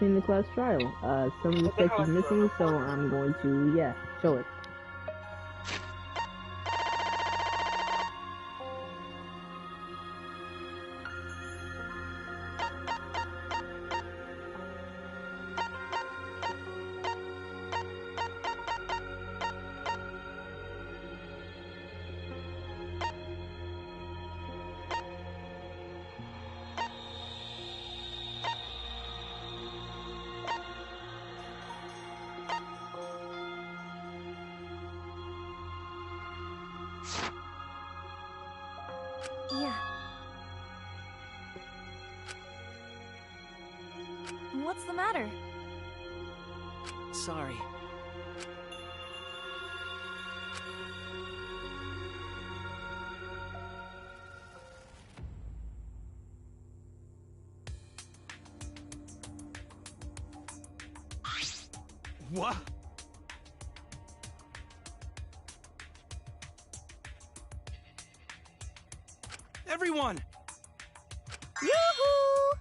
in the class trial. Some of the text is missing, so I'm going to, yeah, show it. Yeah. What's the matter? Sorry. What? Everyone! Yoo-hoo!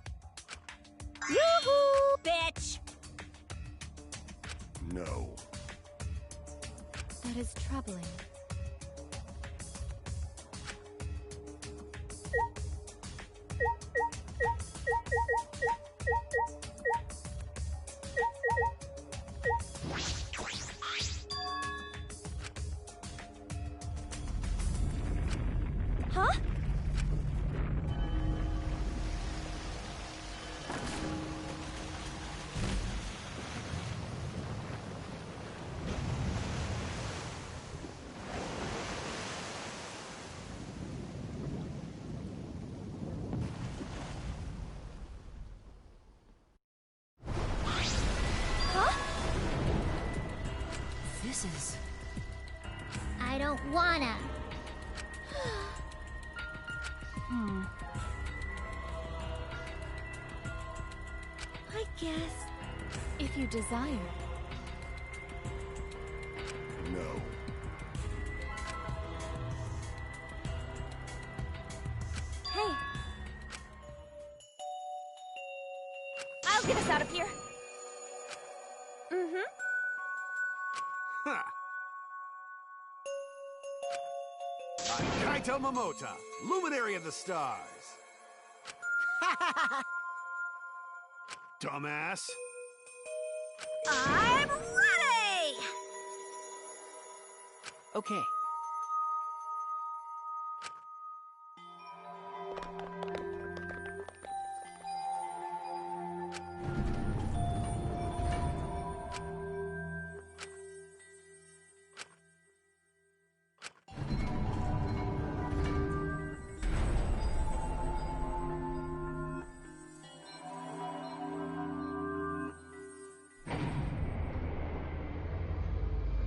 Yoo-hoo, bitch! No. That is troubling. Huh? Huh? This is... I don't wanna. I guess, if you desire. No. Hey! I'll get us out of here. Mm-hmm. Ha! I'm Kaito Momota, Luminary of the Stars. Dumbass. I'm ready! Okay.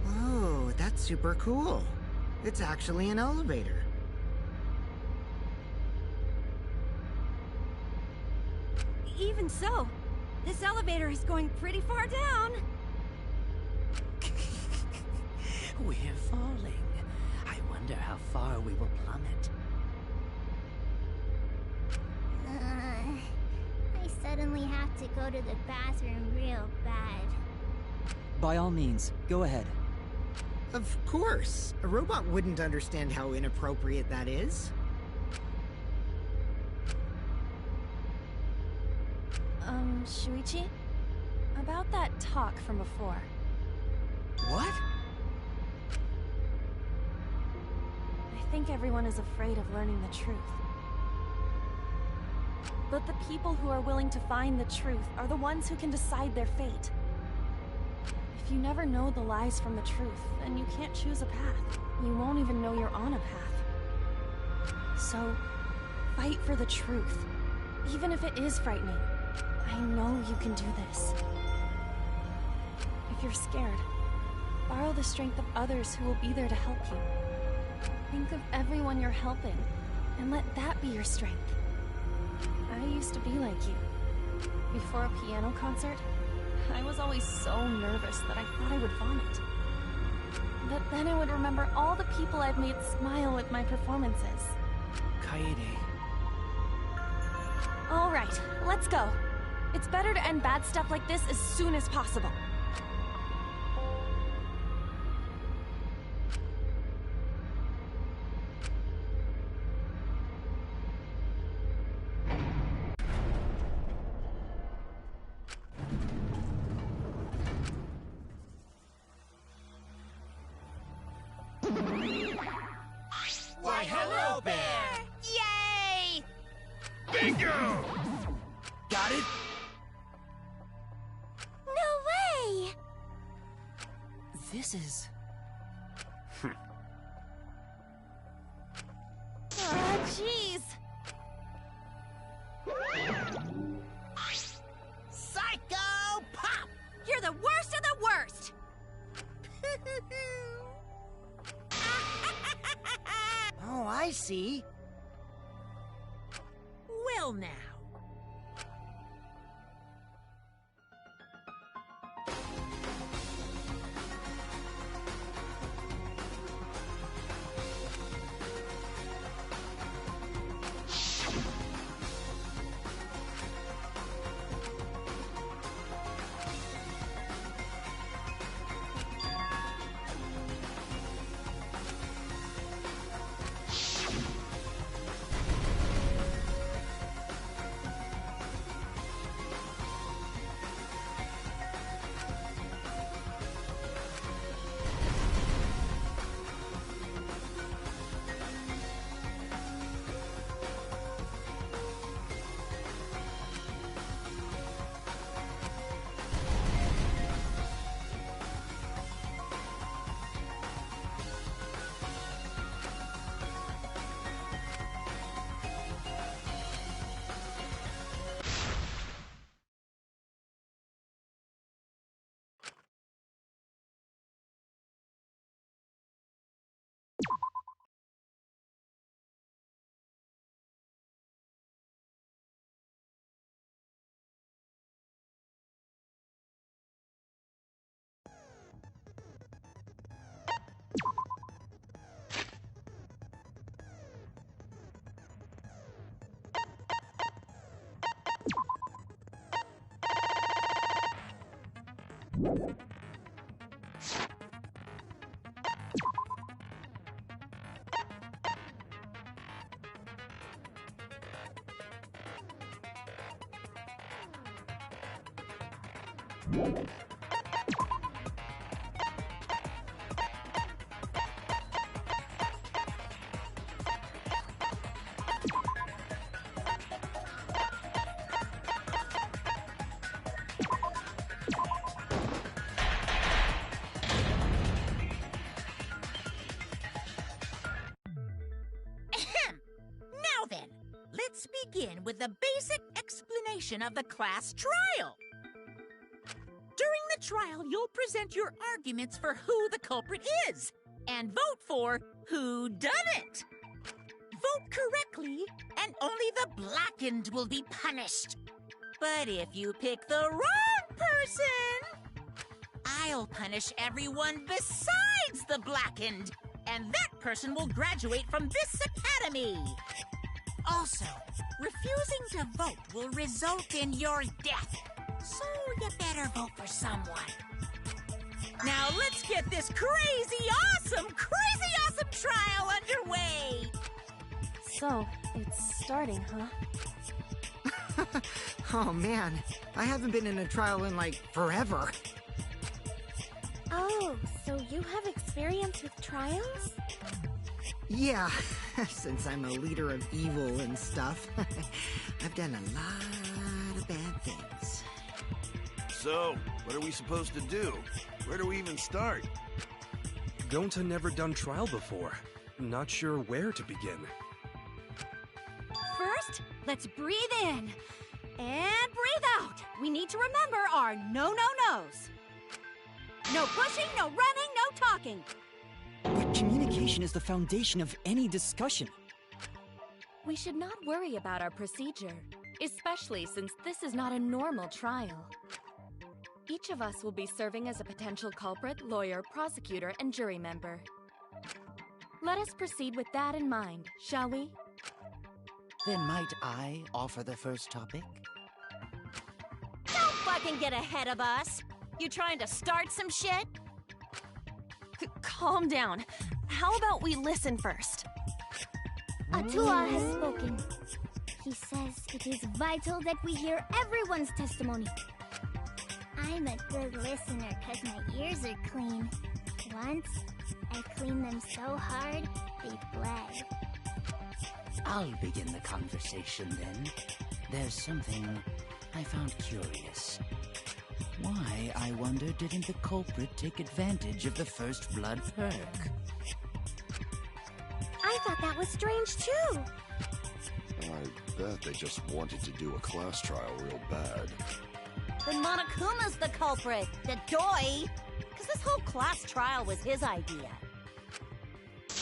Oh, that's super cool. It's actually an elevator. Even so, this elevator is going pretty far down. We're falling. I wonder how far we will plummet. I suddenly have to go to the bathroom real bad. By all means, go ahead. Of course. A robot wouldn't understand how inappropriate that is. Shuichi? About that talk from before. What? I think everyone is afraid of learning the truth. But the people who are willing to find the truth are the ones who can decide their fate. If you never know the lies from the truth, then you can't choose a path. You won't even know you're on a path. So, fight for the truth. Even if it is frightening. I know you can do this. If you're scared, borrow the strength of others who will be there to help you. Think of everyone you're helping, and let that be your strength. I used to be like you. Before a piano concert, I was always so nervous that I thought I would vomit. But then I would remember all the people I've made smile with my performances. Kaede. All right, let's go. It's better to end bad stuff like this as soon as possible. Why, hello, Bear! Yay! Bingo! Got it? No way! This is... Ah, jeez. Psycho Pop! You're the worst of the worst! Oh, I see. Well, now. Now then, let's begin with the basic explanation of the class trial. During the trial, you'll present your arguments for who the culprit is, and vote for who done it. Vote correctly, and only the blackened will be punished. But if you pick the wrong person, I'll punish everyone besides the blackened, and that person will graduate from this academy. Also, refusing to vote will result in your death, so you better vote for someone. Now let's get this crazy awesome trial underway! So, it's starting, huh? Oh man, I haven't been in a trial in like forever. Oh, so you have experience with trials? Yeah, since I'm a leader of evil and stuff, I've done a lot of bad things. So, what are we supposed to do? Where do we even start? Gonta never done trial before. Not sure where to begin. First, let's breathe in. And breathe out. We need to remember our no-no-nos. No pushing, no running, no talking. But communication is the foundation of any discussion. We should not worry about our procedure, especially since this is not a normal trial. Each of us will be serving as a potential culprit, lawyer, prosecutor, and jury member. Let us proceed with that in mind, shall we? Then might I offer the first topic? can get ahead of us. You trying to start some shit? Calm down. How about we listen first? Atua has spoken. He says it is vital that we hear everyone's testimony. I'm a good listener because my ears are clean. Once, I cleaned them so hard, they bled. I'll begin the conversation then. There's something I found curious. Why, I wonder, didn't the culprit take advantage of the first blood perk? I thought that was strange too. I bet they just wanted to do a class trial real bad. Then Monokuma's the culprit, the doy. Because this whole class trial was his idea.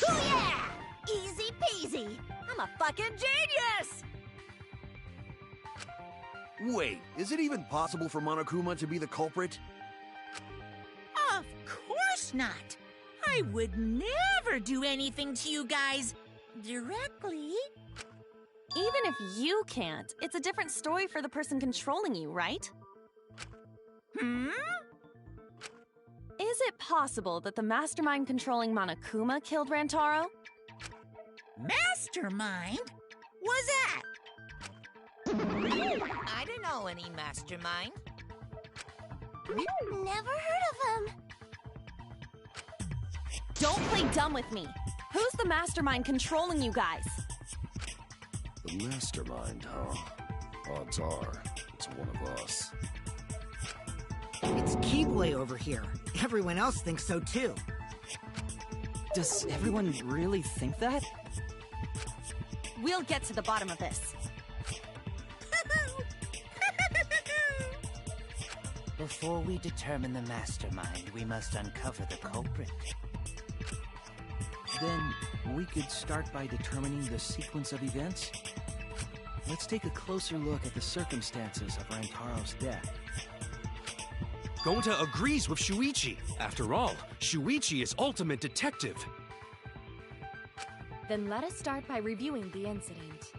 Ooh yeah! Easy peasy. I'm a fucking genius! Wait, is it even possible for Monokuma to be the culprit? Of course not. I would never do anything to you guys directly. Even if you can't, it's a different story for the person controlling you, right? Hmm? Is it possible that the mastermind controlling Monokuma killed Rantaro? Mastermind? Was that? I don't know any mastermind. Never heard of him. Don't play dumb with me. Who's the mastermind controlling you guys? The mastermind, huh? Odds are, it's one of us. It's Keyblade over here. Everyone else thinks so too. Does everyone really think that? We'll get to the bottom of this. Before we determine the mastermind, we must uncover the culprit. Then, we could start by determining the sequence of events. Let's take a closer look at the circumstances of Rantaro's death. Gonta agrees with Shuichi. After all, Shuichi is ultimate detective. Then let us start by reviewing the incident.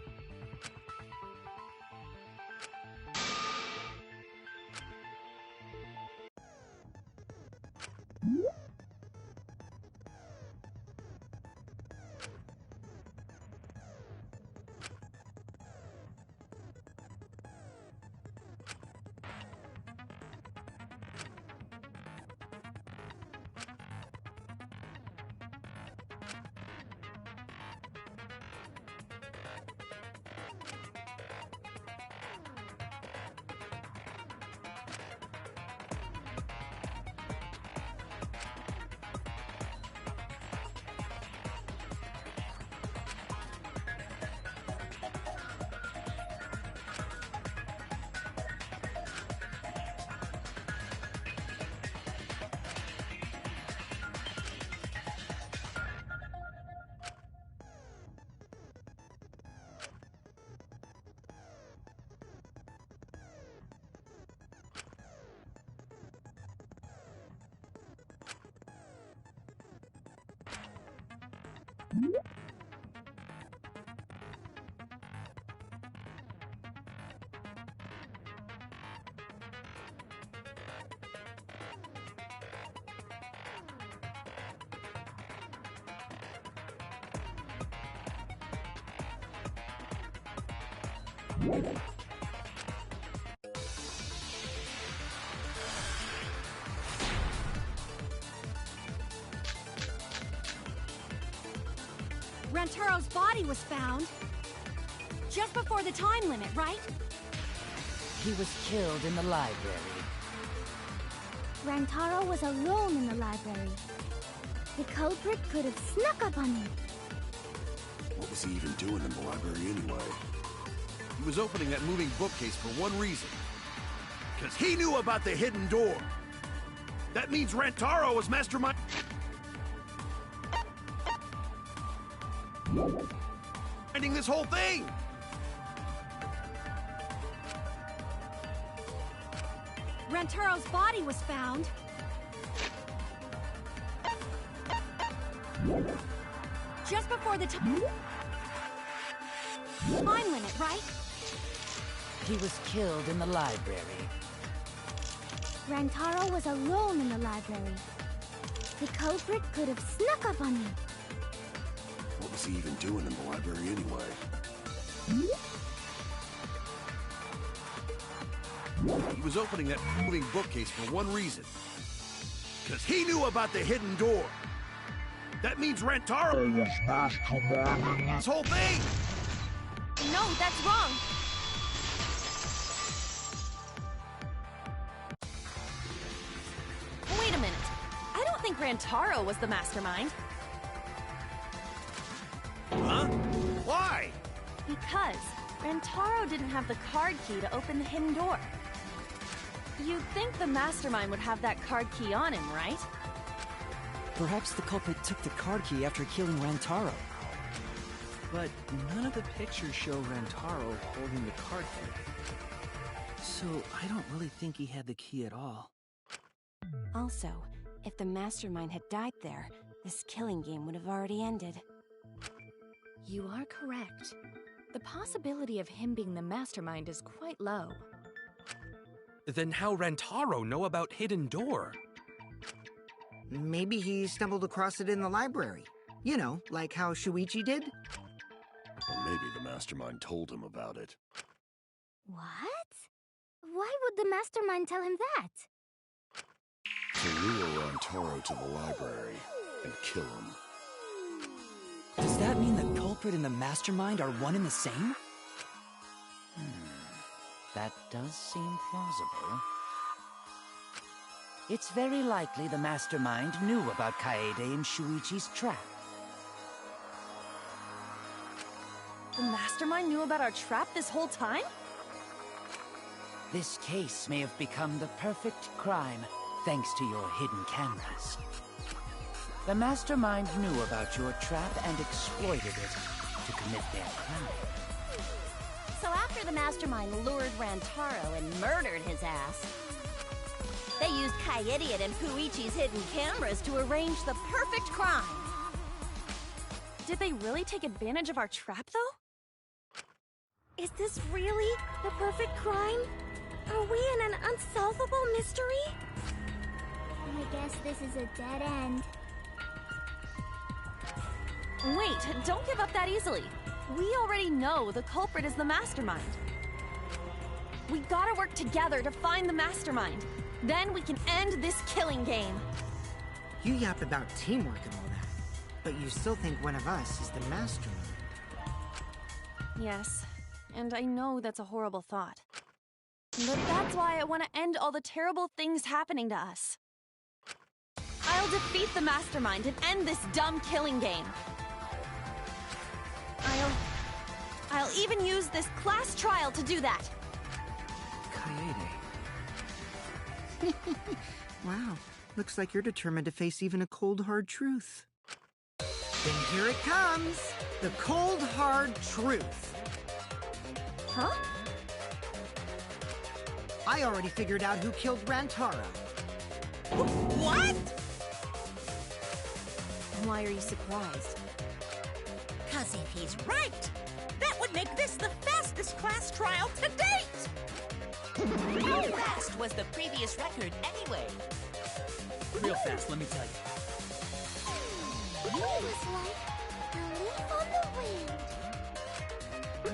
Rantaro's body was found just before the time limit, right? He was killed in the library. Rantaro was alone in the library. The culprit could have snuck up on him. What was he even doing in the library anyway? He was opening that moving bookcase for one reason. Because he knew about the hidden door. That means Rantaro was mastermind... ...minding this whole thing! Rantaro's body was found just before the time limit, right? He was killed in the library. Rantaro was alone in the library. The culprit could have snuck up on you. What was he even doing in the library anyway? He was opening that moving bookcase for one reason. Because he knew about the hidden door. That means Rantaro was masterminding this whole thing! No, that's wrong! Wait a minute. I don't think Rantaro was the mastermind. Huh? Why? Because Rantaro didn't have the card key to open the hidden door. You'd think the mastermind would have that card key on him, right? Perhaps the culprit took the card key after killing Rantaro. But none of the pictures show Rantaro holding the card key. So I don't really think he had the key at all. Also, if the mastermind had died there, this killing game would have already ended. You are correct. The possibility of him being the mastermind is quite low. Then how Rantaro know about Hidden Door? Maybe he stumbled across it in the library. You know, like how Shuichi did? Or maybe the mastermind told him about it. What? Why would the mastermind tell him that? To lure Rantaro to the library and kill him. Does that mean the culprit and the mastermind are one and the same? That does seem plausible. It's very likely the mastermind knew about Kaede and Shuichi's trap. The mastermind knew about our trap this whole time? This case may have become the perfect crime, thanks to your hidden cameras. The mastermind knew about your trap and exploited it to commit their crime. So after the mastermind lured Rantaro and murdered his ass, they used Kaede and Puichi's hidden cameras to arrange the perfect crime. Did they really take advantage of our trap, though? Is this really the perfect crime? Are we in an unsolvable mystery? I guess this is a dead end. Wait, don't give up that easily. We already know the culprit is the mastermind. We gotta work together to find the mastermind. Then we can end this killing game. You yap about teamwork and all that, but you still think one of us is the mastermind. Yes, and I know that's a horrible thought. But that's why I want to end all the terrible things happening to us. I'll defeat the mastermind and end this dumb killing game. I'll even use this class trial to do that. Kaede. Wow, looks like you're determined to face even a cold, hard truth. Then here it comes, the cold, hard truth. Huh? I already figured out who killed Rantaro. What? Why are you surprised? 'Cause if he's right, that would make this the fastest class trial to date! How fast was the previous record anyway? Real fast, let me tell you. It was like a leaf on the wind.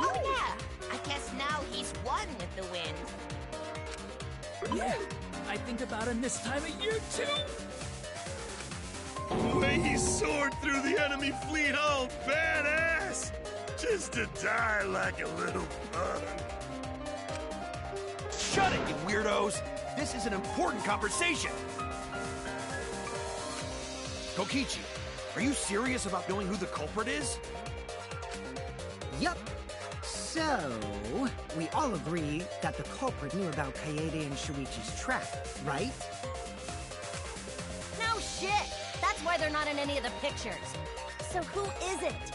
Oh yeah, I guess now he's one with the wind. Yeah, I think about him this time of year too. The way he soared through the enemy fleet, all badass! Just to die like a little bug. Shut it, you weirdos! This is an important conversation! Kokichi, are you serious about knowing who the culprit is? Yup. So, we all agree that the culprit knew about Kaede and Shuichi's trap, right? No shit! That's why they're not in any of the pictures. So who is it?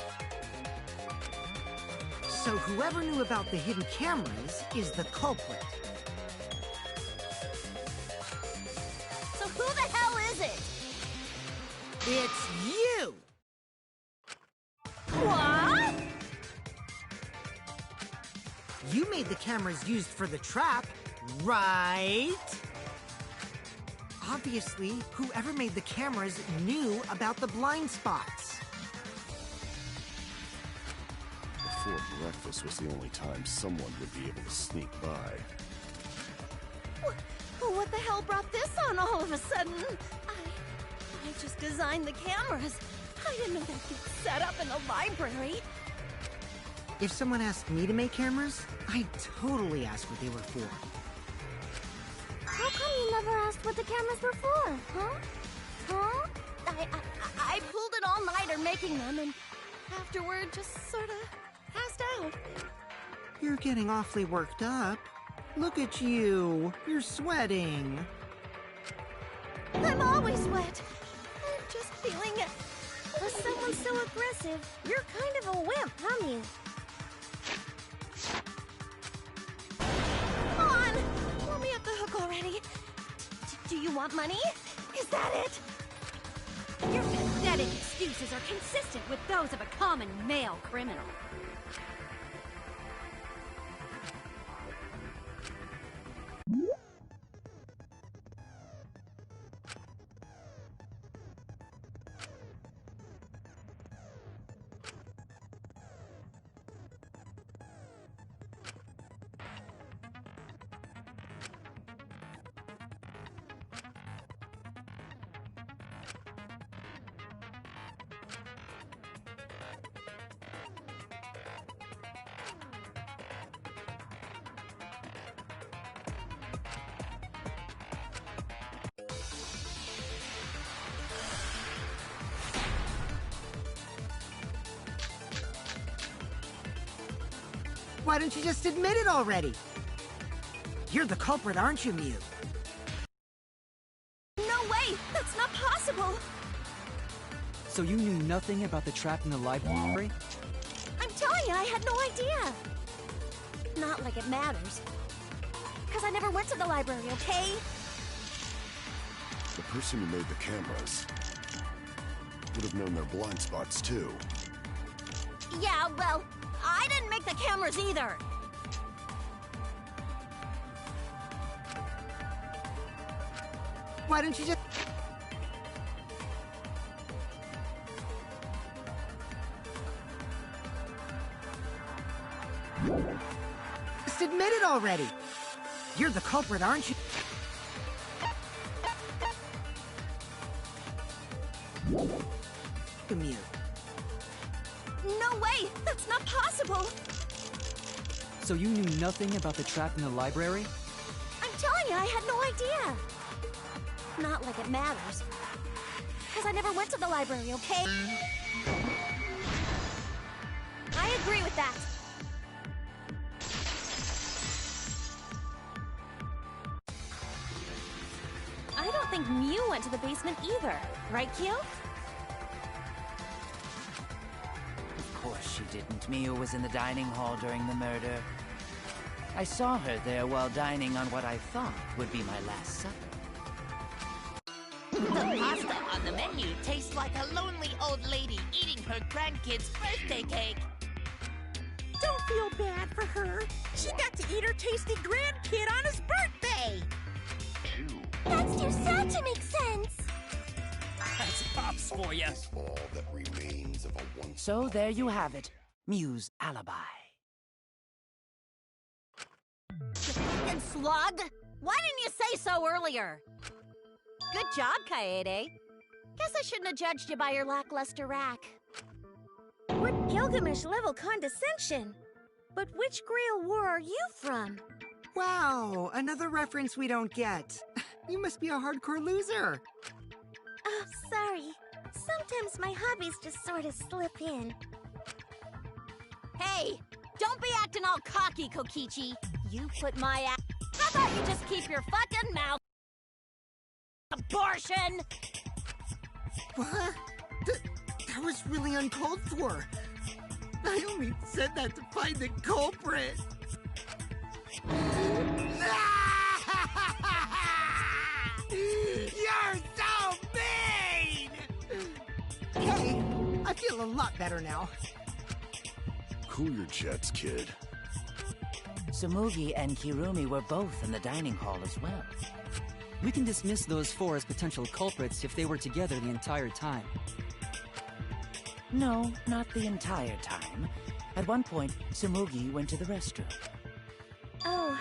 So whoever knew about the hidden cameras is the culprit. So who the hell is it? It's you! What? You made the cameras used for the trap, right? Obviously, whoever made the cameras knew about the blind spots. Before breakfast was the only time someone would be able to sneak by. What the hell brought this on all of a sudden? I just designed the cameras. I didn't know they'd get set up in the library. If someone asked me to make cameras, I'd totally ask what they were for. How come you never asked what the cameras were for, huh? Huh? I pulled an all-nighter making them, and afterward just sort of passed out. You're getting awfully worked up. Look at you. You're sweating. I'm always wet. I'm just feeling it. For someone so aggressive, you're kind of a wimp, huh, Mew? Come on! Let me off the hook already. Do you want money? Is that it? Your pathetic excuses are consistent with those of a common male criminal. Why don't you just admit it already? You're the culprit, aren't you, Mew? No way! That's not possible! So you knew nothing about the trap in the library? I'm telling you, I had no idea! Not like it matters. Because I never went to the library, okay? The person who made the cameras would have known their blind spots, too. Yeah, well, I didn't make the cameras either! Why don't you just... Just admit it already! You're the culprit, aren't you? Mew. No way! That's not possible! So you knew nothing about the trap in the library? I'm telling you, I had no idea! Not like it matters. Because I never went to the library, okay? I agree with that. I don't think Mew went to the basement either. Right, Q? Of course she didn't. Mew was in the dining hall during the murder. I saw her there while dining on what I thought would be my last supper. The pasta on the menu tastes like a lonely old lady eating her grandkid's birthday cake. Don't feel bad for her. She got to eat her tasty grandkid on his birthday. That's too sad to make sense. That's Pops for you. All that remains of a once. So there you have it. Mew's alibi. You fucking slug! Why didn't you say so earlier? Good job, Kaede. Guess I shouldn't have judged you by your lackluster rack. What Gilgamesh-level condescension? But which Grail War are you from? Wow, another reference we don't get. You must be a hardcore loser. Oh, sorry. Sometimes my hobbies just sort of slip in. Hey, don't be acting all cocky, Kokichi. You put my ass... How about you just keep your fucking mouth... Abortion! What? That was really uncalled for. I only said that to find the culprit. You're so mean! Hey, I feel a lot better now. Cool your jets, kid. Tsumugi and Kirumi were both in the dining hall as well. We can dismiss those four as potential culprits if they were together the entire time. No, not the entire time. At one point, Tsumugi went to the restroom. Oh,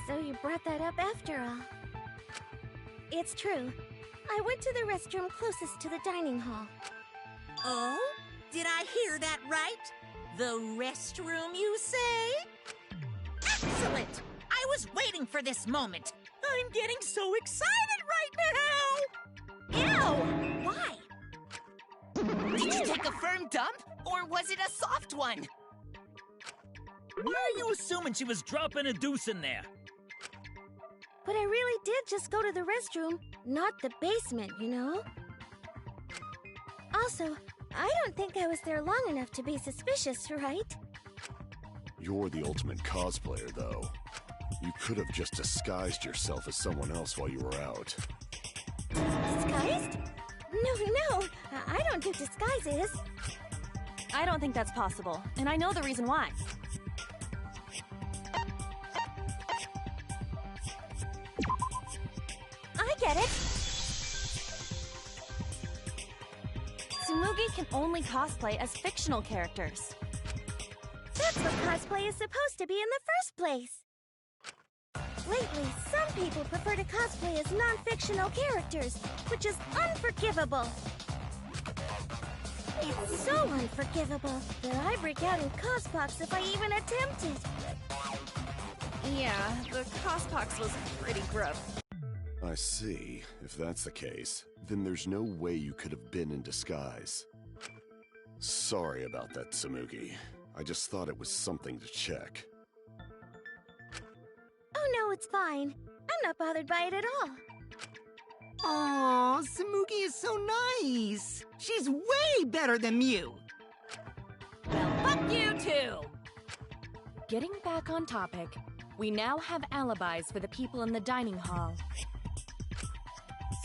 so you brought that up after all. It's true. I went to the restroom closest to the dining hall. Oh? Did I hear that right? The restroom, you say? Excellent! I was waiting for this moment. I'm getting so excited right now! Ew! Why? Did you take a firm dump, or was it a soft one? Why are you assuming she was dropping a deuce in there? But I really did just go to the restroom, not the basement, you know? Also, I don't think I was there long enough to be suspicious, right? You're the ultimate cosplayer, though. You could have just disguised yourself as someone else while you were out. Disguised? No, I don't do disguises. I don't think that's possible, and I know the reason why. I get it! Tsumugi can only cosplay as fictional characters. That's what cosplay is supposed to be in the first place. Lately, some people prefer to cosplay as non-fictional characters, which is unforgivable. It's so unforgivable that I break out in cospox if I even attempt it. Yeah, the cospox was pretty gruff. I see. If that's the case, then there's no way you could have been in disguise. Sorry about that, Tsumugi. I just thought it was something to check. Oh no, it's fine. I'm not bothered by it at all. Aw, Tsumugi is so nice. She's way better than Mew. Well, fuck you too! Getting back on topic, we now have alibis for the people in the dining hall.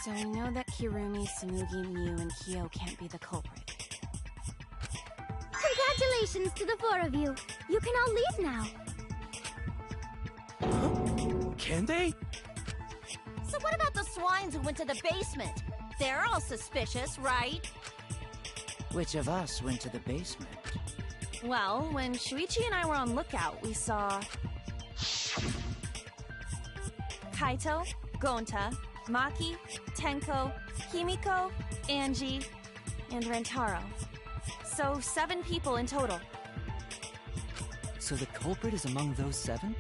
So we know that Kirumi, Tsumugi, Mew, and Kyo can't be the culprit. Congratulations to the four of you. You can all leave now. Can they? So what about the swines who went to the basement? They're all suspicious, right? Which of us went to the basement? Well, when Shuichi and I were on lookout, we saw Kaito, Gonta, Maki, Tenko, Himiko, Angie, and Rentaro. So 7 people in total. So the culprit is among those 7?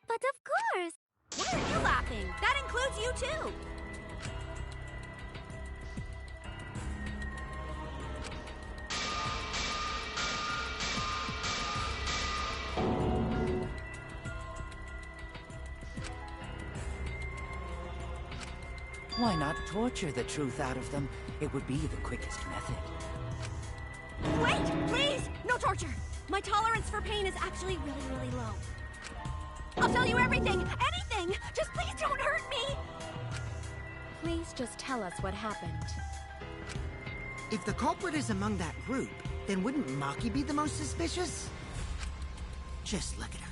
But of course! Why are you laughing? That includes you too! Why not torture the truth out of them? It would be the quickest method. Wait, please! No torture! My tolerance for pain is actually really, really low. I'll tell you everything! Anything! Just please don't hurt me! Please just tell us what happened. If the culprit is among that group, then wouldn't Maki be the most suspicious? Just look at her.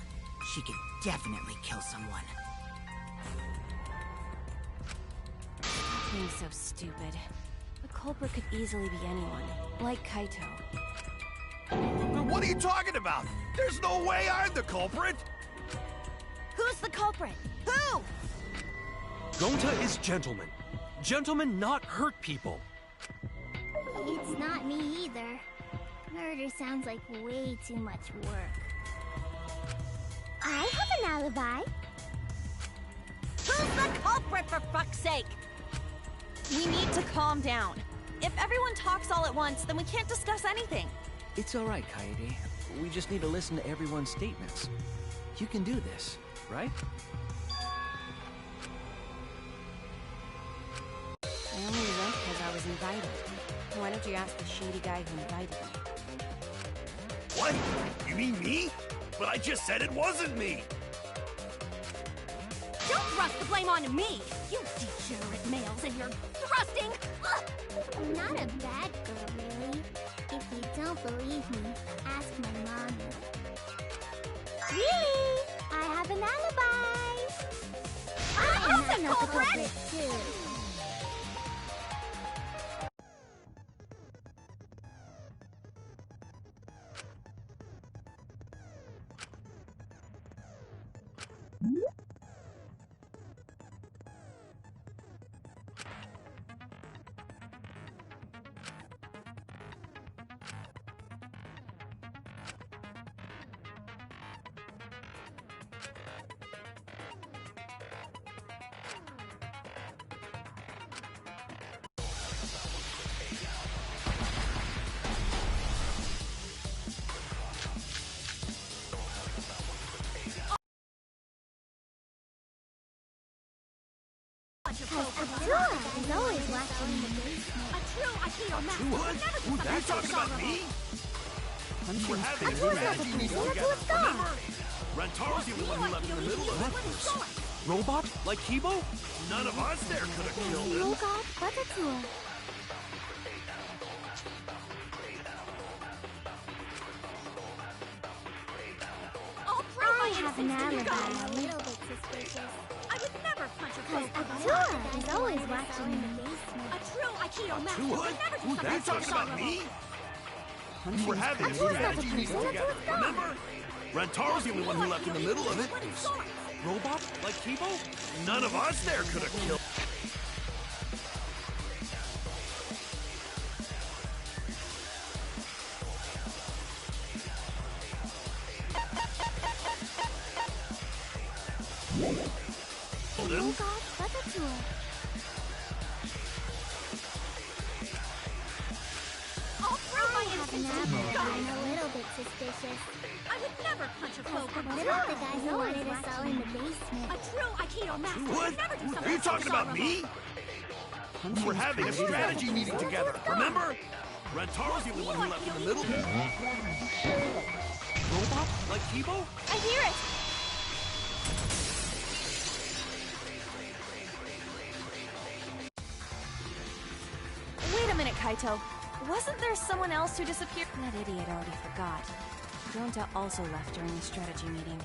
She could definitely kill someone. Being so stupid. The culprit could easily be anyone, like Kaito. What are you talking about? There's no way I'm the culprit! Who's the culprit? Who? Gonta is gentleman. Gentlemen not hurt people. It's not me either. Murder sounds like way too much work. I have an alibi. Who's the culprit, for fuck's sake? We need to calm down. If everyone talks all at once, then we can't discuss anything. It's alright, Kaede. We just need to listen to everyone's statements. You can do this, right? I only went because I was invited. Why don't you ask the shady guy who invited me? What? You mean me? But I just said it wasn't me! Don't thrust the blame on me! You degenerate males and your thrusting! Ugh! I'm not a bad girl, really. If you don't believe me, ask my mommy. Really? have an alibi! I'm not the culprit too. Atua is always watching in the basement. A true Aikido master What? would never do Are you talking about something me? We're having a Atua's not the strategy meeting person, together. Atua's gone. Remember? Rentaro's the only one who left in the middle of it. Robot? Like Kibo? None of us there could have killed him. No god, but Atua. I have an alibi, a little bit suspicious. I would never punch a Because foe. Atua is always watching in the basement. A true Aikido master What? would never do Are you something talking about me? We're having a Atua's not the strategy meeting person, together. Atua's gone. Remember? Rentaro's the only one who left in the middle of it. Robot? Like Kibo? None of us there could have killed. No god, but Atua. I have an alibi, and a little bit suspicious. I would never punch a foe. What about the guy who wanted us all in the basement? A true Aikido master What? would never do something Are you talking about me? We're having a strategy meeting together. Remember? Rentaro's the only one who left in the middle. Robot? Like Kibo? I hear it! Wait a minute, Kaito. Wasn't there someone else who disappeared? That idiot already forgot. Gonta also left during the strategy meeting.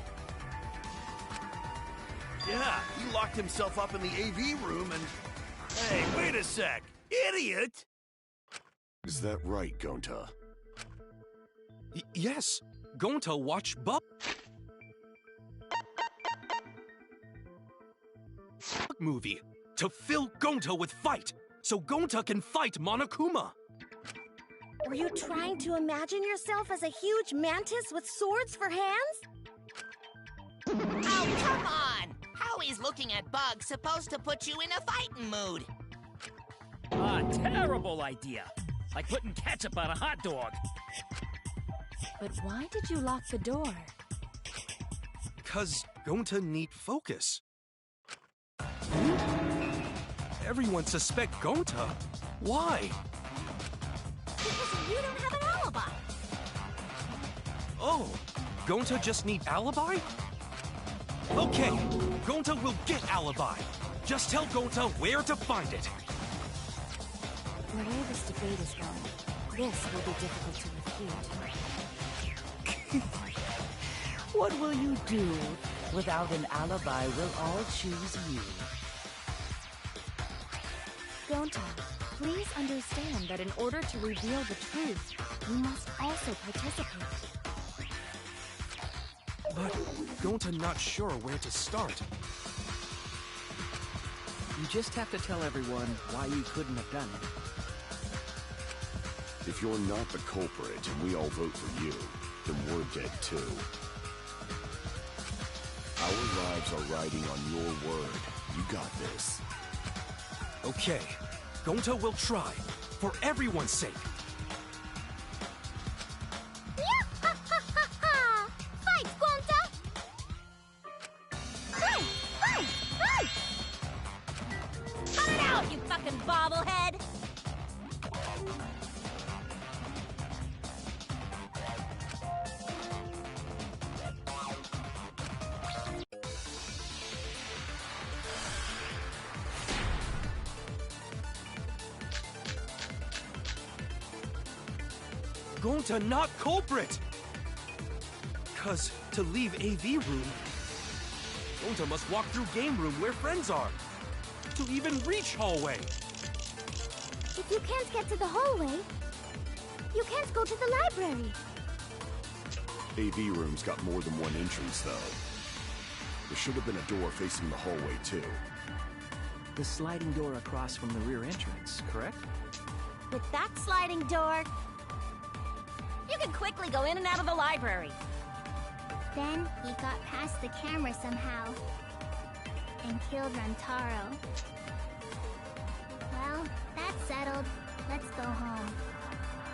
Yeah, he locked himself up in the AV room and... Hey, wait a sec! Idiot! Is that right, Gonta? Yes. Gonta watched movie to fill Gonta with fight, so Gonta can fight Monokuma. Were you trying to imagine yourself as a huge mantis with swords for hands? Oh, come on! How is looking at bugs supposed to put you in a fighting mood? A terrible idea. Like putting ketchup on a hot dog. But why did you lock the door? 'Cause Gonta need focus. Everyone suspect Gonta. Why? Because you don't have an alibi. Oh, Gonta just need alibi? Okay, Gonta will get alibi. Just tell Gonta where to find it. Wherever this debate is going, this will be difficult to refute. What will you do? Without an alibi, we'll all choose you. Gonta, please understand that in order to reveal the truth, you must also participate. But Gonta not sure where to start. You just have to tell everyone why you couldn't have done it. If you're not the culprit and we all vote for you, then we're dead too. Our lives are riding on your word. You got this. Okay, Gonta will try, for everyone's sake. Fight, Gonta! Fight! Fight! Fight! Cut it out, you fucking bobblehead! Gonta not culprit! 'Cause to leave AV room, Gonta must walk through game room where friends are. To even reach hallway. If you can't get to the hallway, you can't go to the library. AV room's got more than one entrance, though. There should have been a door facing the hallway, too. The sliding door across from the rear entrance, correct? With that sliding door, you can quickly go in and out of the library. Then he got past the camera somehow and killed Rantaro. Well, that's settled. Let's go home.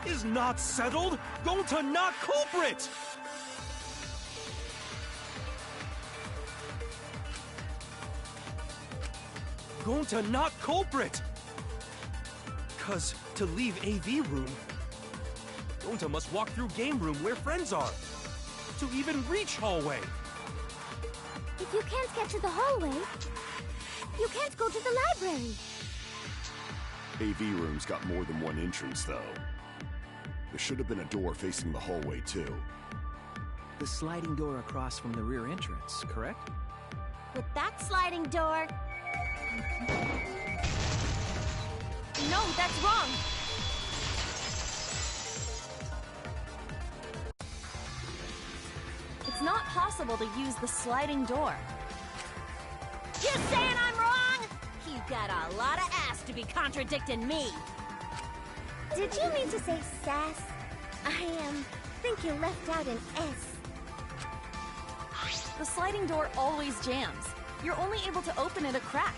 Is not settled? Gonta not culprit! Gonta not culprit! 'Cause to leave AV room, Gonta must walk through game room where friends are. To even reach hallway. If you can't get to the hallway, you can't go to the library. AV room's got more than one entrance, though. There should have been a door facing the hallway, too. The sliding door across from the rear entrance, correct? With that sliding door... No, that's wrong! It's not possible to use the sliding door. You saying I'm wrong? You got a lot of ass to be contradicting me. Did you mean to say sass? I think you left out an S. The sliding door always jams. You're only able to open it a crack.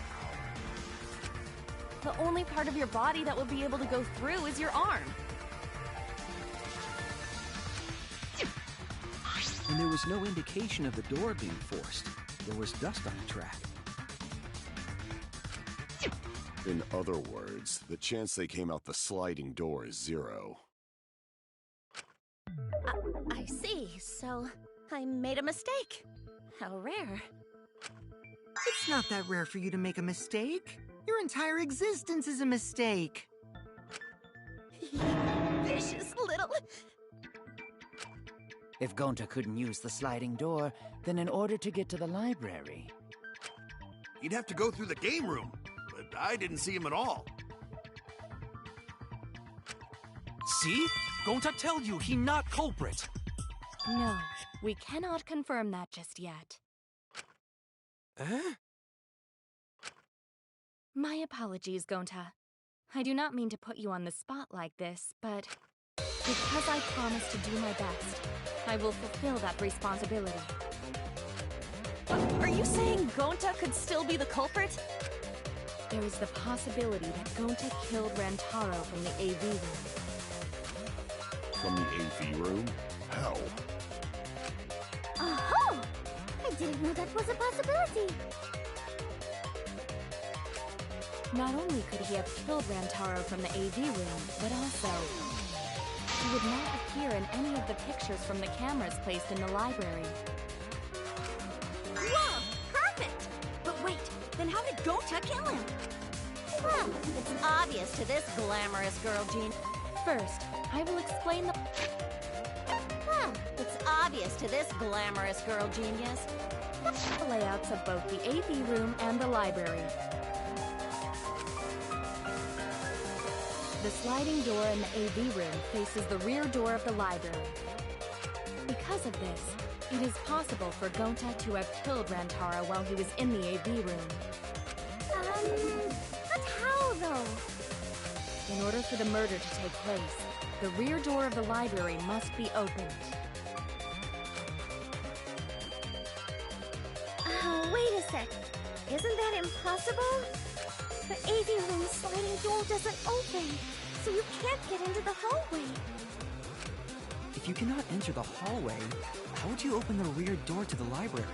The only part of your body that would be able to go through is your arm. And there was no indication of the door being forced. There was dust on the track. In other words, the chance they came out the sliding door is 0. I see. So, I made a mistake. How rare. It's not that rare for you to make a mistake. Your entire existence is a mistake. Vicious little... If Gonta couldn't use the sliding door, then in order to get to the library... He'd have to go through the game room, but I didn't see him at all. See? Gonta tell you he not culprit. No, we cannot confirm that just yet. Eh? My apologies, Gonta. I do not mean to put you on the spot like this, but because I promised to do my best, I will fulfill that responsibility. Are you saying Gonta could still be the culprit? There is the possibility that Gonta killed Rantaro from the AV room. From the AV room? How? Oh! I didn't know that was a possibility. Not only could he have killed Rantaro from the AV room, but also he would not appear in any of the pictures from the cameras placed in the library. Whoa! Perfect! But wait, then how did Gonta kill him? Well, it's obvious to this glamorous girl gene. First, I will explain the... Well, it's obvious to this glamorous girl genius. The layouts of both the AV room and the library. The sliding door in the AV room faces the rear door of the library. Because of this, it is possible for Gonta to have killed Rantaro while he was in the AV room. But how, though? In order for the murder to take place, the rear door of the library must be opened. Wait a sec. Isn't that impossible? The AV room sliding door doesn't open, so you can't get into the hallway. If you cannot enter the hallway, how would you open the rear door to the library?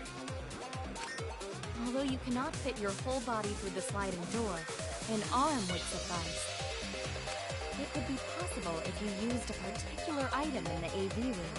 Although you cannot fit your whole body through the sliding door, an arm would suffice. It would be possible if you used a particular item in the AV room.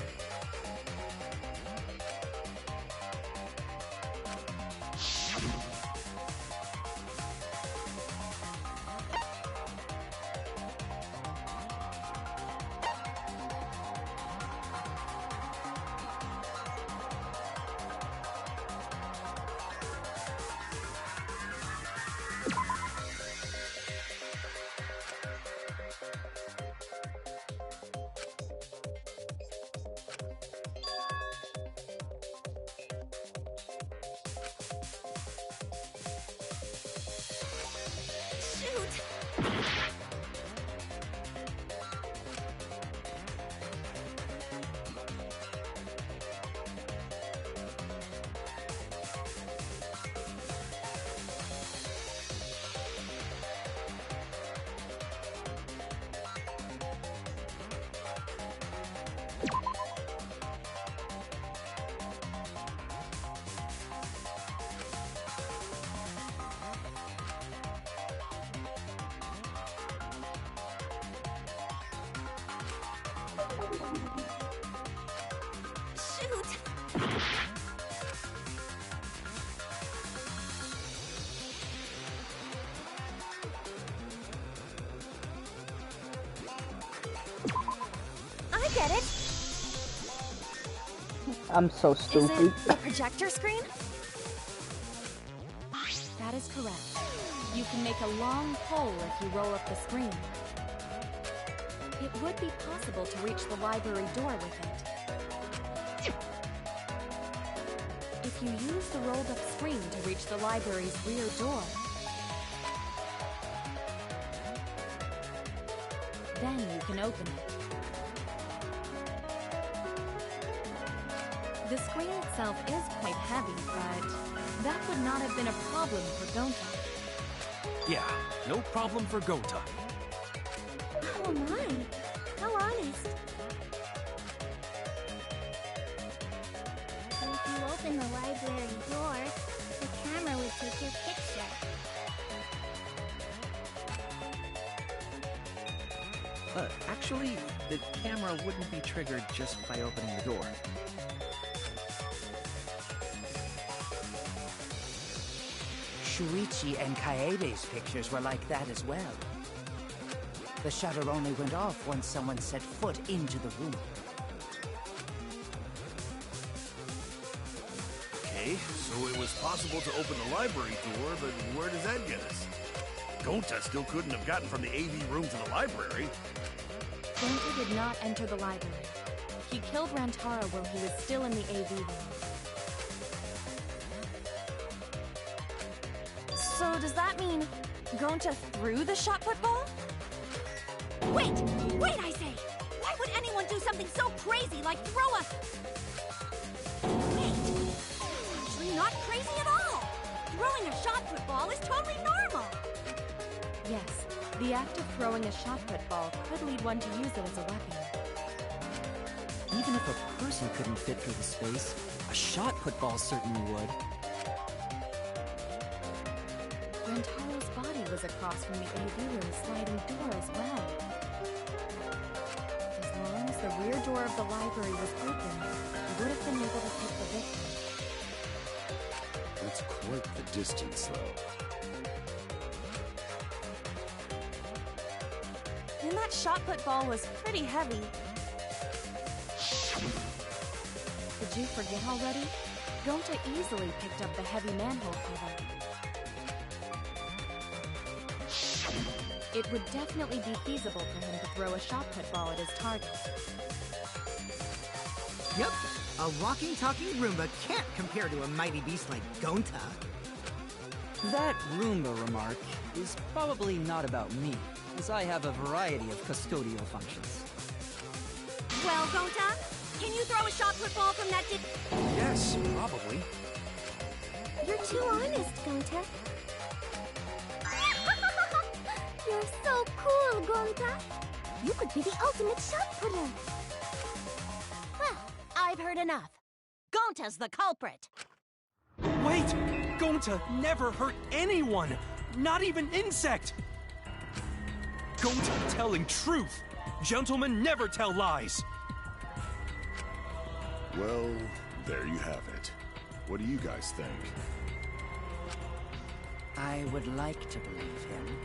get it. I'm so Is stupid. it the projector screen? That is correct. You can make a long pole if you roll up the screen. It would be possible to reach the library door with it. If you use the rolled up screen to reach the library's rear door, then you can open it. The screen itself is quite heavy, but that would not have been a problem for Gonta. Yeah, no problem for Gonta. Oh my, how honest. If you open the library door, the camera would take your picture. Actually, the camera wouldn't be triggered just by opening the door. Shuichi and Kaede's pictures were like that as well. The shutter only went off once someone set foot into the room. Okay, so it was possible to open the library door, but where does that get us? Gonta still couldn't have gotten from the AV room to the library. Gonta did not enter the library. He killed Rantaro while he was still in the AV room. So does that mean Gonta threw the shot put ball? Wait! Wait, I say! Why would anyone do something so crazy like throw a... Wait! Actually not crazy at all! Throwing a shot put ball is totally normal! Yes, the act of throwing a shot put ball could lead one to use it as a weapon. Even if a person couldn't fit through the space, a shot put ball certainly would. Rantaro's body was across from the AV room sliding door as well. As long as the rear door of the library was open, he would have been able to pick the victim. That's quite the distance, though. And that shot put ball was pretty heavy. Did you forget already? Gonta easily picked up the heavy manhole cover. It would definitely be feasible for him to throw a shot put ball at his target. Yep, a walking, talking Roomba can't compare to a mighty beast like Gonta. That Roomba remark is probably not about me, as I have a variety of custodial functions. Well, Gonta, can you throw a shot put ball from that Yes, probably. You're too honest, Gonta. You're so cool, Gonta. You could be the ultimate shot putter. Well, I've heard enough. Gonta's the culprit. Wait! Gonta never hurt anyone! Not even insect! Gonta telling truth! Gentlemen never tell lies! Well, there you have it. What do you guys think? I would like to believe him,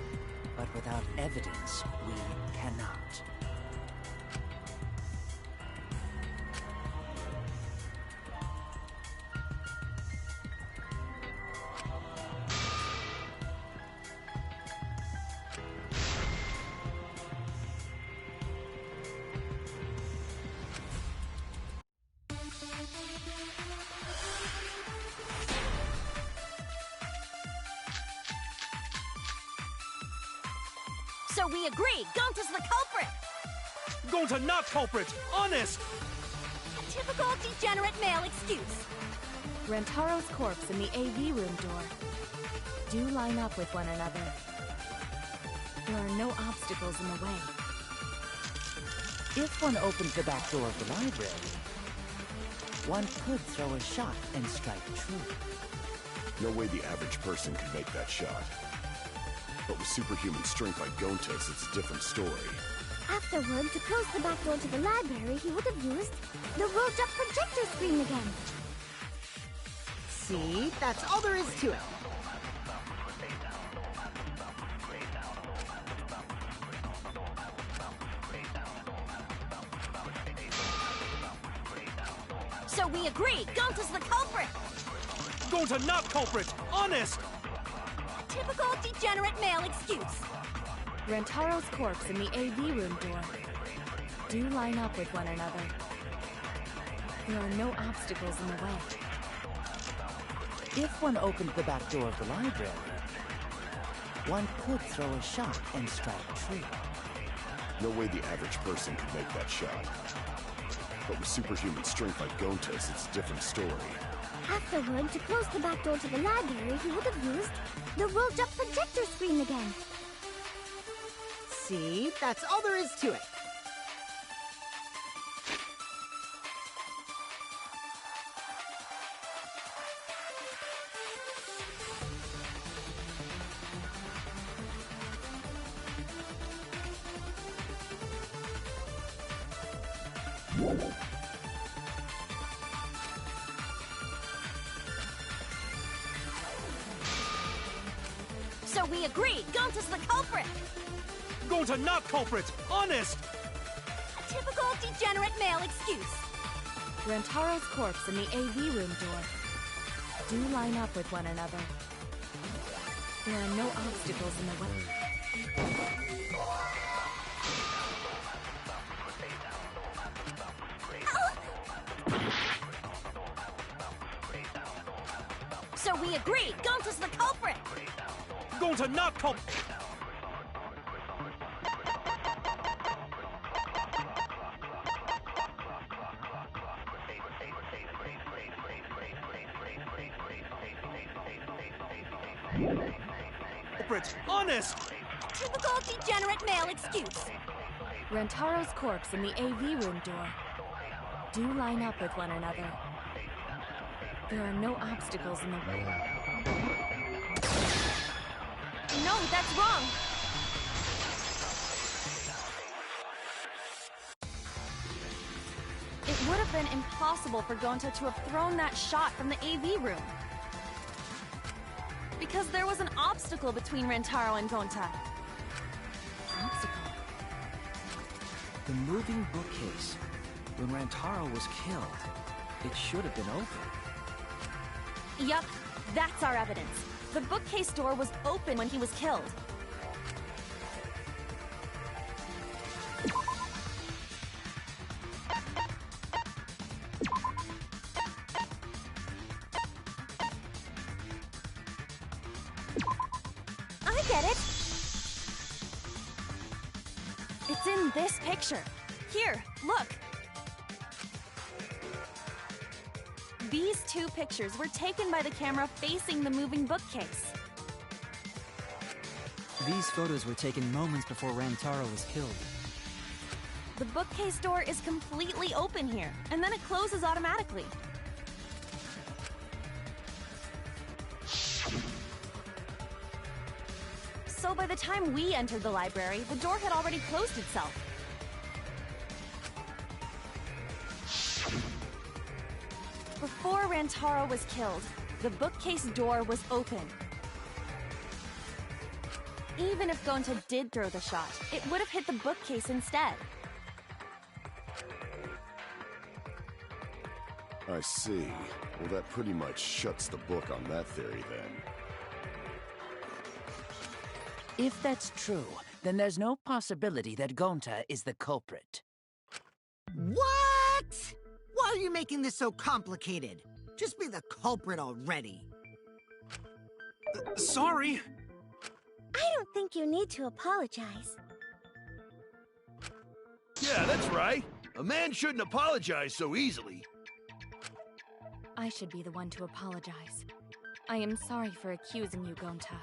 but without evidence, we cannot. So we agree, Gonta's the culprit! Gonta not culprit! Honest! A typical degenerate male excuse. Rantaro's corpse and the AV room door do line up with one another. There are no obstacles in the way. If one opens the back door of the library, one could throw a shot and strike true. No way the average person could make that shot. But with superhuman strength like Gonta's, it's a different story. Afterward, to close the back door to the library, he would have used the rolled-up projector screen again. See? That's all there is to it. So we agree, Gonta's the culprit! Gonta not culprit! Honest! Typical degenerate male excuse. Rantaro's corpse and the AV room door do line up with one another. There are no obstacles in the way. If one opened the back door of the library, one could throw a shot and strike true. No way the average person could make that shot. But with superhuman strength like Gonta's, it's a different story. Afterward, to close the back door to the library, he would have used the rolled-up projector screen again. See? That's all there is to it. So we agree, Gonta's the culprit! Gonta not culprit! Honest! A typical degenerate male excuse. Rantaro's corpse and the AV room door do line up with one another. There are no obstacles in the way. So we agree, Gonta's the culprit! Gonta not culprit! Honest! Typical degenerate male excuse. Rantaro's corpse and the AV room door do line up with one another. There are no obstacles in the way. No, that's wrong! It would have been impossible for Gonta to have thrown that shot from the AV room. Because there was an obstacle between Rantaro and Gonta. Obstacle? The moving bookcase. When Rantaro was killed, it should have been open. Yup, that's our evidence. The bookcase door was open when he was killed. I get it! It's in this picture. Here, look. These two pictures were taken by the camera facing the moving bookcase. These photos were taken moments before Rantaro was killed. The bookcase door is completely open here, and then it closes automatically. So by the time we entered the library, the door had already closed itself. Before Rantaro was killed, the bookcase door was open. Even if Gonta did throw the shot, it would have hit the bookcase instead. I see. Well, that pretty much shuts the book on that theory, then. If that's true, then there's no possibility that Gonta is the culprit. What? Why are you making this so complicated? Just be the culprit already. Sorry. I don't think you need to apologize. Yeah, that's right. A man shouldn't apologize so easily. I should be the one to apologize. I am sorry for accusing you, Gonta.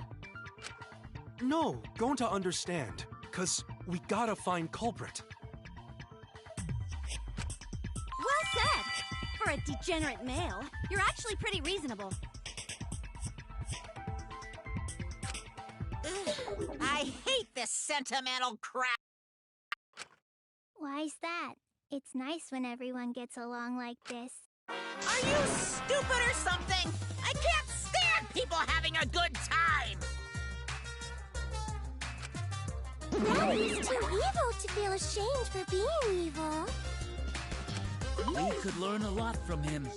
No, Gonta understand. 'Cause we gotta find culprit. Well said! For a degenerate male, you're actually pretty reasonable. Ugh, I hate this sentimental crap! Why's that? It's nice when everyone gets along like this. Are you stupid or something? I can't stand people having a good time! Now he's too evil to feel ashamed for being evil. We could learn a lot from him.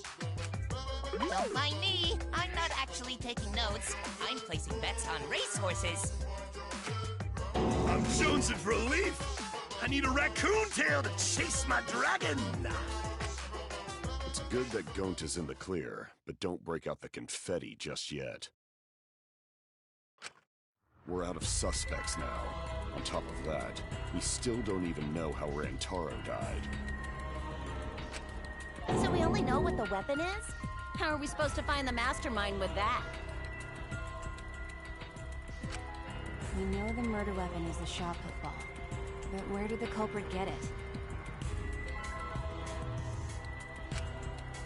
Don't mind me. I'm not actually taking notes. I'm placing bets on racehorses. I'm jonesing for a leaf. I need a raccoon tail to chase my dragon. It's good that Gonta's in the clear, but don't break out the confetti just yet. We're out of suspects now. On top of that, we still don't even know how Rantaro died. So we only know what the weapon is? How are we supposed to find the mastermind with that? We know the murder weapon is the shot put ball. But where did the culprit get it?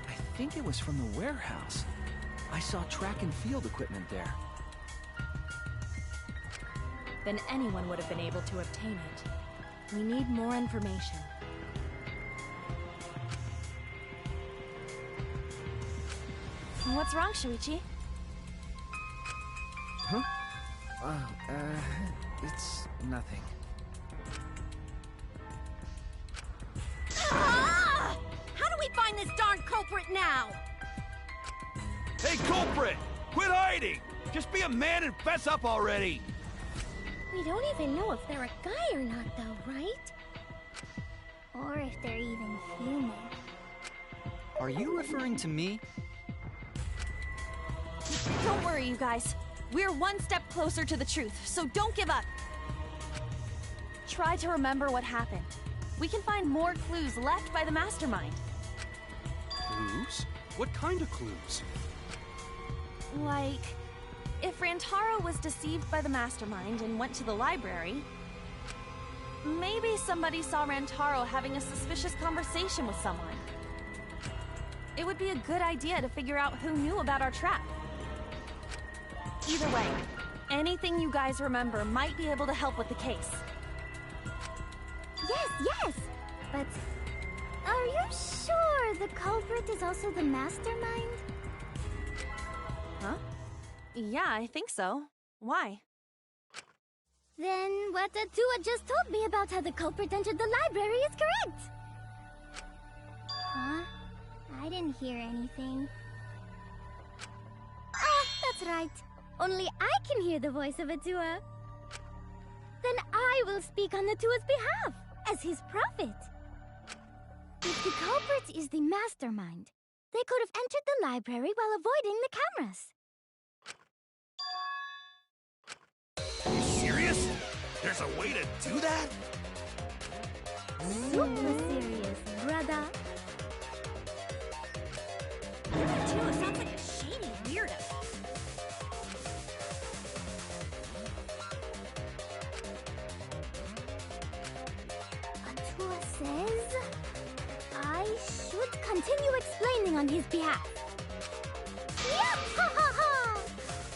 I think it was from the warehouse. I saw track and field equipment there. Then anyone would have been able to obtain it. We need more information. What's wrong, Shuichi? Huh? It's nothing. Ah! How do we find this darn culprit now? Hey, culprit! Quit hiding! Just be a man and fess up already! We don't even know if they're a guy or not, though, right? Or if they're even human. Are you referring to me? Don't worry, you guys. We're one step closer to the truth, so don't give up. Try to remember what happened. We can find more clues left by the mastermind. Clues? What kind of clues? Like, if Rantaro was deceived by the mastermind and went to the library, maybe somebody saw Rantaro having a suspicious conversation with someone. It would be a good idea to figure out who knew about our trap. Either way, anything you guys remember might be able to help with the case. Yes! But are you sure the culprit is also the mastermind? Huh? Yeah, I think so. Why? Then what Atua just told me about how the culprit entered the library is correct! Huh? I didn't hear anything. Oh, that's right. Only I can hear the voice of Atua. Then I will speak on Atua's behalf, as his prophet. If the culprit is the mastermind, they could have entered the library while avoiding the cameras. Are you serious? There's a way to do that? Super serious, brother. Atua sounds like a shady weirdo. Atua says I should continue explaining on his behalf. Yah-ha-ha-ha!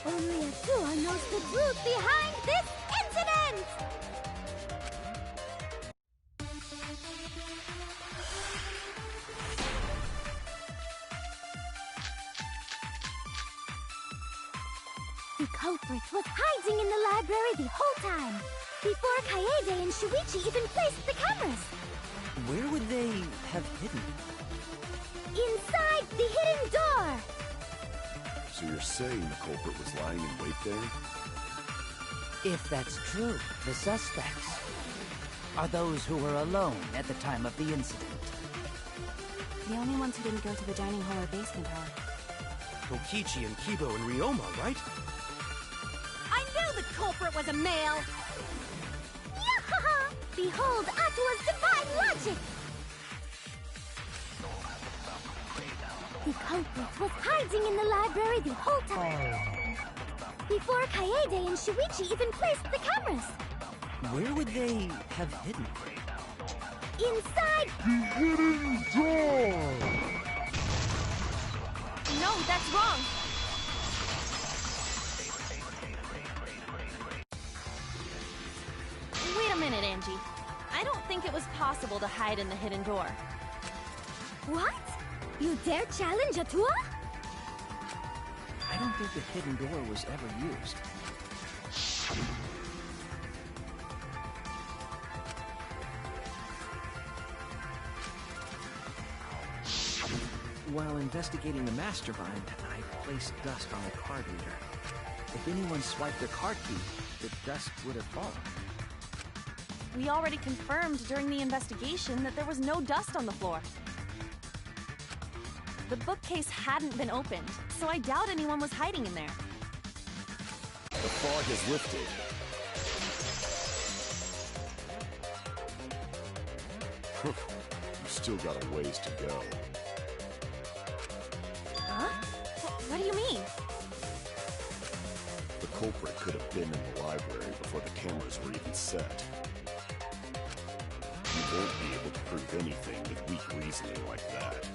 Only Atua knows the truth behind this incident! The culprit was hiding in the library the whole time, before Kaede and Shuichi even placed the cameras. Where would they have hidden? Inside the hidden door! So you're saying the culprit was lying in wait there? If that's true, the suspects are those who were alone at the time of the incident. The only ones who didn't go to the dining hall or basement are... Kokichi and Kibo and Ryoma, right? I knew the culprit was a male! Yahaha! Behold Atua's divine logic! The culprit was hiding in the library the whole time, before Kaede and Shuichi even placed the cameras. Where would they have hidden? Inside the hidden door! No, that's wrong! Wait a minute, Angie. I don't think it was possible to hide in the hidden door. What? You dare challenge Atua? I don't think the hidden door was ever used. While investigating the mastermind, I placed dust on the card reader. If anyone swiped their card key, the dust would have fallen. We already confirmed during the investigation that there was no dust on the floor. The bookcase hadn't been opened, so I doubt anyone was hiding in there. The fog has lifted. You've still got a ways to go. Huh? What do you mean? The culprit could have been in the library before the cameras were even set. You won't be able to prove anything with weak reasoning like that.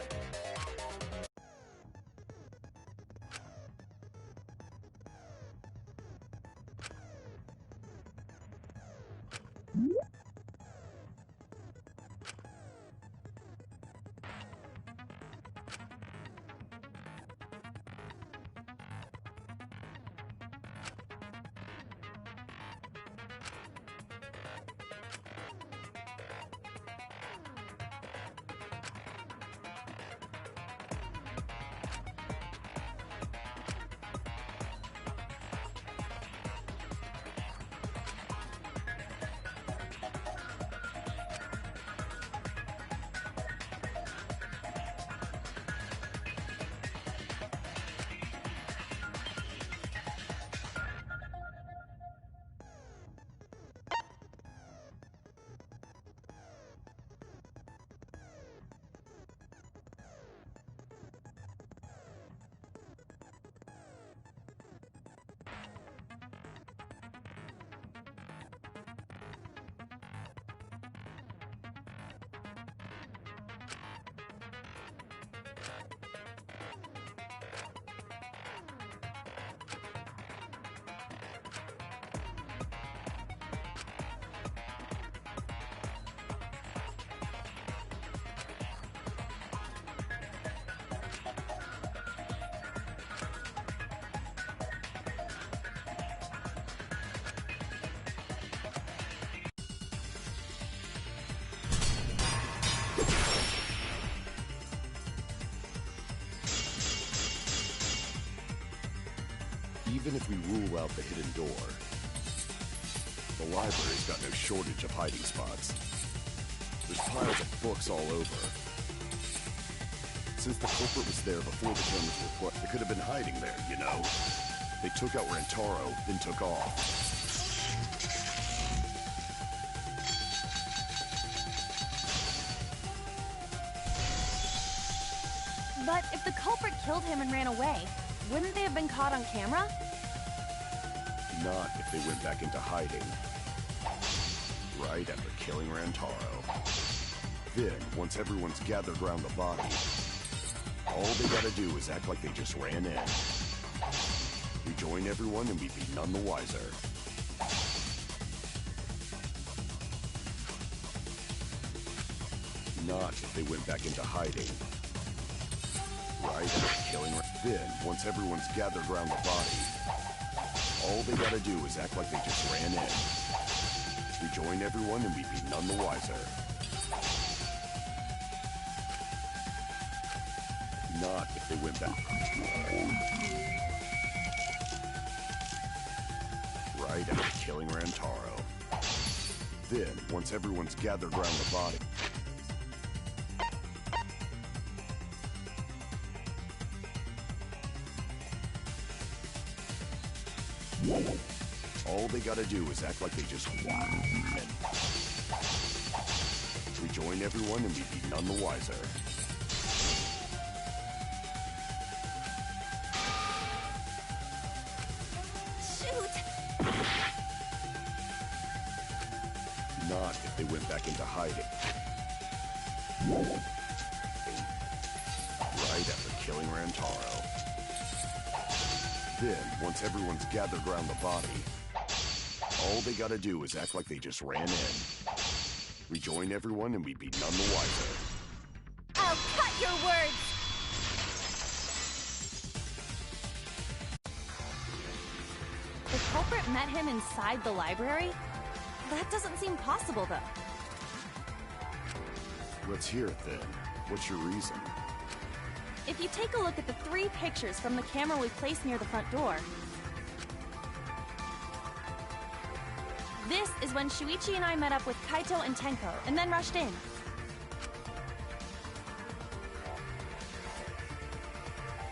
Even if we rule out the hidden door, the library's got no shortage of hiding spots. There's piles of books all over. Since the culprit was there before the cameras were put, they could have been hiding there, you know? They took out Rantaro, then took off. But if the culprit killed him and ran away, wouldn't they have been caught on camera? Not if they went back into hiding. Right after killing Rantaro. Then, once everyone's gathered around the body, all they gotta do is act like they just ran in. Rejoin everyone and we'd be none the wiser. Not if they went back into hiding. Right after killing Then, once everyone's gathered around the body, all they gotta do is act like they just ran in. Rejoin everyone and we'd be none the wiser. Not if they went back. Right after killing Rantaro. Then, once everyone's gathered around the body, all they gotta do is act like they just rejoin everyone and we'd be none the wiser. Not if they went back into hiding. Right after killing Rantaro. Then, once everyone's gathered around the body, all they gotta do is act like they just ran in. Rejoin everyone and we'd be none the wiser. I'll cut your words! The culprit met him inside the library? That doesn't seem possible, though. Let's hear it then. What's your reason? If you take a look at the 3 pictures from the camera we placed near the front door, this is when Shuichi and I met up with Kaito and Tenko, and then rushed in.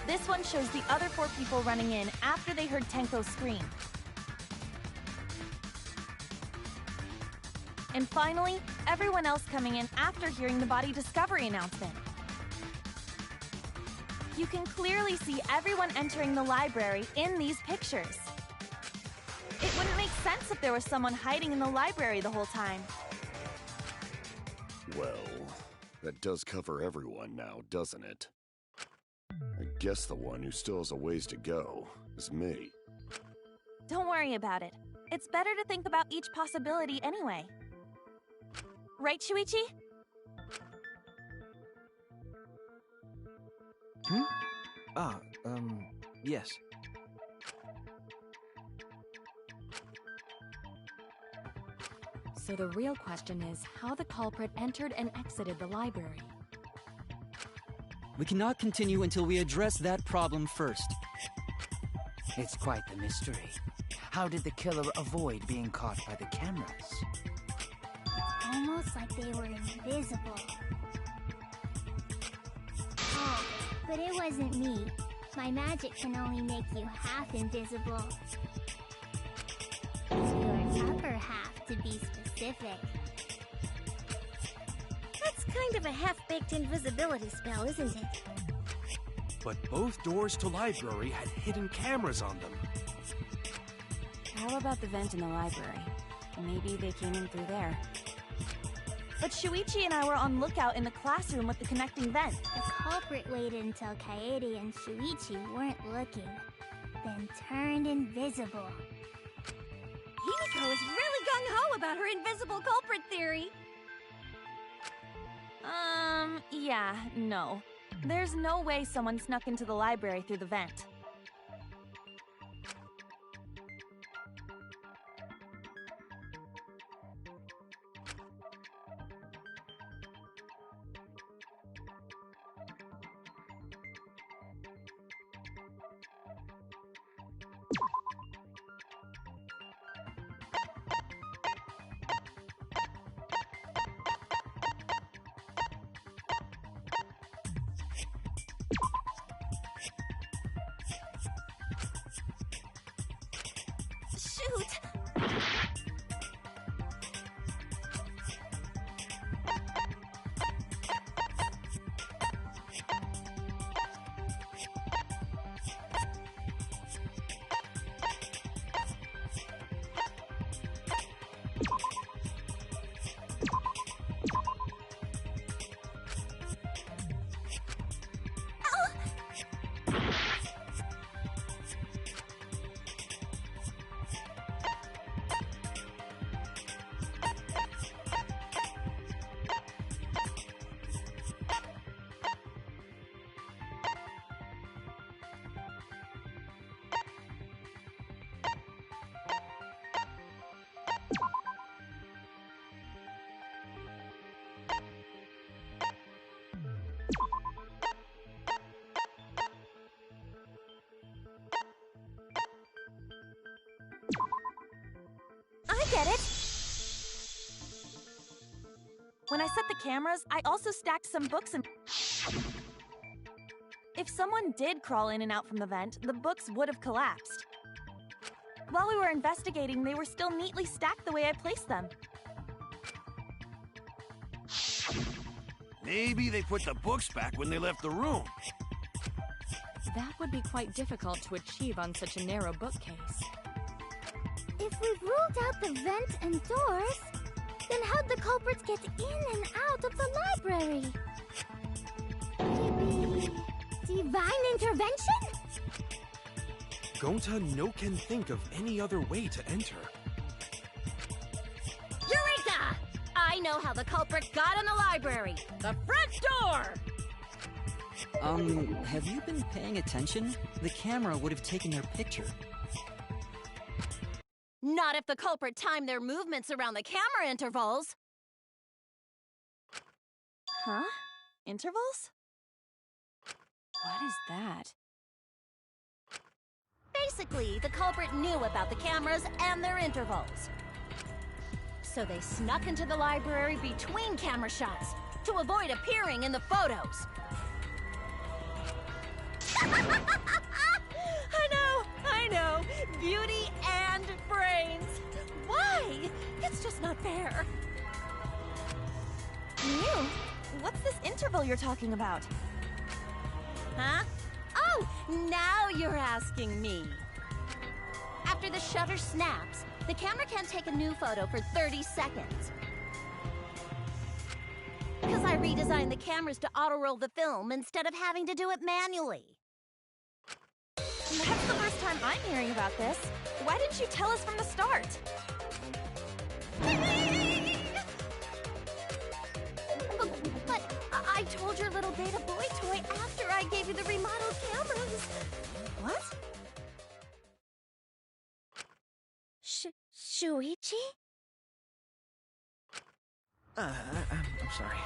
This one shows the other 4 people running in after they heard Tenko scream. And finally, everyone else coming in after hearing the body discovery announcement. You can clearly see everyone entering the library in these pictures. It wouldn't make sense if there was someone hiding in the library the whole time. Well, that does cover everyone now, doesn't it? I guess the one who still has a ways to go is me. Don't worry about it. It's better to think about each possibility anyway. Right, Shuichi? Yes. So the real question is how the culprit entered and exited the library. We cannot continue until we address that problem first. It's quite the mystery. How did the killer avoid being caught by the cameras? Almost like they were invisible. Oh, but it wasn't me. My magic can only make you half invisible. Your upper half, to be specific. That's kind of a half-baked invisibility spell, isn't it? But both doors to library had hidden cameras on them. How about the vent in the library? Maybe they came in through there. But Shuichi and I were on lookout in the classroom with the connecting vent. The culprit waited until Kaede and Shuichi weren't looking, then turned invisible. Himiko is really gung-ho about her invisible culprit theory. Yeah, no. There's no way someone snuck into the library through the vent. Shoot! I get it! When I set the cameras, I also stacked some books and... If someone did crawl in and out from the vent, the books would have collapsed. While we were investigating, they were still neatly stacked the way I placed them. Maybe they put the books back when they left the room. That would be quite difficult to achieve on such a narrow bookcase. If we've ruled out the vent and doors, then how'd the culprits get in and out of the library? Maybe... divine intervention? Gonta no can think of any other way to enter. Eureka! I know how the culprit got in the library. The front door! Have you been paying attention? The camera would have taken their picture. Not if the culprit timed their movements around the camera intervals. Huh? Intervals? What is that? Basically, the culprit knew about the cameras and their intervals. So they snuck into the library between camera shots to avoid appearing in the photos. I know. Beauty and brains. Why? It's just not fair. Mew, what's this interval you're talking about? Huh? Oh, now you're asking me. After the shutter snaps, the camera can't take a new photo for 30 seconds. Because I redesigned the cameras to auto-roll the film instead of having to do it manually. That's the first time I'm hearing about this. Why didn't you tell us from the start? But I told your little beta boy toy after I gave you the remodeled cameras. What? Shuichi? I'm sorry.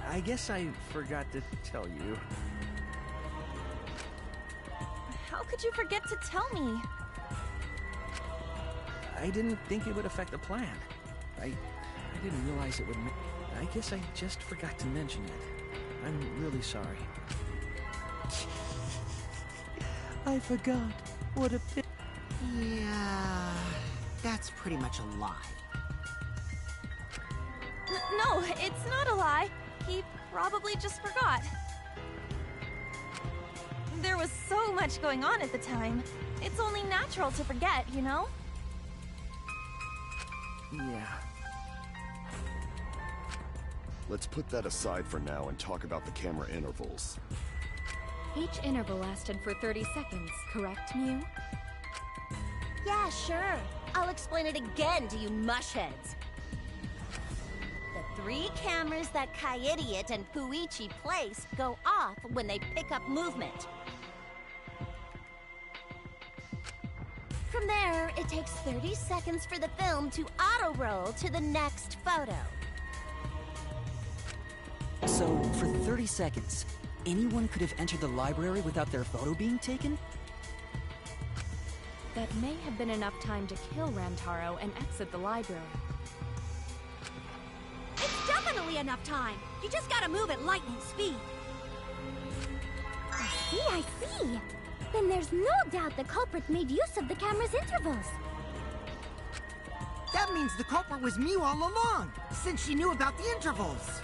I guess I forgot to tell you. How could you forget to tell me? I didn't think it would affect the plan. I didn't realize it would. I guess I just forgot to mention it. I'm really sorry. I forgot. What a pit. Yeah, that's pretty much a lie. No, it's not a lie. He probably just forgot. There was so much going on at the time. It's only natural to forget, you know? Yeah. Let's put that aside for now and talk about the camera intervals. Each interval lasted for 30 seconds, correct, Mew? Yeah, sure. I'll explain it again to you mushheads. The 3 cameras that Kaidiot and Fuichi place go off when they pick up movement. From there, it takes 30 seconds for the film to auto-roll to the next photo. So, for 30 seconds, anyone could have entered the library without their photo being taken? That may have been enough time to kill Rantaro and exit the library. It's definitely enough time. You just gotta move at lightning speed. I see. Then there's no doubt the culprit made use of the camera's intervals. That means the culprit was Mew all along, since she knew about the intervals.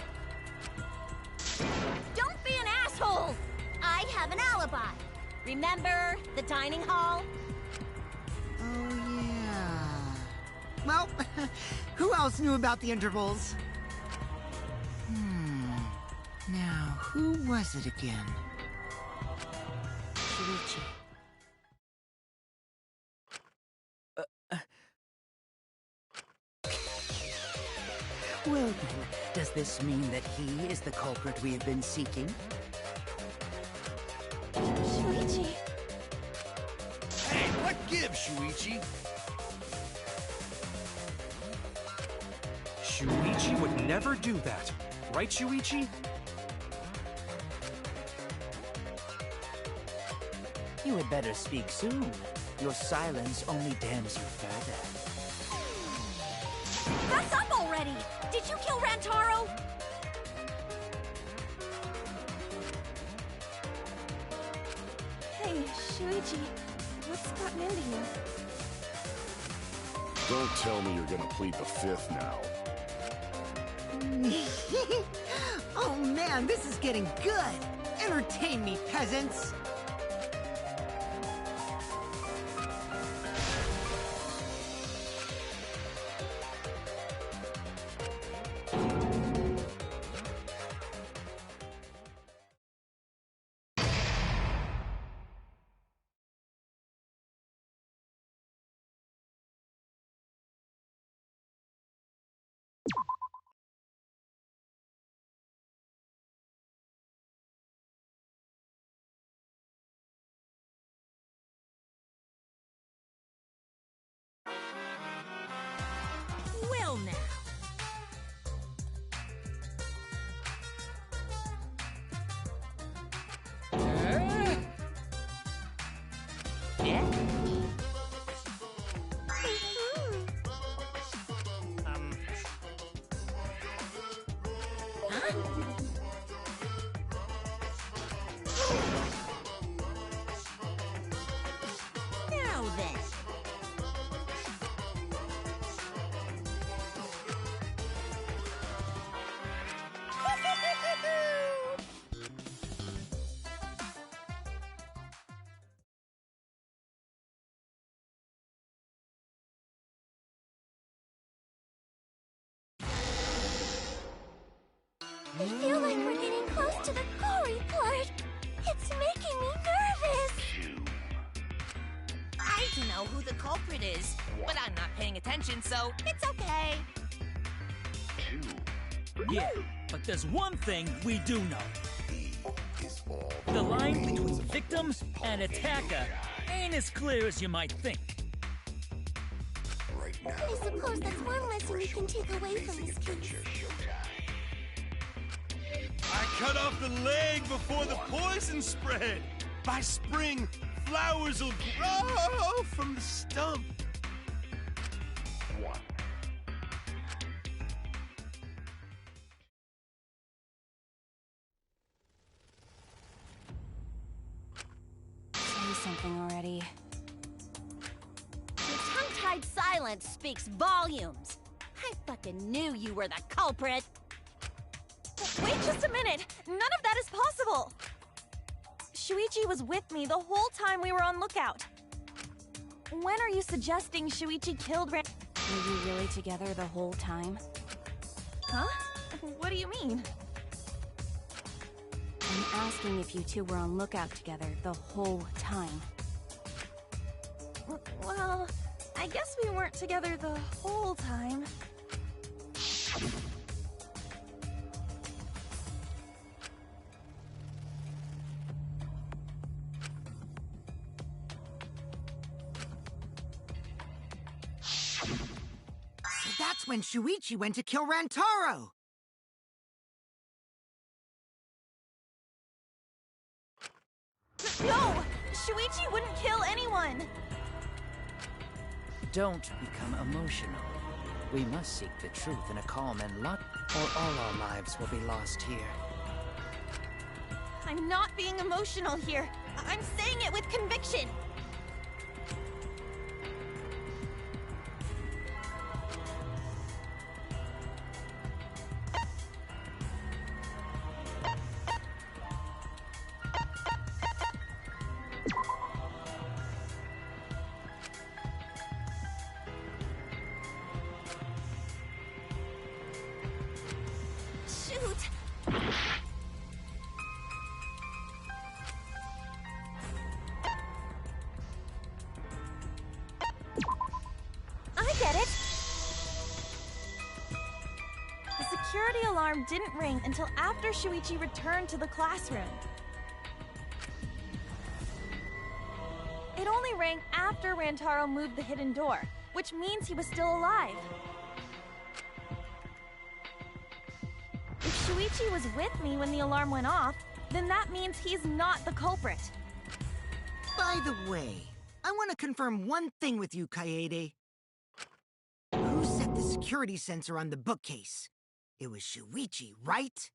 Don't be an asshole! I have an alibi. Remember the dining hall? Oh, yeah. Well, who else knew about the intervals? Now, who was it again? Shuichi. Well then, does this mean that he is the culprit we have been seeking? Shuichi. Hey, what gives, Shuichi? Shuichi would never do that. Right, Shuichi? You had better speak soon. Your silence only damns you further. That's up already! Did you kill Rantaro? Hey, Shuichi, what's gotten into you? Don't tell me you're gonna plead the 5th now. Oh man, this is getting good! Entertain me, peasants! I feel like we're getting close to the gory part. It's making me nervous. I don't know who the culprit is, but I'm not paying attention, so it's okay. Yeah, but there's one thing we do know. The line between victim and attacker ain't as clear as you might think. I suppose that's one lesson we can take away from this case. I cut off the leg before the poison spread. By spring, flowers will grow from the stump. Say something already. Your tongue-tied silence speaks volumes. I fucking knew you were the culprit. Wait just a minute! None of that is possible! Shuichi was with me the whole time we were on lookout. When are you suggesting Shuichi killed Ran— Were you really together the whole time? Huh? What do you mean? I'm asking if you two were on lookout together the whole time. Well, I guess we weren't together the whole time. So that's when Shuichi went to kill Rantaro! No! Shuichi wouldn't kill anyone! Don't become emotional. We must seek the truth in a calm and lot, or all our lives will be lost here. I'm not being emotional here. I'm saying it with conviction. The security alarm didn't ring until after Shuichi returned to the classroom. It only rang after Rantaro moved the hidden door, which means he was still alive. If Shuichi was with me when the alarm went off, then that means he's not the culprit. By the way, I want to confirm one thing with you, Kaede. Who set the security sensor on the bookcase? It was Shuichi, right?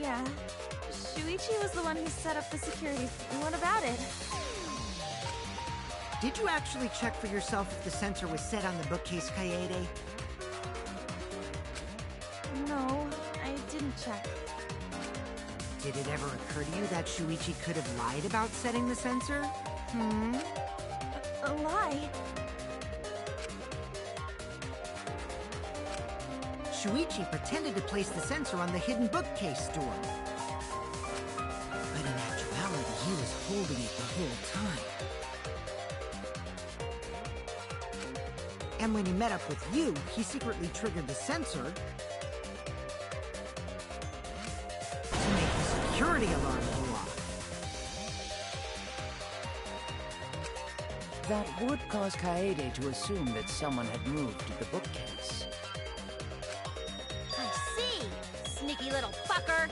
Yeah. Shuichi was the one who set up the security. What about it? Did you actually check for yourself if the sensor was set on the bookcase, Kaede? No, I didn't check. Did it ever occur to you that Shuichi could have lied about setting the sensor? Hmm? A lie? Shuichi pretended to place the sensor on the hidden bookcase door. But in actuality, he was holding it the whole time. And when he met up with you, he secretly triggered the sensor to make the security alarm go off. That would cause Kaede to assume that someone had moved to the bookcase. I see, sneaky little fucker.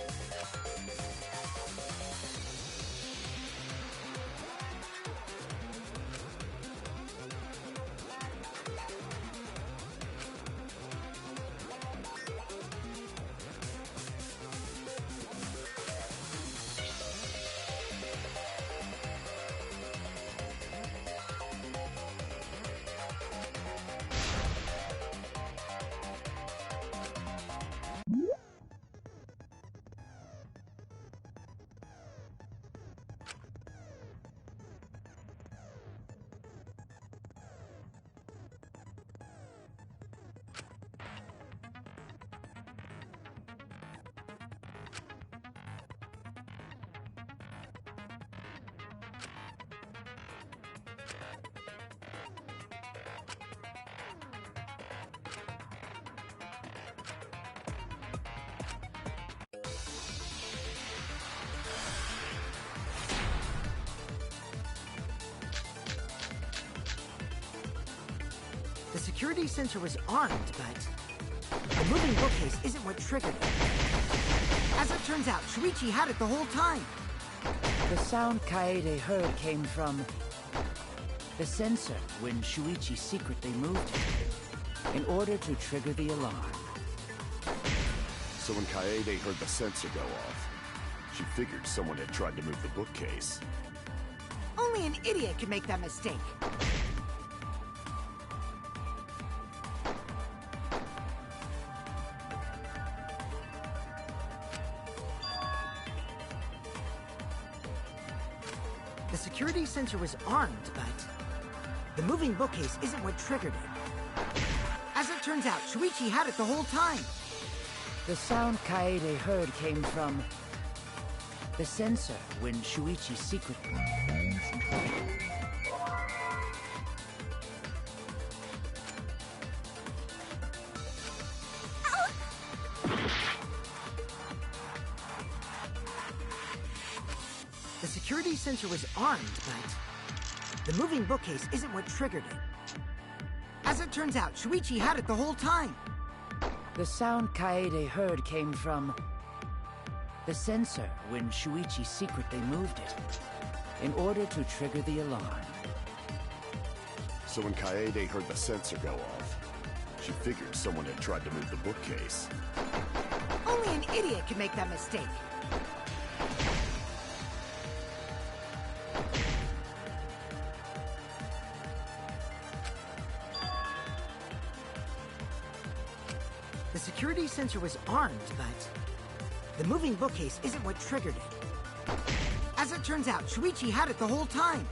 security sensor was armed, but the moving bookcase isn't what triggered it. As it turns out, Shuichi had it the whole time. The sound Kaede heard came from the sensor when Shuichi secretly moved it in order to trigger the alarm. So when Kaede heard the sensor go off, she figured someone had tried to move the bookcase. Only an idiot could make that mistake. The security sensor was armed, but the moving bookcase isn't what triggered it. As it turns out, Shuichi had it the whole time. The sound Kaede heard came from the sensor when Shuichi secretly... The security sensor was armed, but the moving bookcase isn't what triggered it. As it turns out, Shuichi had it the whole time. The sound Kaede heard came from the sensor when Shuichi secretly moved it in order to trigger the alarm. So when Kaede heard the sensor go off, she figured someone had tried to move the bookcase. Only an idiot could make that mistake. The security sensor was armed, but the moving bookcase isn't what triggered it. As it turns out, Shuichi had it the whole time.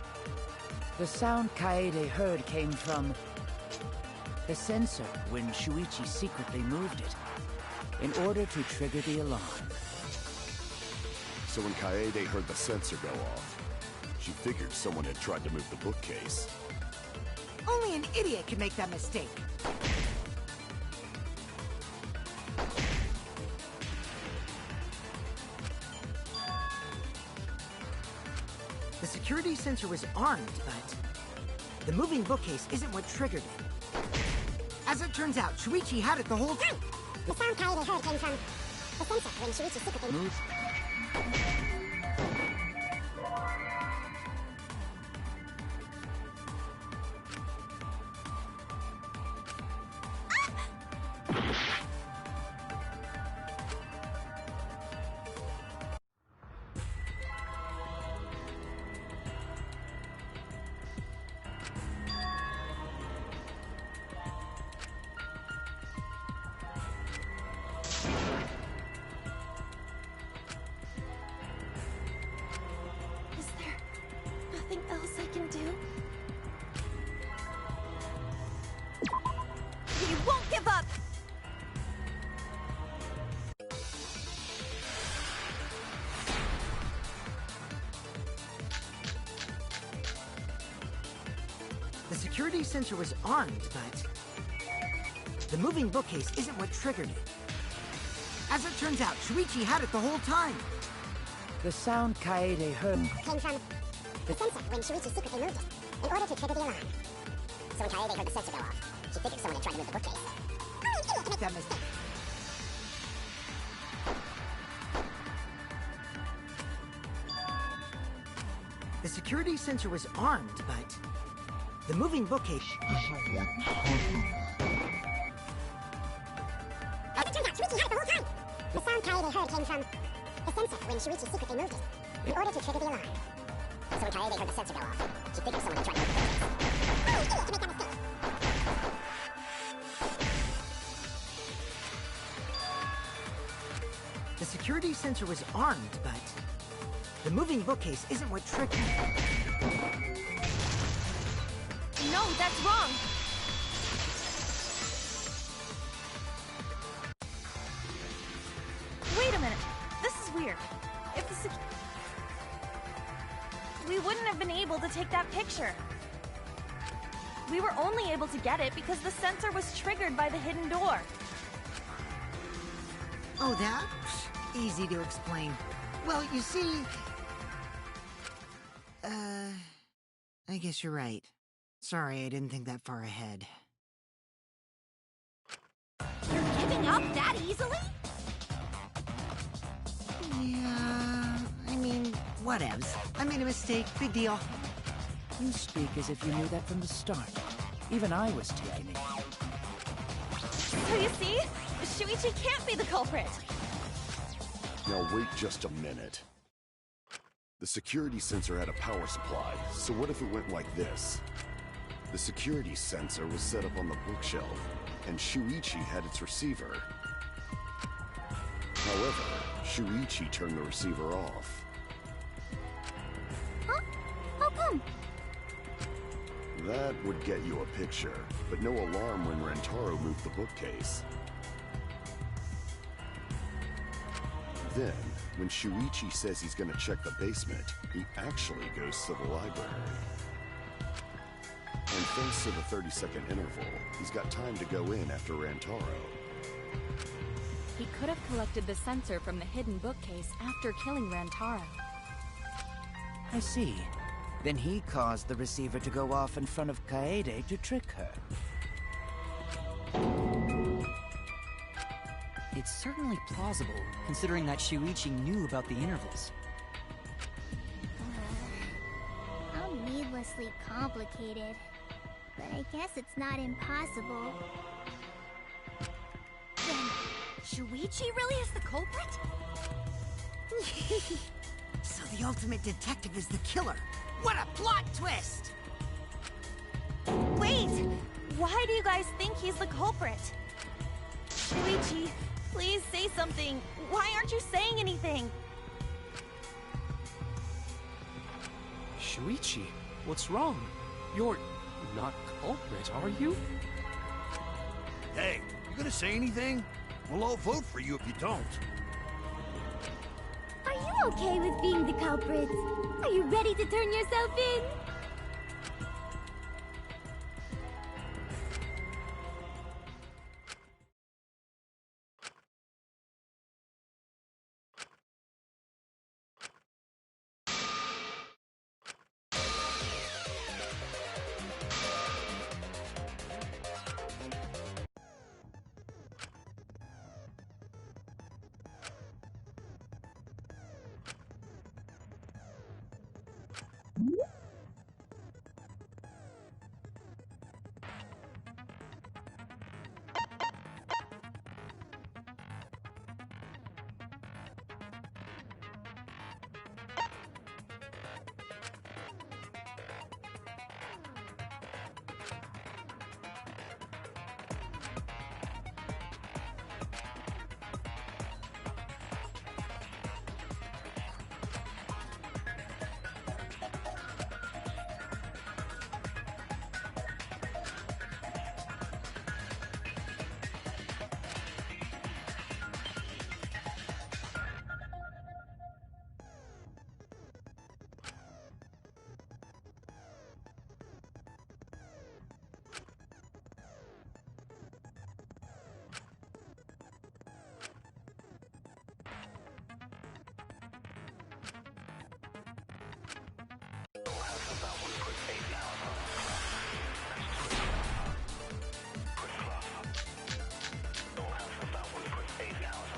The sound Kaede heard came from the sensor when Shuichi secretly moved it in order to trigger the alarm. So when Kaede heard the sensor go off, she figured someone had tried to move the bookcase. Only an idiot could make that mistake. The security sensor was armed, but the moving bookcase isn't what triggered it. As it turns out, Shuichi had it the whole time. The sound Kaede heard came from the sensor when Shuichi secretly moved. Is there nothing else I can do? We won't give up! The security sensor was armed, but the moving bookcase isn't what triggered it. As it turns out, Shuichi had it the whole time. The sound Kaede heard Came from the sensor when Shuichi secretly moved it in order to trigger the alarm. So when Kaede heard the sensor go off, she figured someone had tried to move the bookcase. Only an idiot could make that mistake. The security sensor was armed, but the moving bookcase... As it turns out, Shuichi had it the whole time. The sound Kaede heard came from the sensor when Shuichi secretly moved it in order to trigger the alarm. So when Kaede heard the sensor go off, she figured someone had tried to move the bookcase. Only an idiot could make that mistake. The security sensor was armed, but the moving bookcase isn't what triggered it. No, that's wrong! Wait a minute. This is weird. If the we wouldn't have been able to take that picture. We were only able to get it because the sensor was triggered by the hidden door. Oh, that? Easy to explain. Well, you see... I guess you're right. Sorry, I didn't think that far ahead. up that easily? Yeah, I mean, whatevs. I made a mistake. Big deal. You speak as if you knew that from the start. Even I was taken in. So you see, Shuichi can't be the culprit. Now wait just a minute. The security sensor had a power supply, so what if it went like this? The security sensor was set up on the bookshelf, and Shuichi had its receiver. However, Shuichi turned the receiver off. Huh? How come? That would get you a picture, but no alarm when Rentaro moved the bookcase. Then, when Shuichi says he's gonna check the basement, he actually goes to the library. And thanks to the 30-second interval, he's got time to go in after Rantaro. He could have collected the sensor from the hidden bookcase after killing Rantaro. I see. Then he caused the receiver to go off in front of Kaede to trick her. It's certainly plausible, considering that Shuichi knew about the intervals. How needlessly complicated. But I guess it's not impossible. Then, Shuichi really is the culprit? So the ultimate detective is the killer. What a plot twist! Wait! Why do you guys think he's the culprit? Shuichi, please say something. Why aren't you saying anything? Shuichi, what's wrong? You're not culprit, are you? Hey, you gonna say anything? We'll all vote for you if you don't. Are you okay with being the culprit? Are you ready to turn yourself in?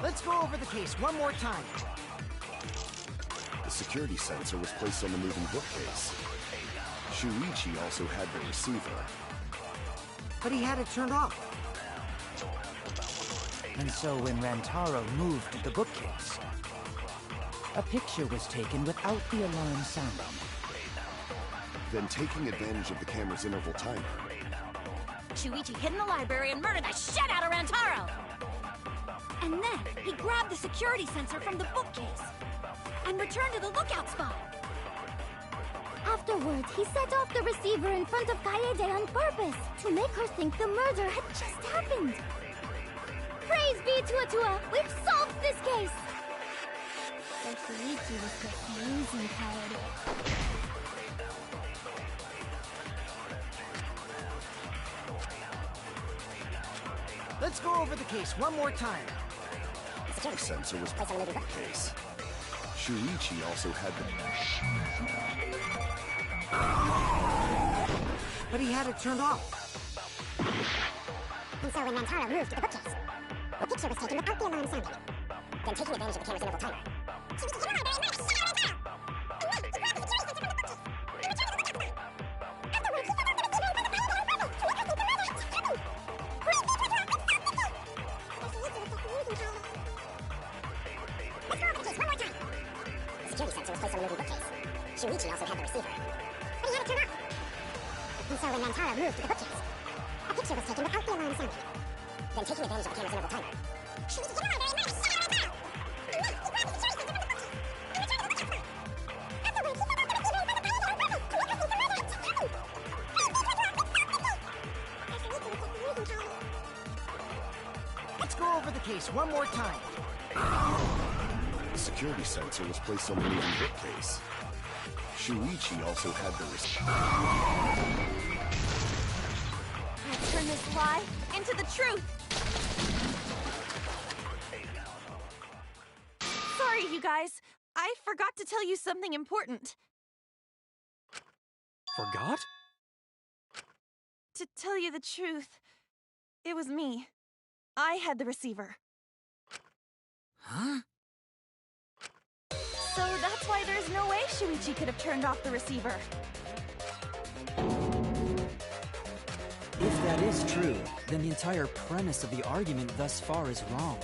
Let's go over the case one more time. The security sensor was placed on the moving bookcase. Shuichi also had the receiver. But he had it turned off. And so when Rantaro moved the bookcase, a picture was taken without the alarm sounding. Then, taking advantage of the camera's interval timer, Shuichi hid in the library and murdered the shit out of Rantaro! And then, he grabbed the security sensor from the bookcase and returned to the lookout spot. Afterwards, he set off the receiver in front of Kaede on purpose to make her think the murder had just happened. Praise be to Atua! We've solved this case! So Shuichi was just using Kaede. Let's go over the case one more time. the sensor was placed on the bookcase. Shuichi also had the... But he had it turned off. And so when Rantaro moved to the bookcase, The picture was taken without the alarm sounding. Then taking advantage of the camera's interval timer. She was very much. Shuichi also had the receiver, but he had it turned off. And so when Rantaro moved to the bookcase, a picture was taken without the alarm sounding. Then taking advantage of the camera's interval timer, Shuichi very much. Let's go over the case one more time. The security sensor was placed on the moving bookcase. Shuichi also had the Let's turn this lie into the truth. Sorry, you guys. I forgot to tell you something important. Forgot? To tell you the truth, it was me. I had the receiver. Huh? So that's why there's no way Shuichi could have turned off the receiver. If that is true, then the entire premise of the argument thus far is wrong.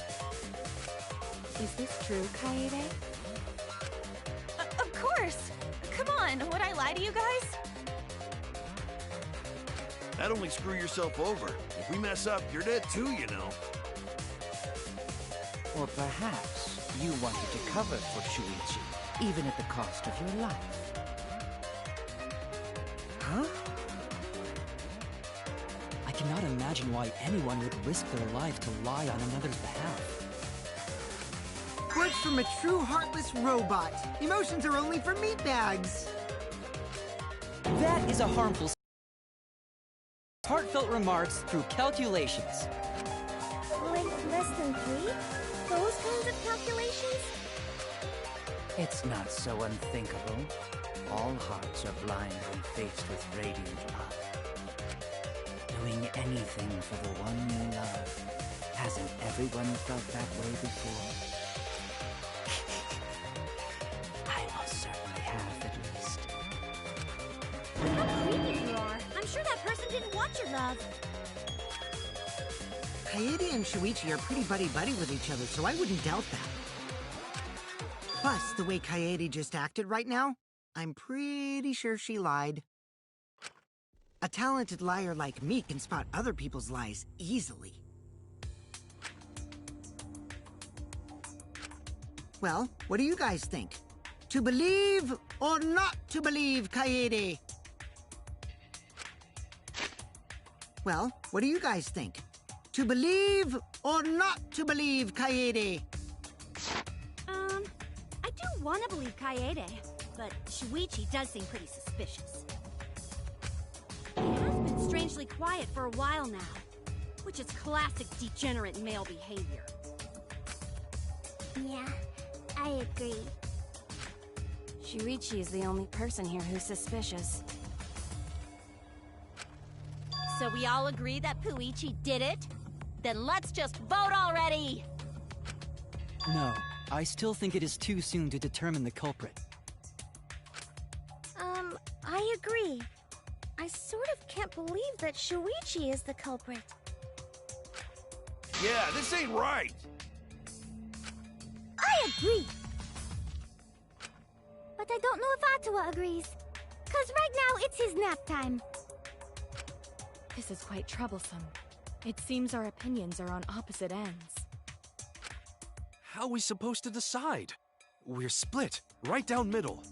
Is this true, Kaede? Of course! Come on, would I lie to you guys? That'd only screw yourself over. If we mess up, you're dead too, you know. Or perhaps you wanted to cover for Shuichi, even at the cost of your life. Huh? I cannot imagine why anyone would risk their life to lie on another's behalf. Words from a true heartless robot. Emotions are only for meatbags. That is a harmful heartfelt remarks through calculations. Like less than 3? Those kinds of calculations? It's not so unthinkable. All hearts are blind when faced with radiant love. Doing anything for the one you love. Hasn't everyone felt that way before? I most certainly have, at least. How creepy you are. I'm sure that person didn't want your love. Kaede and Shuichi are pretty buddy-buddy with each other, so I wouldn't doubt that. Plus, the way Kaede just acted right now, I'm pretty sure she lied. A talented liar like me can spot other people's lies easily. Well, what do you guys think? To believe or not to believe, Kaede? Well, what do you guys think? To believe or not to believe, Kaede? I do want to believe Kaede, but Shuichi does seem pretty suspicious. He has been strangely quiet for a while now, which is classic degenerate male behavior. Yeah, I agree. Shuichi is the only person here who's suspicious. So we all agree that Puichi did it? Then let's just vote already! No, I still think it is too soon to determine the culprit. I agree. I sort of can't believe that Shuichi is the culprit. Yeah, this ain't right. I agree. But I don't know if Atua agrees. 'Cause right now it's his nap time. This is quite troublesome. It seems our opinions are on opposite ends. How are we supposed to decide? We're split, right down middle.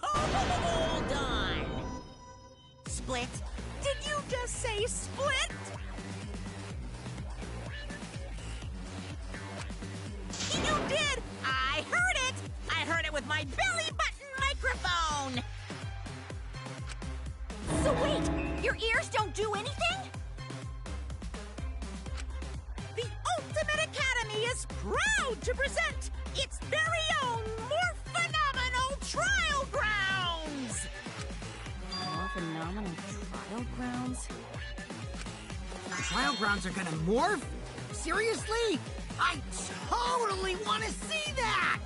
Hold on! Split? Did you just say split? You did! I heard it! I heard it with my belly button microphone! So wait, your ears don't do anything? The Ultimate Academy is proud to present its very own more phenomenal trial grounds! More phenomenal trial grounds? trial grounds are gonna morph? Seriously? I totally want to see that!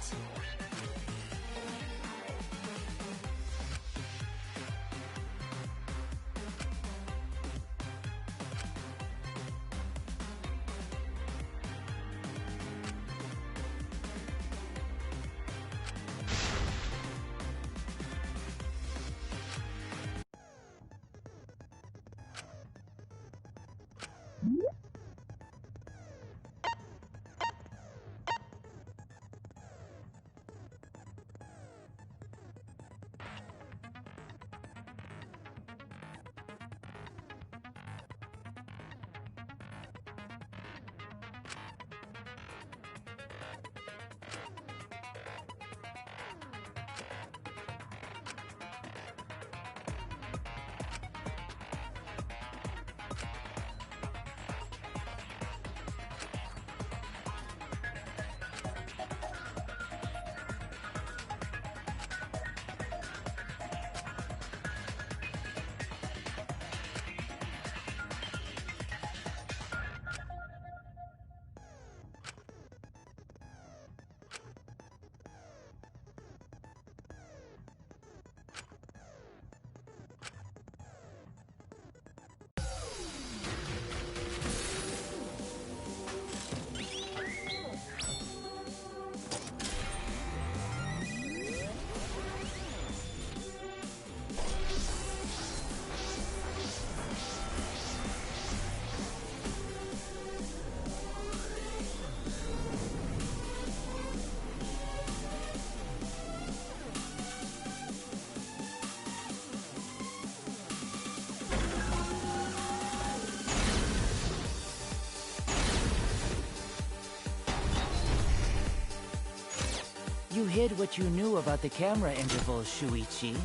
You hid what you knew about the camera intervals, Shuichi.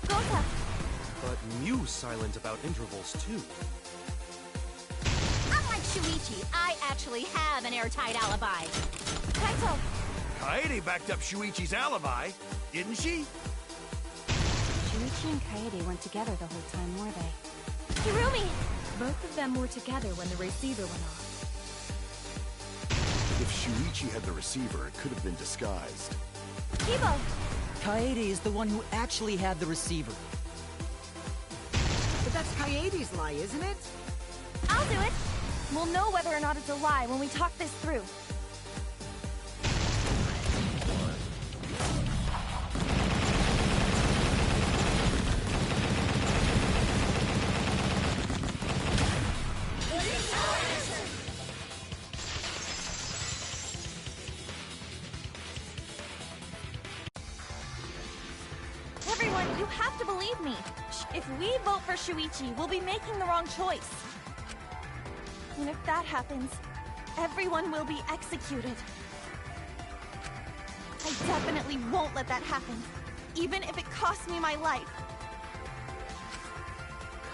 Gota! But Mew's silent about intervals, too. Unlike Shuichi, I actually have an airtight alibi. Kaito! Kaede backed up Shuichi's alibi, didn't she? Shuichi and Kaede weren't together the whole time, were they? Hirumi! Both of them were together when the receiver went off. If Shuichi had the receiver, it could have been disguised. Kibo! Kaede is the one who actually had the receiver. But that's Kaede's lie, isn't it? I'll do it! We'll know whether or not it's a lie when we talk this through. Everyone, you have to believe me. If we vote for Shuichi, we'll be making the wrong choice. And if that happens, everyone will be executed. I definitely won't let that happen, even if it costs me my life.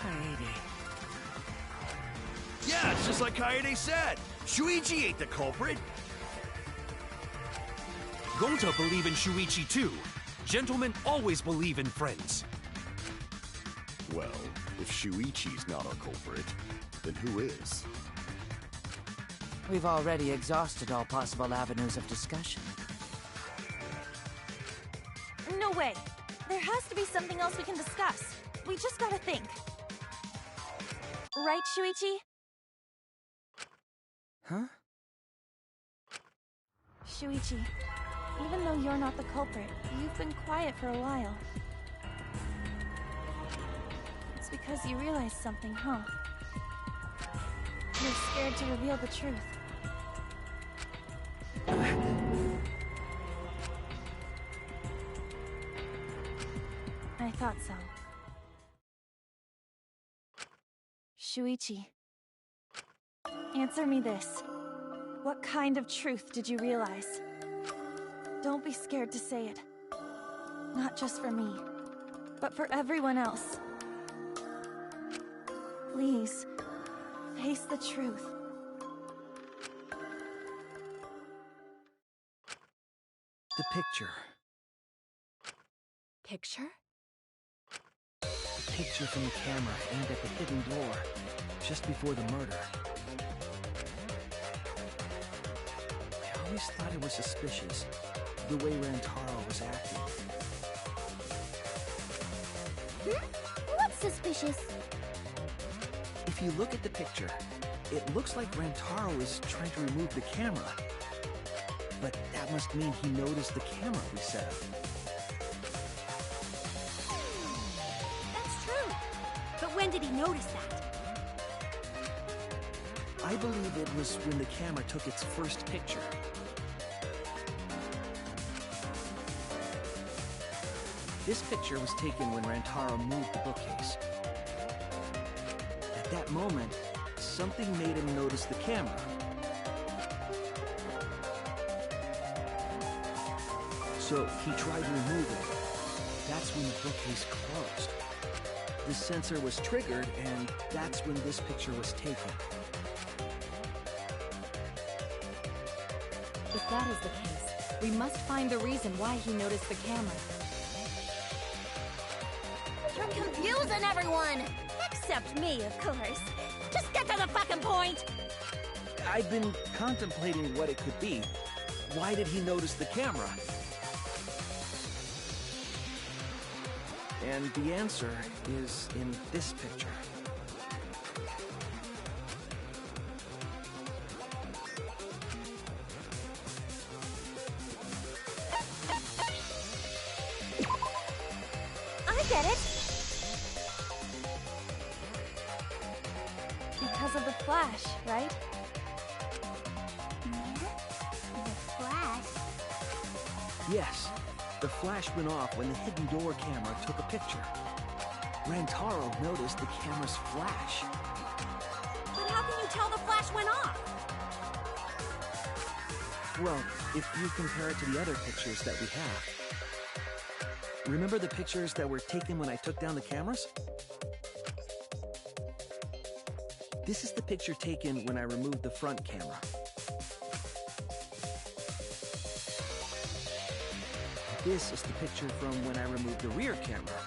Kaede. Yeah, it's just like Kaede said. Shuichi ain't the culprit. Gonta believe in Shuichi, too. Gentlemen always believe in friends. Well, if Shuichi's not our culprit, then who is? We've already exhausted all possible avenues of discussion. No way. There has to be something else we can discuss. We just gotta think. Right, Shuichi? Huh? Shuichi, even though you're not the culprit, you've been quiet for a while. It's because you realized something, huh? You're scared to reveal the truth. I thought so. Shuichi, answer me this. What kind of truth did you realize? Don't be scared to say it. Not just for me, but for everyone else. Please, face the truth. The picture. Picture? The picture from the camera aimed at the hidden door, just before the murder. always thought it was suspicious, the way Rantaro was acting. What's suspicious? If you look at the picture, it looks like Rantaro is trying to remove the camera. But that must mean he noticed the camera we set up. That's true. But when did he notice that? I believe it was when the camera took its first picture. This picture was taken when Rantaro moved the bookcase. At that moment, something made him notice the camera. So he tried to remove it. That's when the bookcase closed. The sensor was triggered, and that's when this picture was taken. If that is the case, we must find the reason why he noticed the camera. You're confusing everyone! Except me, of course. Just get to the fucking point! I've been contemplating what it could be. Why did he notice the camera? And the answer is in this picture. I get it! Because of the flash, right? The flash? Yes, the flash went off when the hidden door camera took a picture. Rantaro noticed the camera's flash. But how can you tell the flash went off? Well, if you compare it to the other pictures that we have. Remember the pictures that were taken when I took down the cameras? This is the picture taken when I removed the front camera. This is the picture from when I removed the rear camera.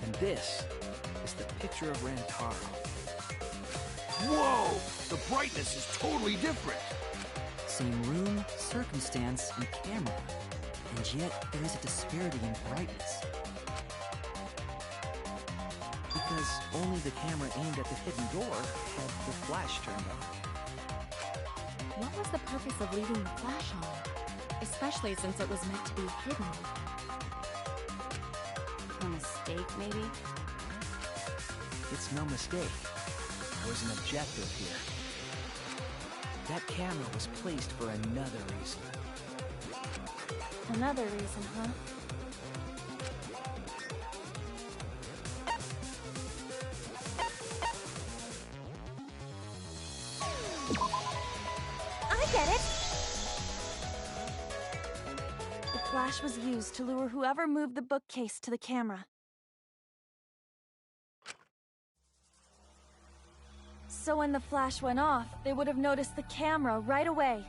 And this is the picture of Rantaro. Whoa! The brightness is totally different. Same room, circumstance, and camera. And yet, there is a disparity in brightness. Because only the camera aimed at the hidden door had the flash turned on. What was the purpose of leaving the flash on? Especially since it was meant to be hidden. A mistake, maybe? It's no mistake. There was an objective here. That camera was placed for another reason. Another reason, huh? I get it! The flash was used to lure whoever moved the bookcase to the camera. So when the flash went off, they would have noticed the camera right away.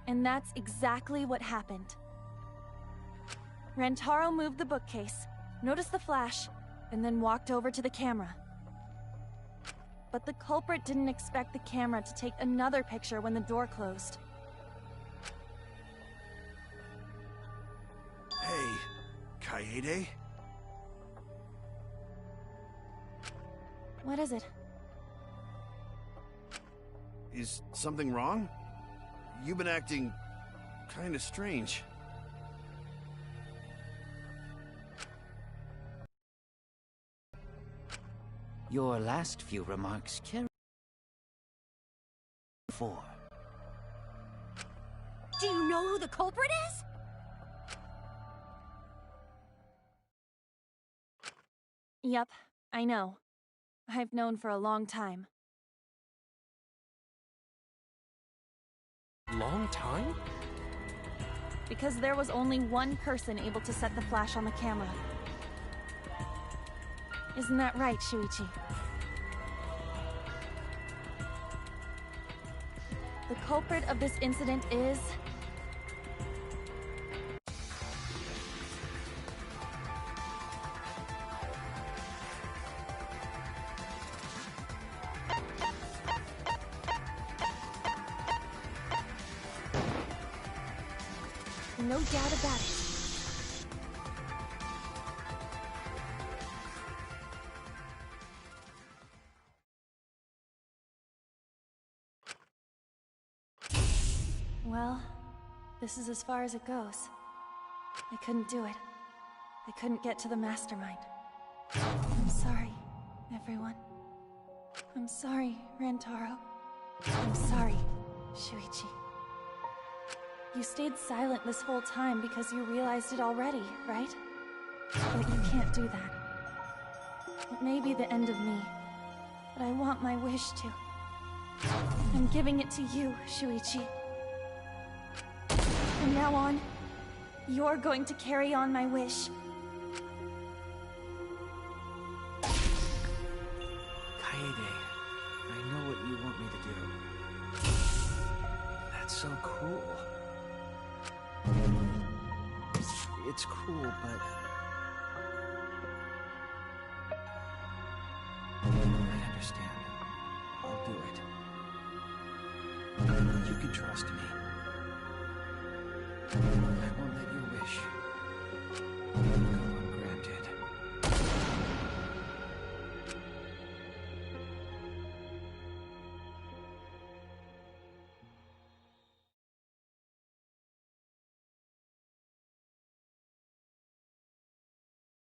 And that's exactly what happened. Rantaro moved the bookcase, noticed the flash, and then walked over to the camera. But the culprit didn't expect the camera to take another picture when the door closed. Hey, Kaede? What is it? Is something wrong? You've been acting kinda strange. Your last few remarks carry forward. Do you know who the culprit is? Yep, I know. I've known for a long time. Long time? Because there was only one person able to set the flash on the camera. Isn't that right, Shuichi? The culprit of this incident is... No doubt about it. Well, this is as far as it goes. I couldn't do it. I couldn't get to the mastermind. I'm sorry, everyone. I'm sorry, Rantaro. I'm sorry, Shuichi. You stayed silent this whole time because you realized it already, right? But you can't do that. It may be the end of me, but I want my wish to. I'm giving it to you, Shuichi. From now on, you're going to carry on my wish. Kaede, I know what you want me to do. That's so cool. It's cool, but... I understand. I'll do it. You can trust me. I won't let your wish go ungranted.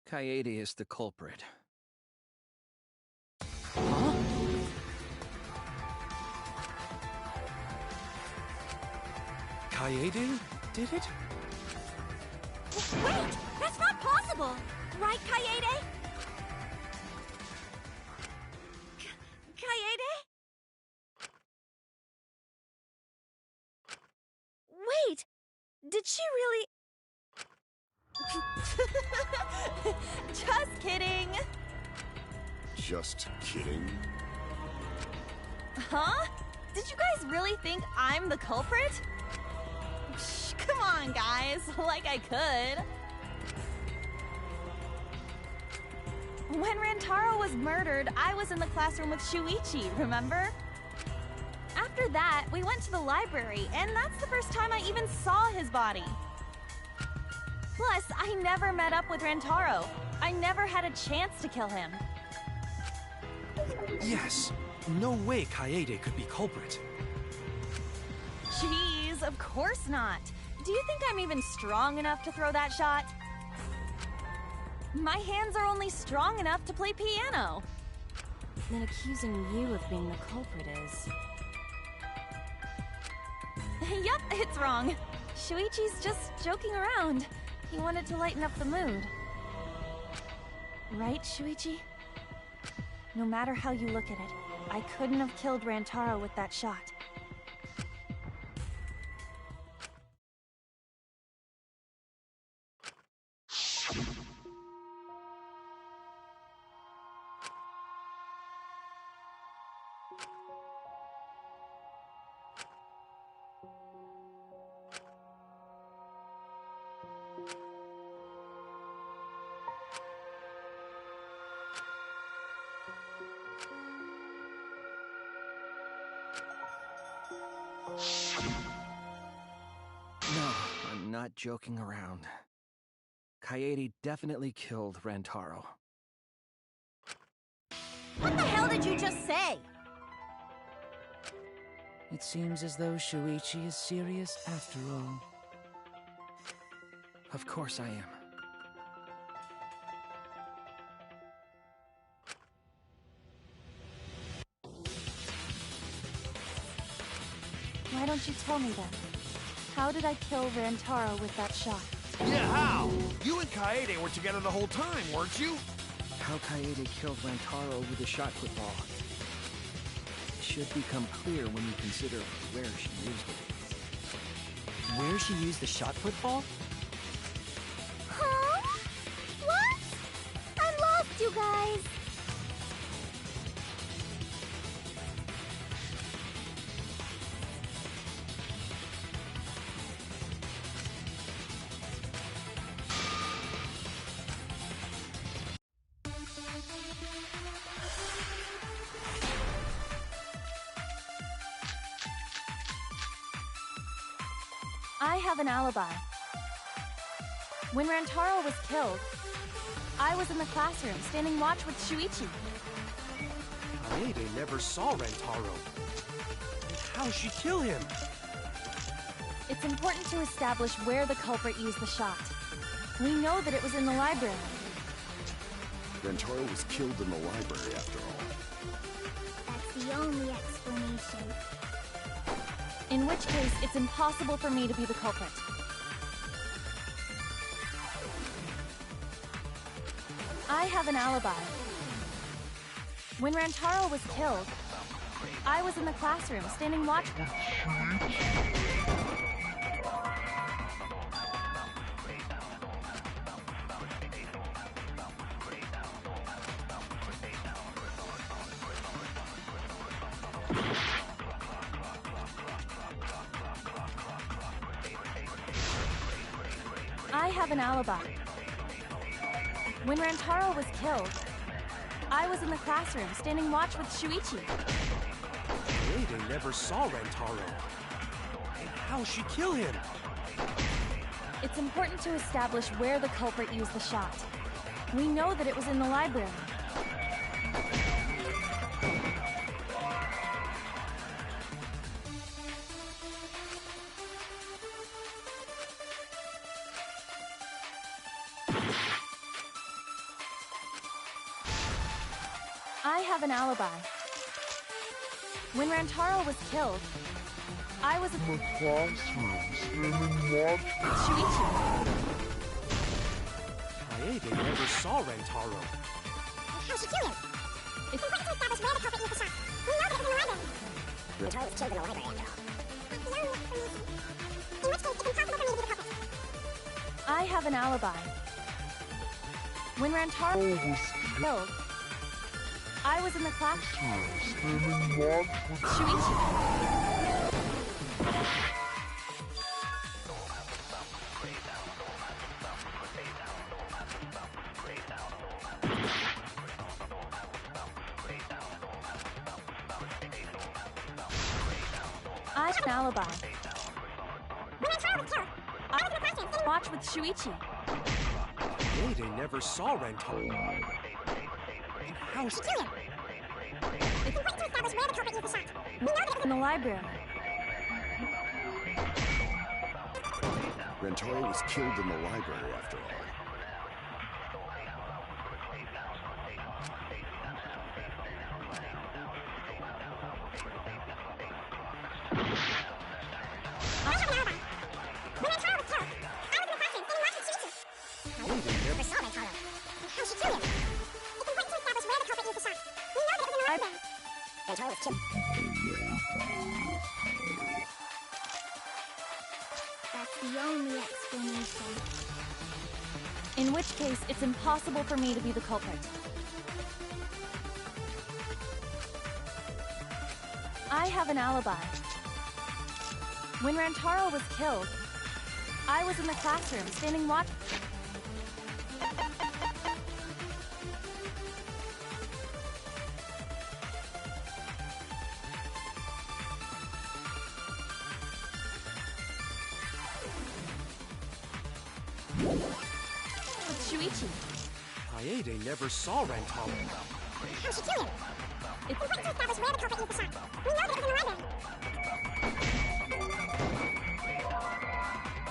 Kaede is the culprit. Huh? Kaede did it? Wait! That's not possible! Right, Kaede? Kaede? Wait! Did she really... Just kidding! Just kidding. Huh? Did you guys really think I'm the culprit? Shh, come on, guys. Like I could. When Rantaro was murdered, I was in the classroom with Shuichi, remember? After that, we went to the library, and that's the first time I even saw his body. Plus, I never met up with Rantaro. I never had a chance to kill him. Yes. No way Kaede could be culprit. Jeez, of course not. Do you think I'm even strong enough to throw that shot? My hands are only strong enough to play piano. Then accusing you of being the culprit is... Yup, it's wrong. Shuichi's just joking around. He wanted to lighten up the mood. Right, Shuichi? No matter how you look at it, I couldn't have killed Rantaro with that shot. No, I'm not joking around. Kaede definitely killed Rantaro. What the hell did you just say? It seems as though Shuichi is serious after all. Of course I am. Why don't you tell me then? How did I kill Rantaro with that shot? Yeah, how? You and Kaede were together the whole time, weren't you? How Kaede killed Rantaro with a shot put ball. It should become clear when you consider where she used it. Where she used the shot put ball? Huh? What? I'm lost, you guys. I have an alibi. When Rantaro was killed, I was in the classroom standing watch with Shuichi. Kaede never saw Rantaro. How'd she kill him? It's important to establish where the culprit used the shot. We know that it was in the library. Rantaro was killed in the library after all. That's the only explanation. In which case, it's impossible for me to be the culprit. I have an alibi. When Rantaro was killed, I was in the classroom standing watch. I have an alibi. When Rantaro was killed, I was in the classroom standing watch with Shuichi. Kaede never saw Rantaro. And how'd she kill him? It's important to establish where the culprit used the shot. We know that it was in the library. I have an alibi. When Rantaro was killed, I was in the classroom standing watch with Shuichi. Kaede never saw Rantaro. How'd she kill him? It's important to establish where the culprit used the shot. We know that it was in the library. Rantaro was killed in the library after all. That's the only explanation. In which case, it's impossible for me to be the culprit. I have an alibi. When Rantaro was killed, I was in the classroom standing watch with Shuichi. I have an alibi. When Rantaro was killed, I was in the classroom standing watch with Shuichi. Kaede never saw Rantaro. How'd she kill him? It's important to establish where the culprit used the shot. We know that it was in the library. Rantaro was killed in the library after all. I have an alibi. When Rantaro was killed, I was in the classroom standing watch with Shuichi. Kaede never saw Rantaro. How'd she kill him? It's important to establish where the culprit used the shot. We know that it was in the library. Rantaro was killed. That's the only explanation. In which case, it's impossible for me to be the culprit. I have an alibi. When Rantaro was killed, I was in the classroom standing watch. With Shuichi. Kaede never saw Rantaro. How'd she kill him? It's important to establish where the culprit used the shot. We know that it was in the library.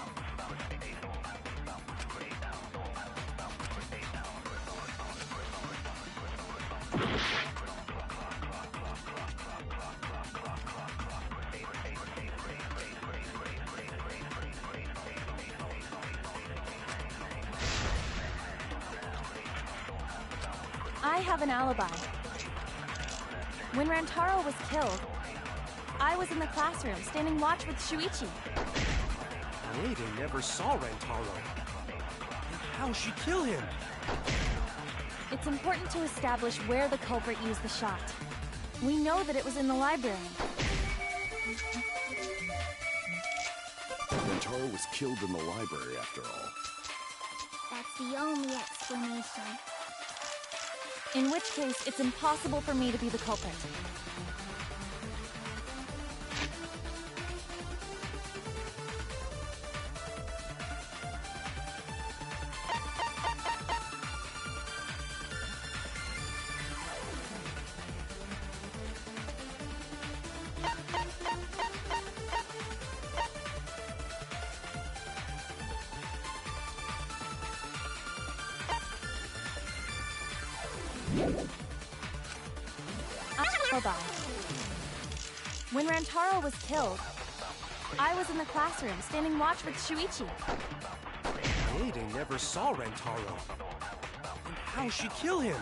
I have an alibi. When Rantaro was killed, I was in the classroom standing watch with Shuichi. Kaede never saw Rantaro. And how'd she kill him? It's important to establish where the culprit used the shot. We know that it was in the library. Rantaro was killed in the library after all. That's the only explanation. In which case, it's impossible for me to be the culprit. Alibi. When Rantaro was killed, I was in the classroom standing watch with Shuichi. Kaede never saw Rantaro. And how'd she kill him?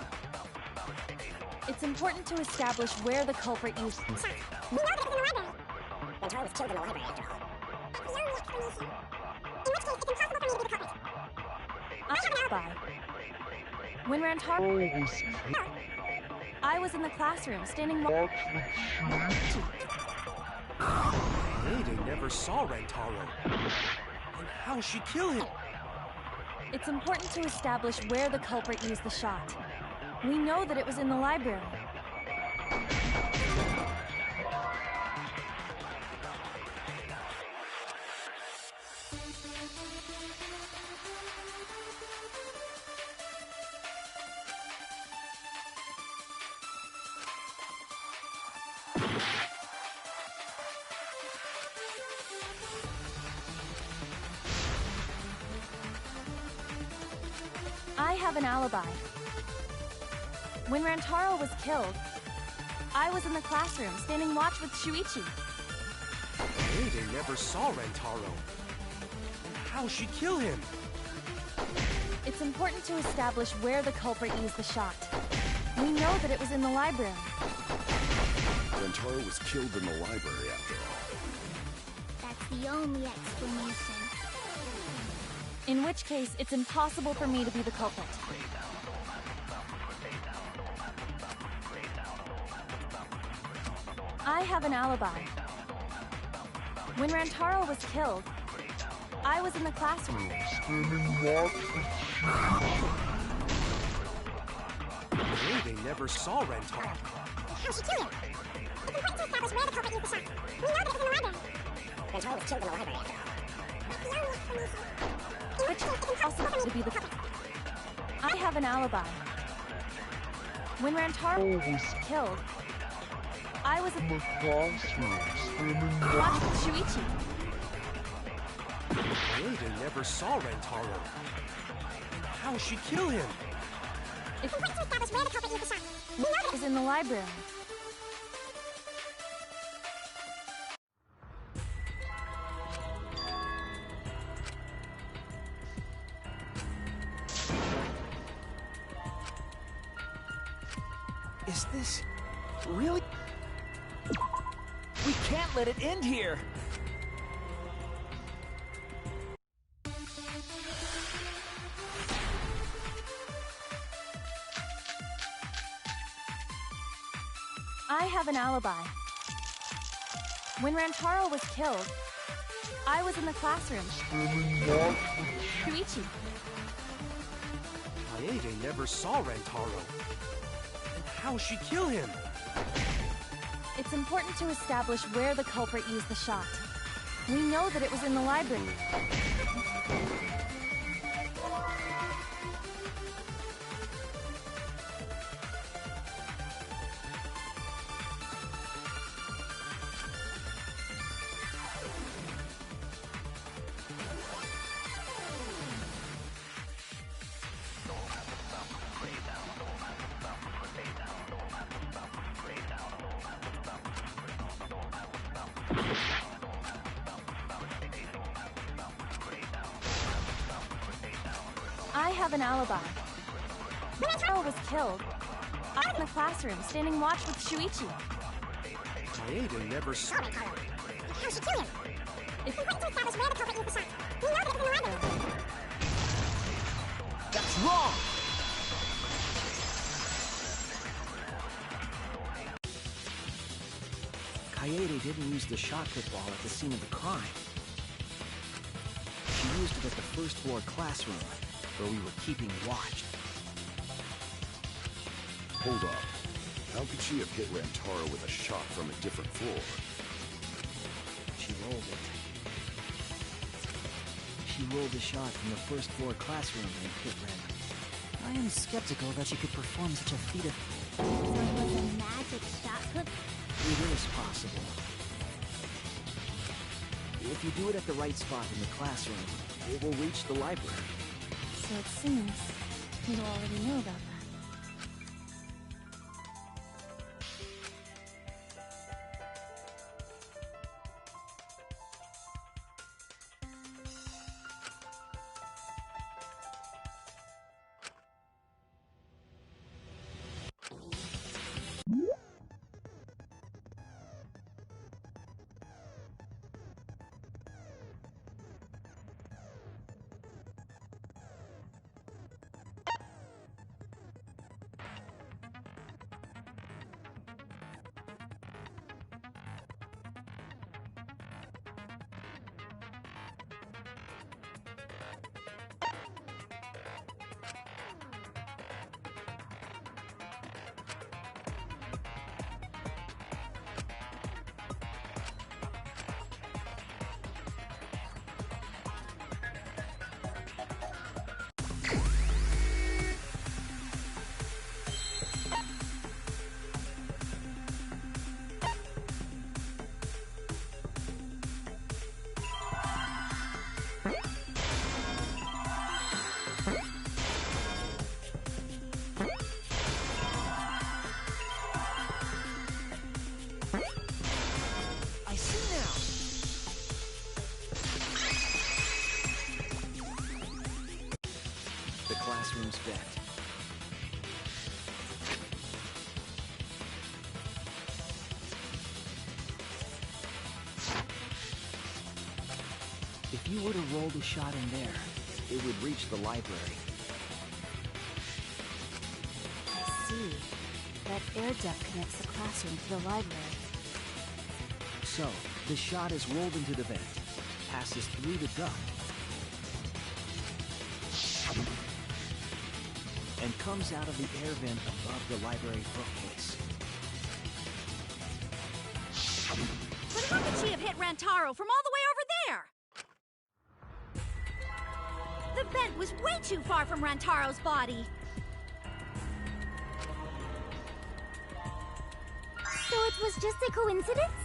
It's important to establish where the culprit used the shot. We know that it was in the library. Rantaro was killed in the library after all. That's the only explanation. In which case, it's impossible for me to be the culprit. Alibi. When Rantaro was killed, I was in the classroom standing watch with Shuichi. Kaede never saw Rantaro. And how'd she kill him? It's important to establish where the culprit used the shot. We know that it was in the library. I have an alibi. When Rantaro was killed, I was in the classroom standing watch with Shuichi. Kaede never saw Rantaro. And how'd she kill him? It's important to establish where the culprit used the shot. We know that it was in the library. Rantaro was killed in the library after all. That's the only explanation. In which case, it's impossible for me to be the culprit. I have an alibi. When Rantaro was killed, I was in the classroom. Kaede never saw Rantaro. How'd she kill him? It's important to establish where the culprit used the shot. We know that it was in the library. Rantaro was killed in the library after all. That's the only explanation. Which is impossible to be the culprit. I have an alibi. When Rantaro was killed, I was in the classroom watch with Shuichi. Kaede never saw Rantaro. And how'd she kill him? It's important to establish where the culprit used the shot. We know that it was in the library. Is this really? We can't let it end here! I have an alibi. When Rantaro was killed, I was in the classroom. Shuichi. Kaede never saw Rantaro. And how'd she kill him? It's important to establish where the culprit used the shot. We know that it was in the library. I have an alibi. When Rantaro was killed, I was in the classroom standing watch with Shuichi. Kaede never saw Rantaro. How'd she kill him? It's important to establish where the culprit used the shot. We know that it was in the library. That's wrong! Kaede didn't use the shot put ball at the scene of the crime. She used it at the first floor classroom, where we were keeping watch. Hold up. How could she have hit Rantaro with a shot from a different floor? She rolled it. She rolled the shot from the first floor classroom and hit Ren. I am skeptical that she could perform such a feat of... So it was a magic shot put? It is possible. If you do it at the right spot in the classroom, it will reach the library. So it seems you already know about that. the classroom's vent. If you were to roll the shot in there, it would reach the library. I see. That air duct connects the classroom to the library. So, the shot is rolled into the vent, passes through the duct, and comes out of the air vent above the library bookcase. But how could she have hit Rantaro from all the way over there? The vent was way too far from Rantaro's body. So it was just a coincidence?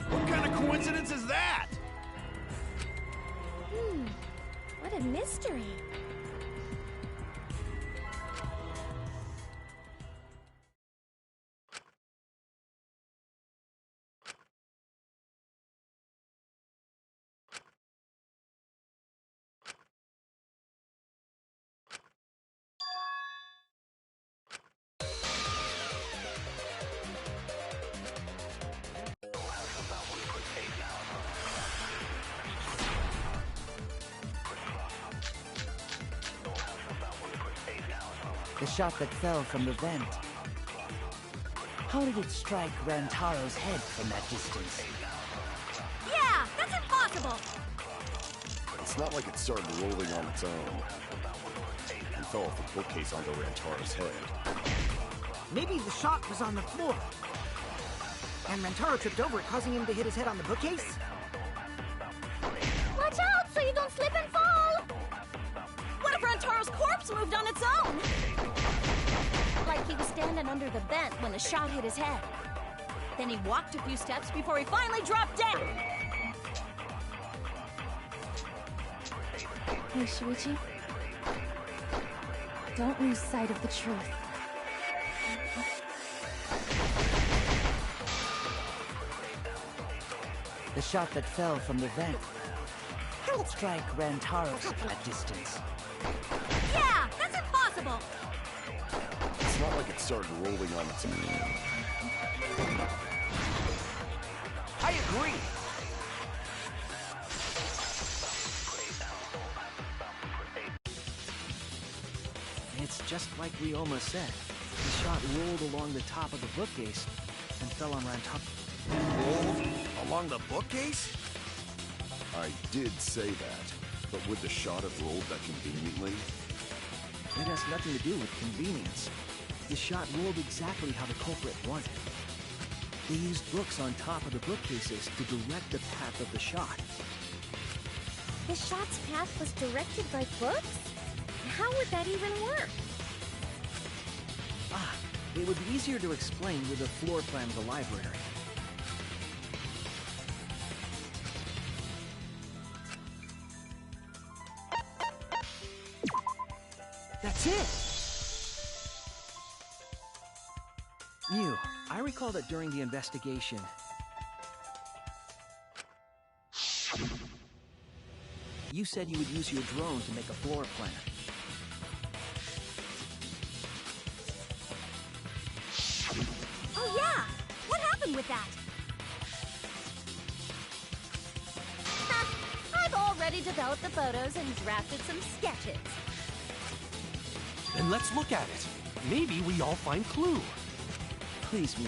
What kind of coincidence is that? What a mystery. The shot that fell from the vent. How did it strike Rantaro's head from that distance? Yeah, that's impossible! It's not like it started rolling on its own. It fell off the bookcase onto Rantaro's head. Maybe the shot was on the floor. And Rantaro tripped over it, causing him to hit his head on the bookcase? Watch out so you don't slip and fall! What if Rantaro's corpse moved on its own? Like he was standing under the vent when the shot hit his head. Then he walked a few steps before he finally dropped down. Hey, Shuichi. Don't lose sight of the truth. The shot that fell from the vent. How did it strike Rantaro's at that distance? Yeah, that's impossible! It's not like it started rolling on its own. I agree! It's just like Ryoma said. The shot rolled along the top of the bookcase and fell on Rantaro. Rolled along the bookcase? I did say that, but would the shot have rolled that conveniently? It has nothing to do with convenience. The shot rolled exactly how the culprit wanted. They used books on top of the bookcases to direct the path of the shot. The shot's path was directed by books? How would that even work? Ah, it would be easier to explain with a floor plan of the library. That's it! Mew, I recall that during the investigation, you said you would use your drone to make a floor plan. Oh yeah! What happened with that? I've already developed the photos and drafted some sketches. Then let's look at it. Maybe we all find clue. Please, Mew.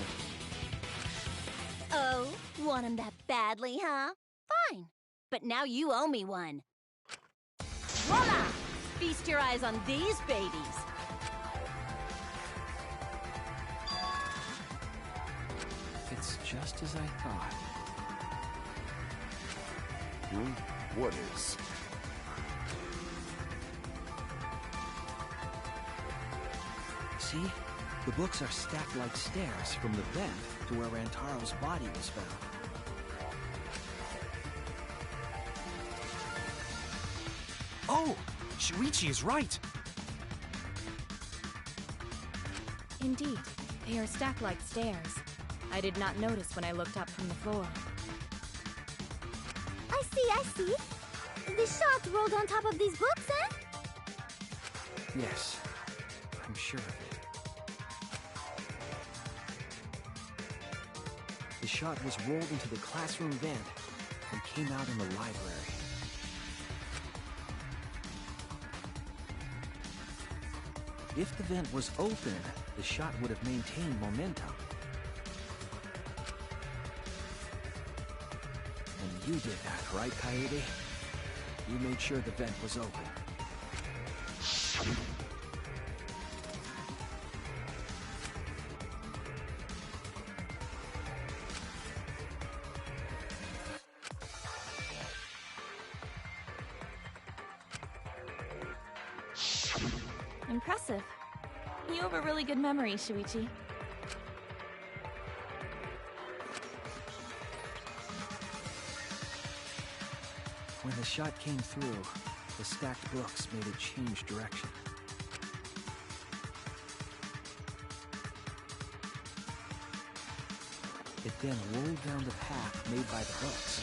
Oh, want him that badly, huh? Fine. But now you owe me one. Voila! Feast your eyes on these babies. It's just as I thought. What is? See? The books are stacked like stairs from the vent to where Rantaro's body was found. Oh! Shuichi is right! Indeed, they are stacked like stairs. I did not notice when I looked up from the floor. I see. The shot rolled on top of these books, eh? Yes, I'm sure of it. The shot was rolled into the classroom vent and came out in the library. If the vent was open, the shot would have maintained momentum. And you did that, right, Kaede? You made sure the vent was open. Impressive. You have a really good memory, Shuichi. When the shot came through, the stacked books made it change direction. It then rolled down the path made by the books.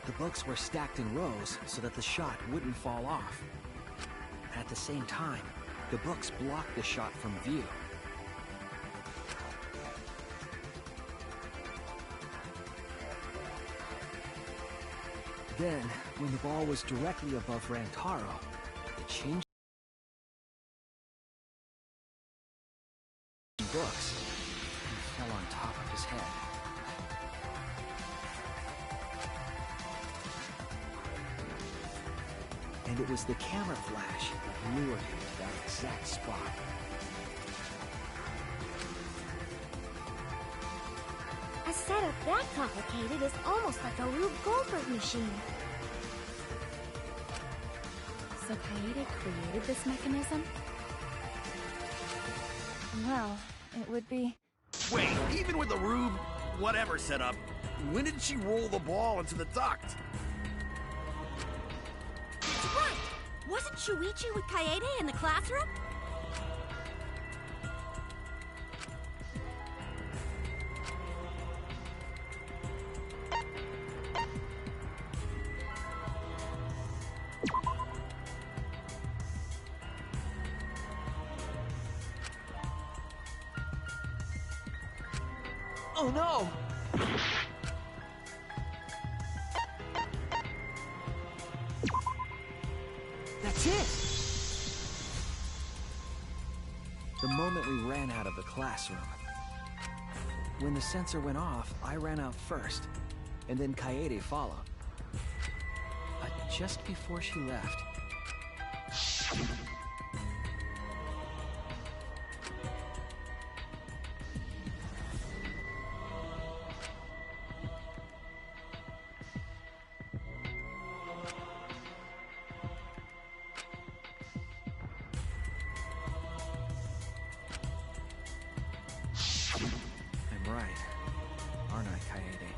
The books were stacked in rows so that the shot wouldn't fall off. At the same time, the books blocked the shot from view. Then, when the ball was directly above Rantaro, it changed books and fell on top of his head. And it was the camera flash that lured him to that exact spot. A setup that complicated is almost like a Rube Goldberg machine. So Kaede created this mechanism? Well, it would be... Wait, even with the Rube, whatever setup, when did she roll the ball into the duct? That's right! Wasn't Shuichi with Kaede in the classroom? Oh no! That's it! The moment we ran out of the classroom. When the sensor went off, I ran out first, and then Kaede followed. But just before she left... I'm right, aren't I, Kaede?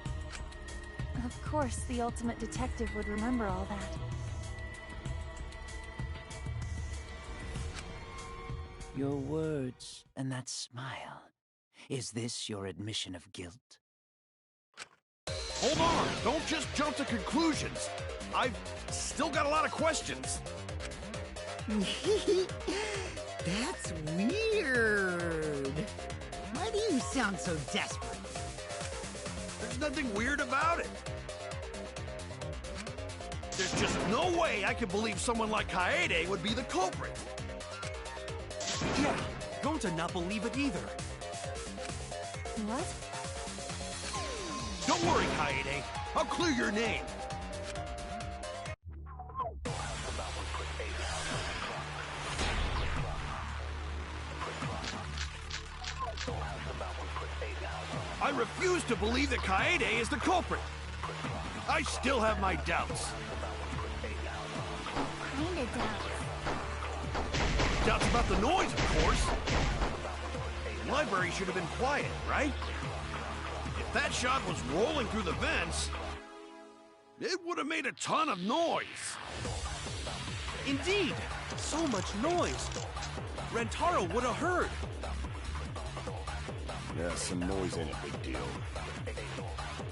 Of course, the ultimate detective would remember all that. Your words and that smile. Is this your admission of guilt? Hold on, don't just jump to conclusions. I've still got a lot of questions. That's weird. Why do you sound so desperate? There's nothing weird about it. There's just no way I can believe someone like Kaede would be the culprit. Yeah, going to not believe it either. What? Don't worry, Kaede. I'll clear your name. I refuse to believe that Kaede is the culprit. I still have my doubts. Kinda doubts. Doubts about the noise, of course. The library should have been quiet, right? If that shot was rolling through the vents, it would have made a ton of noise. Indeed, so much noise. Rantaro would have heard. Yeah, some noise ain't a big deal.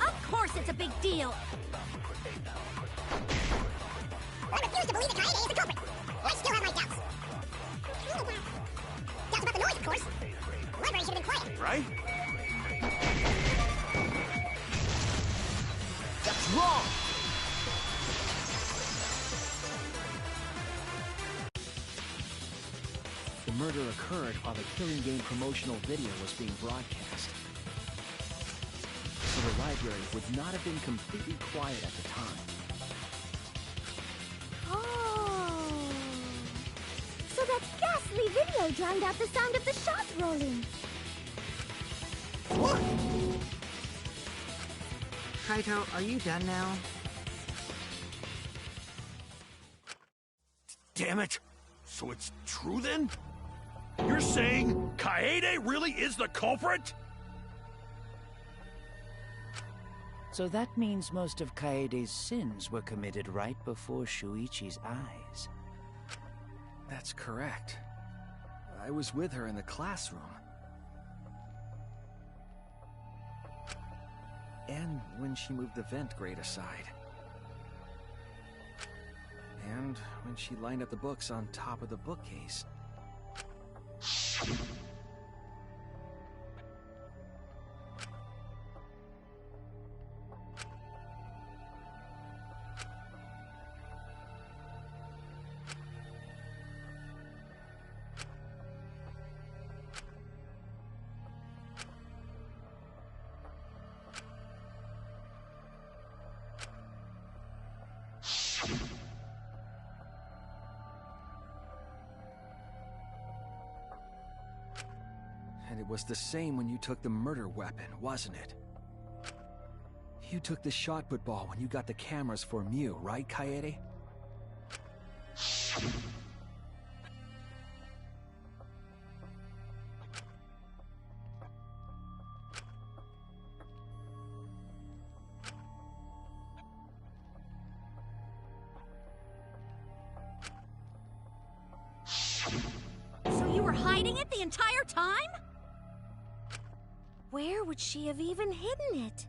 Of course it's a big deal. I refuse to believe that Kaede is the culprit. I still have my doubts. Doubts about the noise, of course. The library should have been quiet. Right? That's wrong! The murder occurred while the Killing Game promotional video was being broadcast. So the library would not have been completely quiet at the time. Oh. So that ghastly video drowned out the sound of the shots rolling. What? Kaito, are you done now? Damn it! So it's true then? You're saying Kaede really is the culprit? So that means most of Kaede's sins were committed right before Shuichi's eyes. That's correct. I was with her in the classroom. And when she moved the vent grate aside. And when she lined up the books on top of the bookcase. And it was the same when you took the murder weapon, wasn't it? You took the shot put ball when you got the cameras for Mew, right, Kaede? So you were hiding it the entire time? Where would she have even hidden it?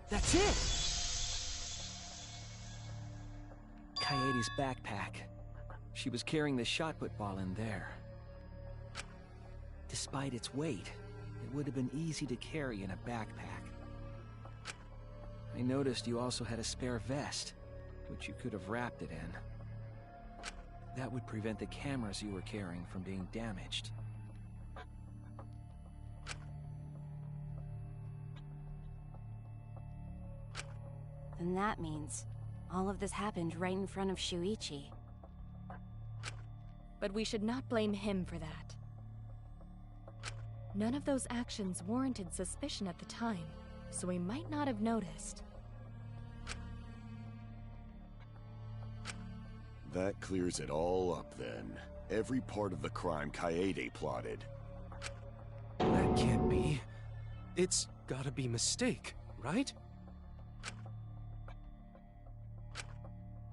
That's it! Kaede's backpack. She was carrying the shot put ball in there. Despite its weight, it would have been easy to carry in a backpack. I noticed you also had a spare vest, which you could have wrapped it in. That would prevent the cameras you were carrying from being damaged. Then that means all of this happened right in front of Shuichi. But we should not blame him for that. None of those actions warranted suspicion at the time, so we might not have noticed. That clears it all up then. Every part of the crime Kaede plotted. That can't be. It's gotta be mistake, right?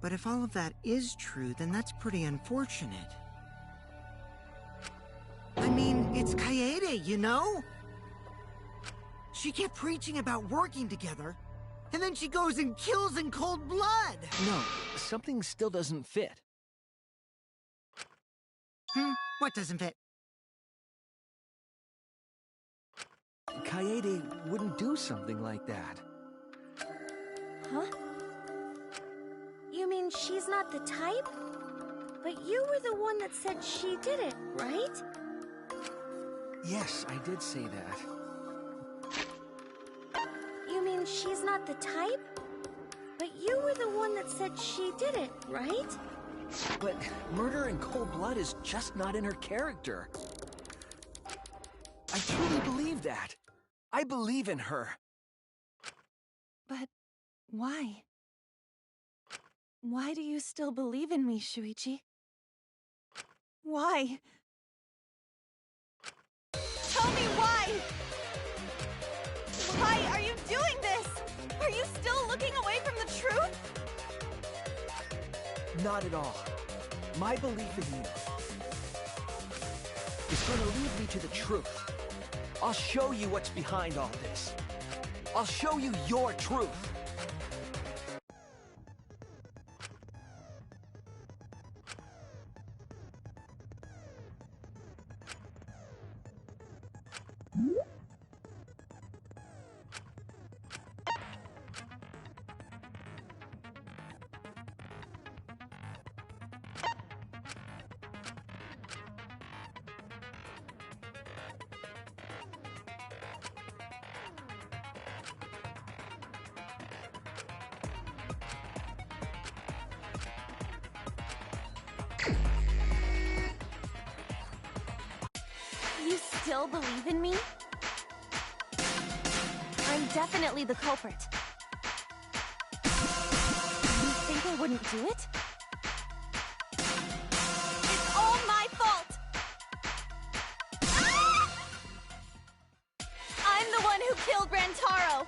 But if all of that is true, then that's pretty unfortunate. I mean, it's Kaede, you know? She kept preaching about working together, and then she goes and kills in cold blood! No, something still doesn't fit. What doesn't fit? Kaede wouldn't do something like that. Huh? You mean she's not the type? But you were the one that said she did it, right? Yes, I did say that. You mean she's not the type? But you were the one that said she did it, right? But murder in cold blood is just not in her character. I truly believe that. I believe in her. But why? Why do you still believe in me, Shuichi? Why? Tell me why! Not at all. My belief in you is going to lead me to the truth. I'll show you what's behind all this. I'll show you your truth. You still believe in me? I'm definitely the culprit. You think I wouldn't do it? It's all my fault! Ah! I'm the one who killed Rantaro!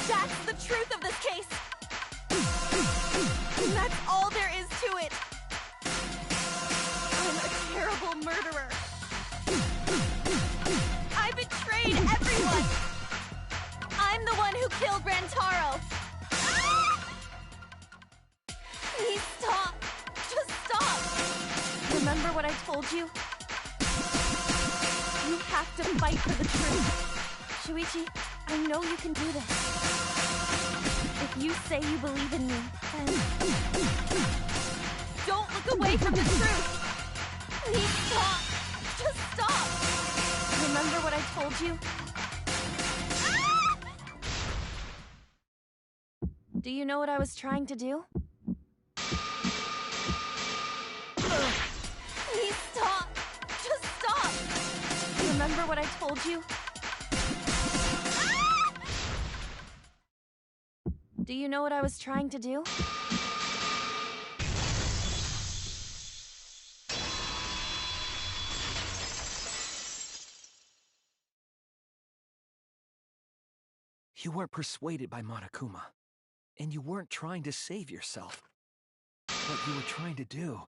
That's the truth of this case! And that's all there is to it! I'm a terrible murderer! I betrayed everyone! I'm the one who killed Rantaro! Please stop! Just stop! Remember what I told you? You have to fight for the truth. Shuichi, I know you can do this. If you say you believe in me, then... don't look away from the truth! Please stop! Just stop! Remember what I told you? Do you know what I was trying to do? Please stop! Just stop! Remember what I told you? Do you know what I was trying to do? You weren't persuaded by Monokuma, and you weren't trying to save yourself. What you were trying to do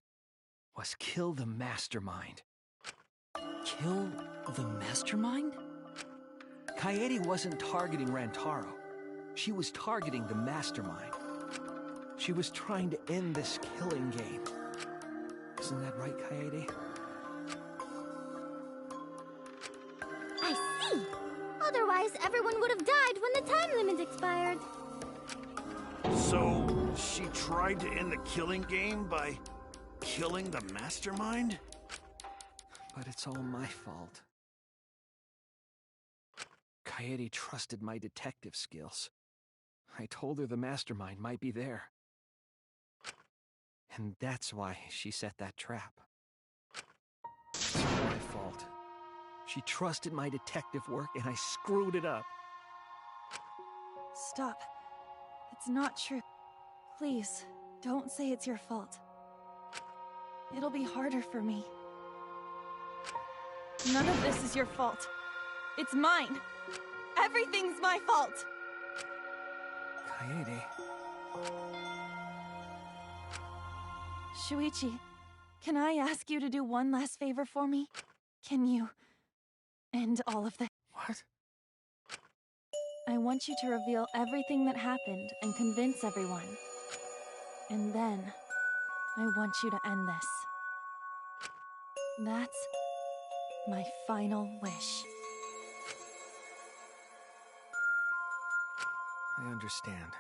was kill the mastermind. Kill the mastermind? Kaede wasn't targeting Rantaro. She was targeting the mastermind. She was trying to end this killing game. Isn't that right, Kaede? I see! Otherwise, everyone would have died when the time limit expired. So, she tried to end the killing game by killing the mastermind? But it's all my fault. Kaede trusted my detective skills. I told her the mastermind might be there. And that's why she set that trap. It's all my fault. She trusted my detective work and I screwed it up. Stop. It's not true. Please, don't say it's your fault. It'll be harder for me. None of this is your fault. It's mine. Everything's my fault. Kaede. Shuichi, can I ask you to do one last favor for me? Can you end all of this? What? I want you to reveal everything that happened and convince everyone. And then, I want you to end this. That's my final wish. I understand.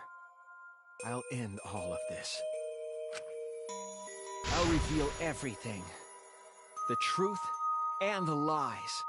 I'll end all of this. I'll reveal everything. The truth and the lies.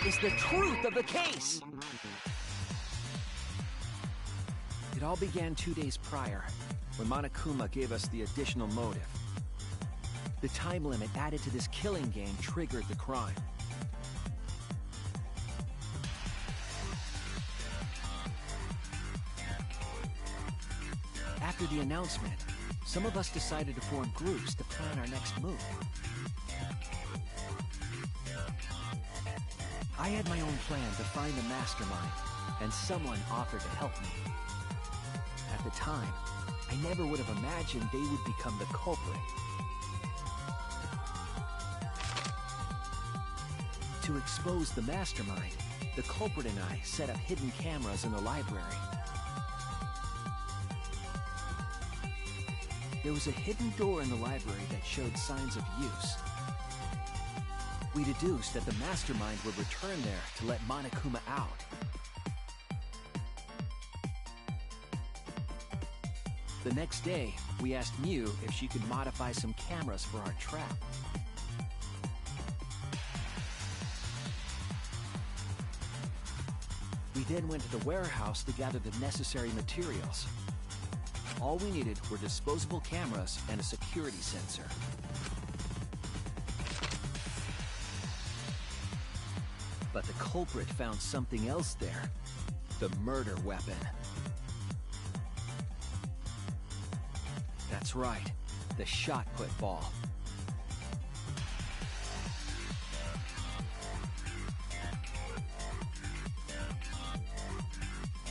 This is the truth of the case! It all began 2 days prior, when Monokuma gave us the additional motive. The time limit added to this killing game triggered the crime. After the announcement, some of us decided to form groups to plan our next move. I had my own plan to find the mastermind, and someone offered to help me. At the time, I never would have imagined they would become the culprit. To expose the mastermind, the culprit and I set up hidden cameras in the library. There was a hidden door in the library that showed signs of use. We deduced that the mastermind would return there to let Monokuma out. The next day, we asked Mew if she could modify some cameras for our trap. We then went to the warehouse to gather the necessary materials. All we needed were disposable cameras and a security sensor. But the culprit found something else there. The murder weapon. That's right, the shot-put ball.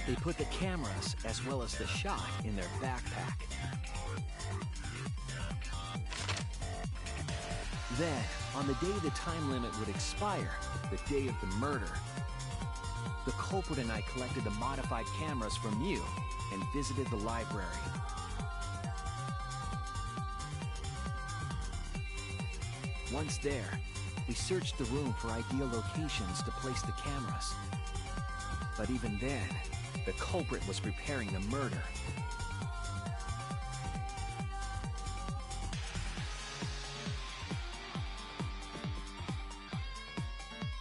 They put the cameras, as well as the shot, in their backpack. Then, on the day the time limit would expire, the day of the murder, the culprit and I collected the modified cameras from you and visited the library. Once there, we searched the room for ideal locations to place the cameras. But even then, the culprit was preparing the murder.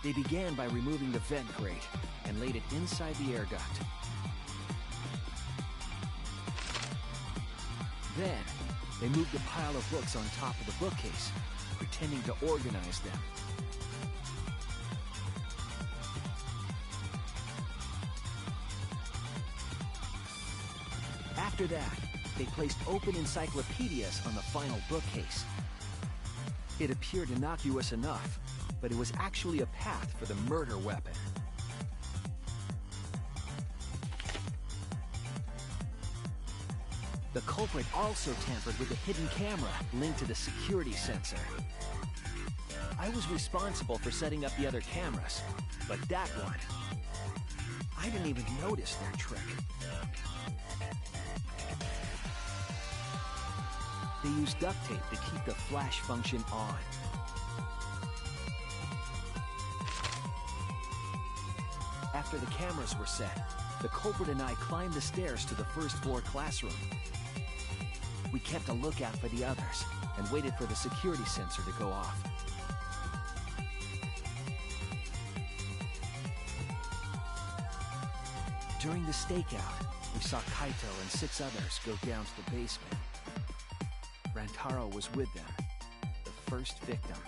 They began by removing the vent grate and laid it inside the air duct. Then, they moved a pile of books on top of the bookcase, pretending to organize them. After that, they placed open encyclopedias on the final bookcase. It appeared innocuous enough, but it was actually a path for the murder weapon. The culprit also tampered with the hidden camera linked to the security sensor. I was responsible for setting up the other cameras, but that one, I didn't even notice their trick. They used duct tape to keep the flash function on. After the cameras were set, the culprit and I climbed the stairs to the first floor classroom. We kept a lookout for the others and waited for the security sensor to go off. During the stakeout, we saw Kaito and 6 others go down to the basement. Rantaro was with them, the first victim.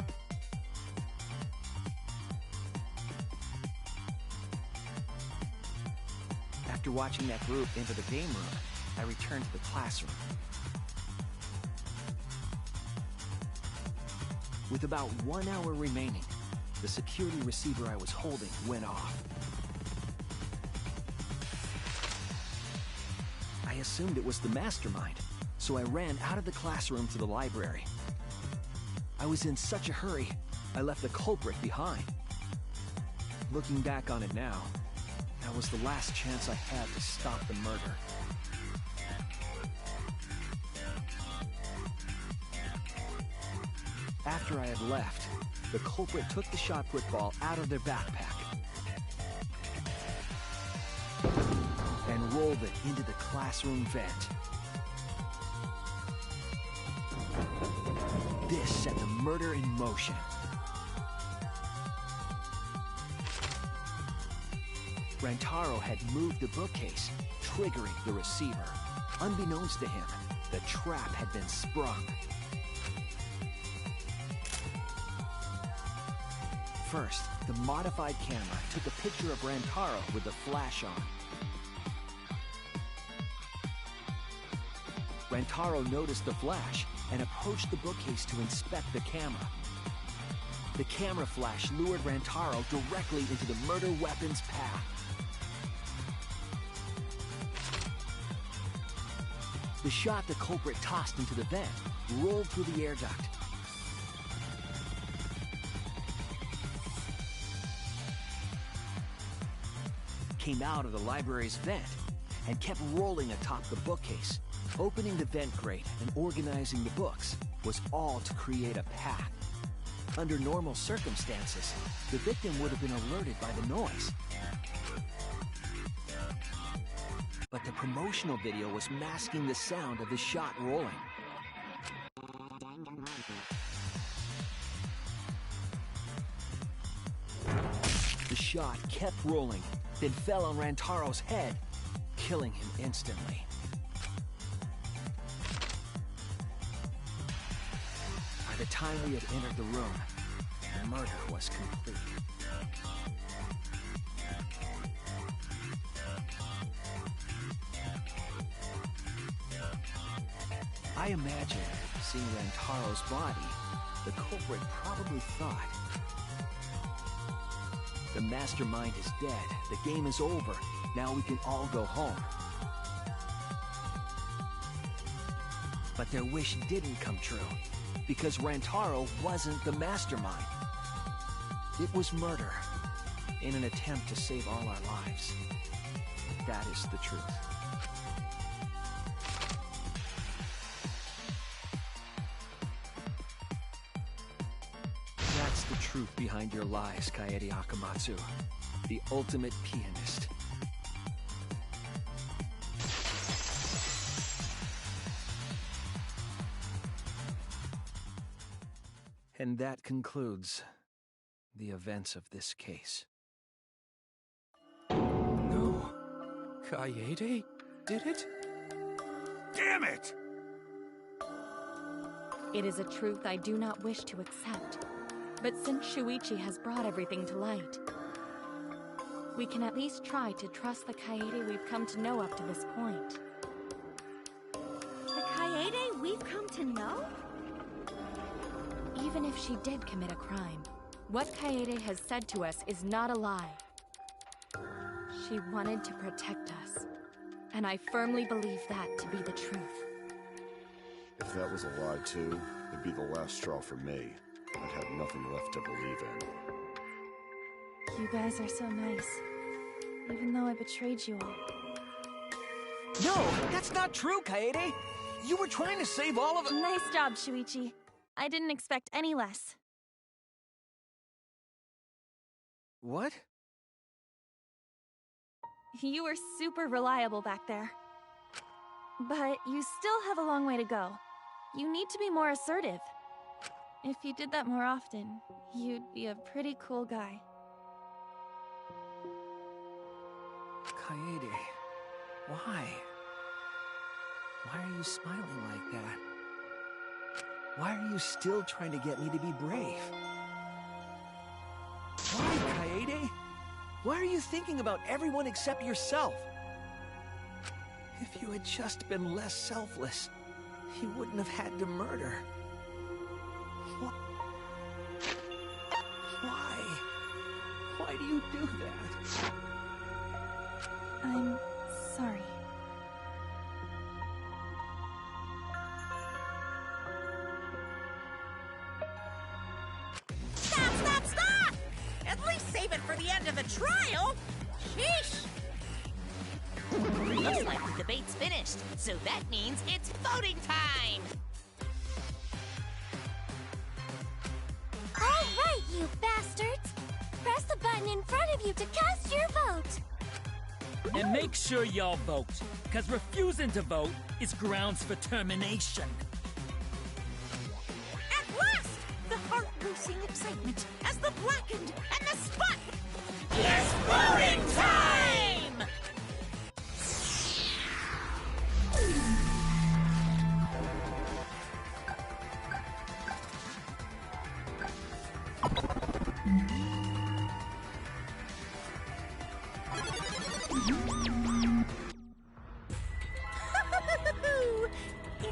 After watching that group into the game room, I returned to the classroom. With about 1 hour remaining, the security receiver I was holding went off. I assumed it was the mastermind, so I ran out of the classroom to the library. I was in such a hurry, I left the culprit behind. Looking back on it now, that was the last chance I had to stop the murder. After I had left, the culprit took the shot put ball out of their backpack and rolled it into the classroom vent. This set the murder in motion. Rantaro had moved the bookcase, triggering the receiver. Unbeknownst to him, the trap had been sprung. First, the modified camera took a picture of Rantaro with the flash on. Rantaro noticed the flash and approached the bookcase to inspect the camera. The camera flash lured Rantaro directly into the murder weapon's path. The shot the culprit tossed into the vent rolled through the air duct. Came out of the library's vent and kept rolling atop the bookcase. Opening the vent grate and organizing the books was all to create a path. Under normal circumstances, the victim would have been alerted by the noise. But the promotional video was masking the sound of the shot rolling. The shot kept rolling, then fell on Rantaro's head, killing him instantly. By the time we had entered the room, the murder was complete. I imagine, seeing Rantaro's body, the culprit probably thought, the mastermind is dead, the game is over, now we can all go home. But their wish didn't come true, because Rantaro wasn't the mastermind. It was murder, in an attempt to save all our lives. That is the truth. That's the truth behind your lies, Kaede Akamatsu, the ultimate pianist. And that concludes the events of this case. No. Kaede did it? Damn it! It is a truth I do not wish to accept. But since Shuichi has brought everything to light, we can at least try to trust the Kaede we've come to know up to this point. The Kaede we've come to know? Even if she did commit a crime, what Kaede has said to us is not a lie. She wanted to protect us, and I firmly believe that to be the truth. If that was a lie too, it'd be the last straw for me. I'd have nothing left to believe in. You guys are so nice, even though I betrayed you all. No, that's not true, Kaede! You were trying to save all of us. Nice job, Shuichi. I didn't expect any less. What? You were super reliable back there. But you still have a long way to go. You need to be more assertive. If you did that more often, you'd be a pretty cool guy. Kaede, why? Why are you smiling like that? Why are you still trying to get me to be brave? Why, Kaede? Why are you thinking about everyone except yourself? If you had just been less selfless, you wouldn't have had to murder. Why? Why do you do that? I'm sorry. Stop! Stop! At least save it for the end of the trial! Sheesh! Looks like the debate's finished, so that means it's voting time! All right, you bastards! Press the button in front of you to cast your vote! And make sure y'all vote, because refusing to vote is grounds for termination. At last! The heart-racing excitement as the blackened and the spot! It's voting time! It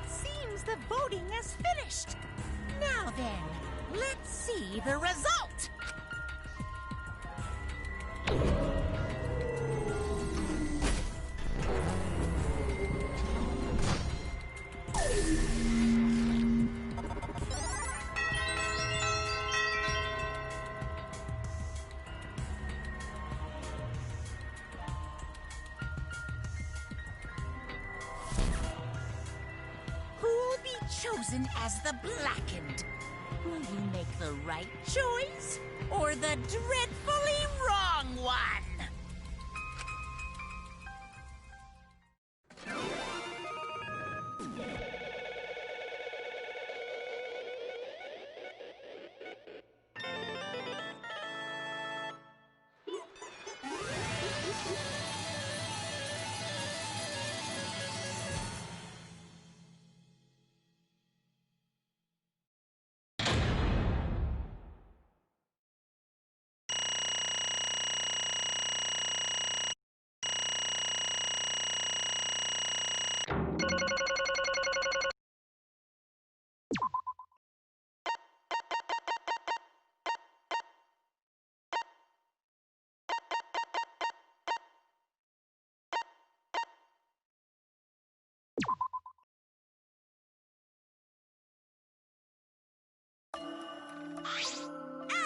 seems the voting has finished. Now then, let's see the result. Who'll be chosen as the Blackened? Will you make the right choice or the dreadfully wrong one?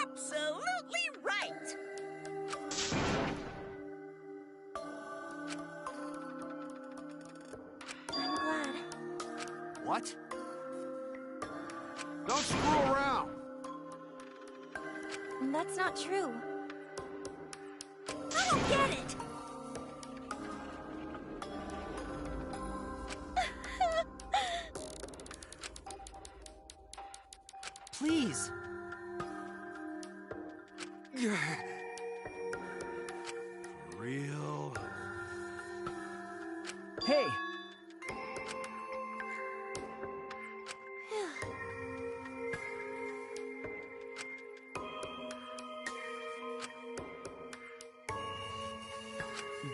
Absolutely right! I'm glad. What? Don't screw around! That's not true. I don't get it! Please. For real? Hey!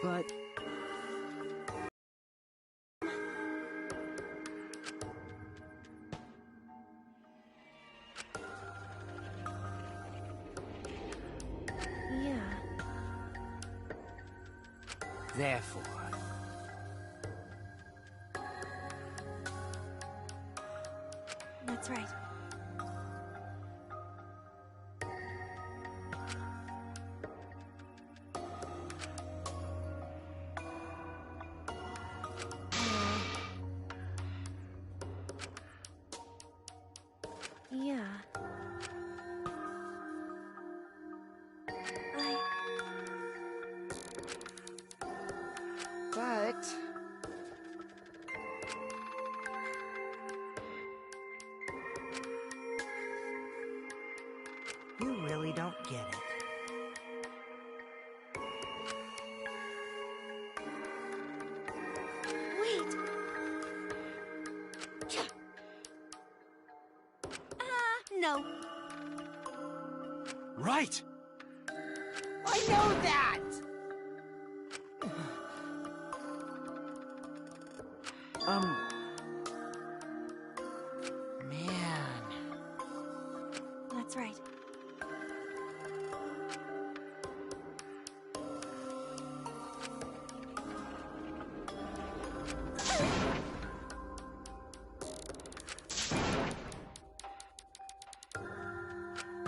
But... Yeah. Therefore, That's right. Yeah. But... you really don't get it. Wait. No. Right! I know that! man. That's right.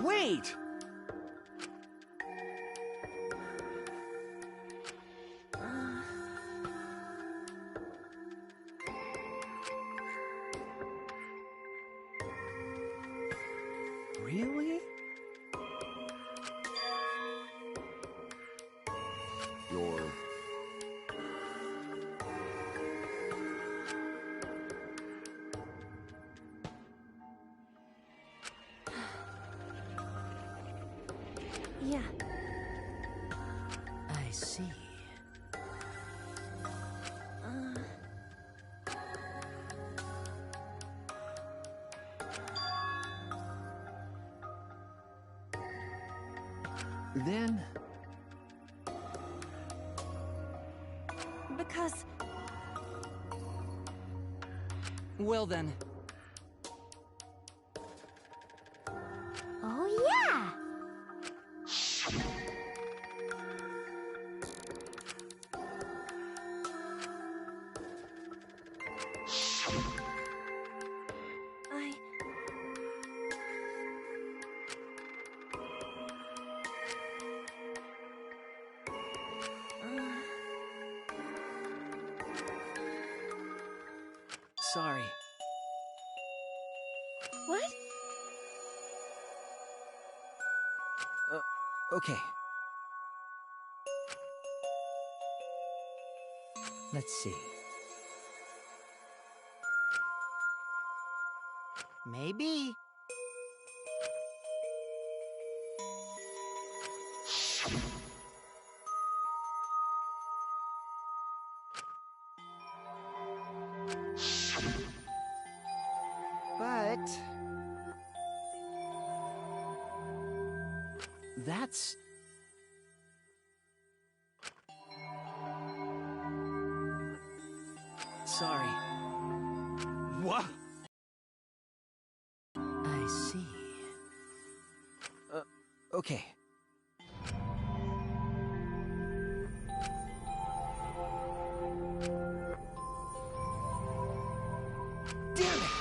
Wait! Really? You're... Yeah. I see. Then... Because... Well then... Oh yeah! Sorry. What? Okay. Let's see. Maybe. But... That's... Sorry. What? I see. Okay. Damn it!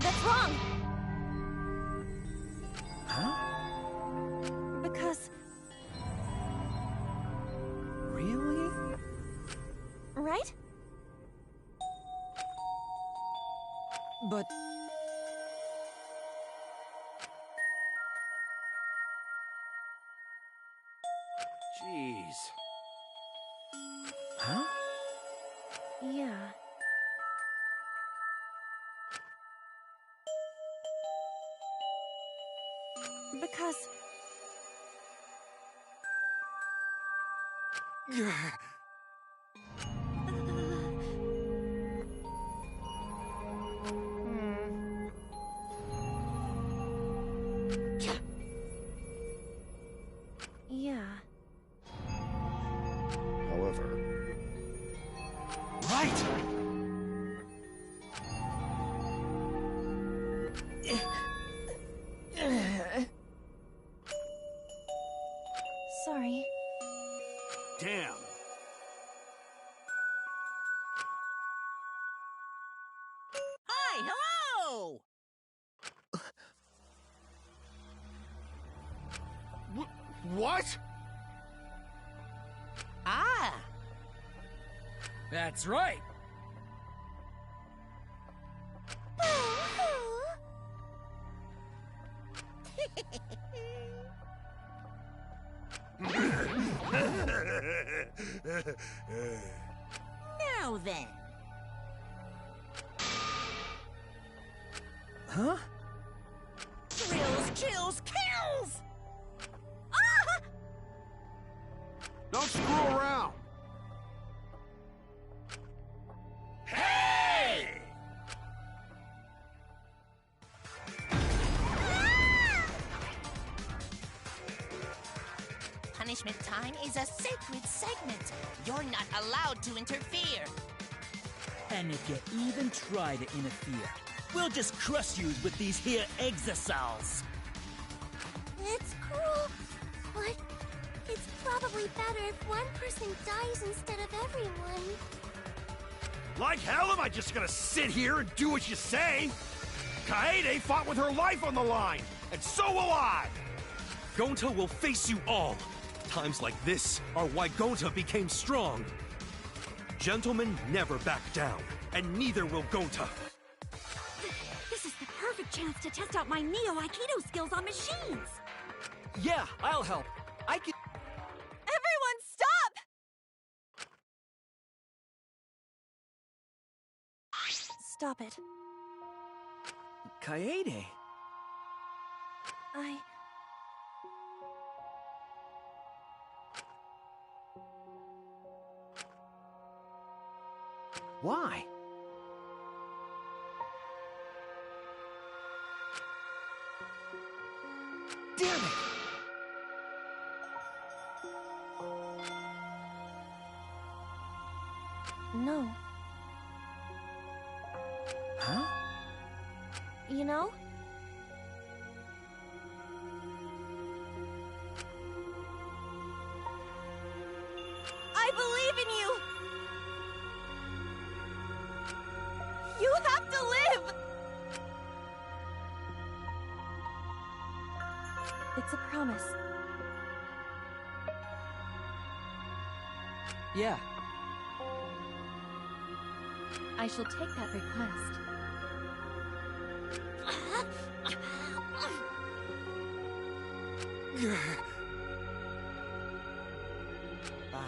That's wrong! Huh? Because... Really? Right? But... Jeez. Huh? Yeah. Because... Yeah. However... Right! Sorry. Damn. Hi, hello! What? Ah! That's right. Now then. Huh? Thrills, chills, kills! Ah! Don't screw around. Hey! Punishment time is a sacred segment. You're not allowed to interfere. And if you even try to interfere, we'll just crush you with these here exosols. It's cruel, but it's probably better if one person dies instead of everyone. Like hell am I just gonna sit here and do what you say? Kaede fought with her life on the line, and so will I! Gonta will face you all. Times like this are why Gonta became strong. Gentlemen never back down, and neither will Gonta. This is the perfect chance to test out my Neo Aikido skills on machines. Yeah, I'll help. I can... Everyone, stop! Stop it. Kaede. Why? No. Huh? You know? I believe in you! You have to live! It's a promise. Yeah. I shall take that request. Bye.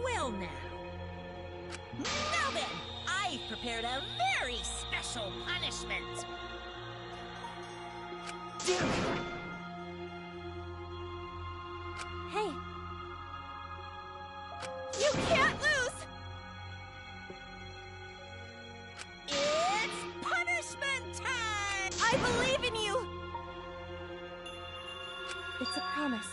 Well now. Now then, I've prepared a very special punishment. Damn it! Hey! You can't lose! It's punishment time! I believe in you! It's a promise.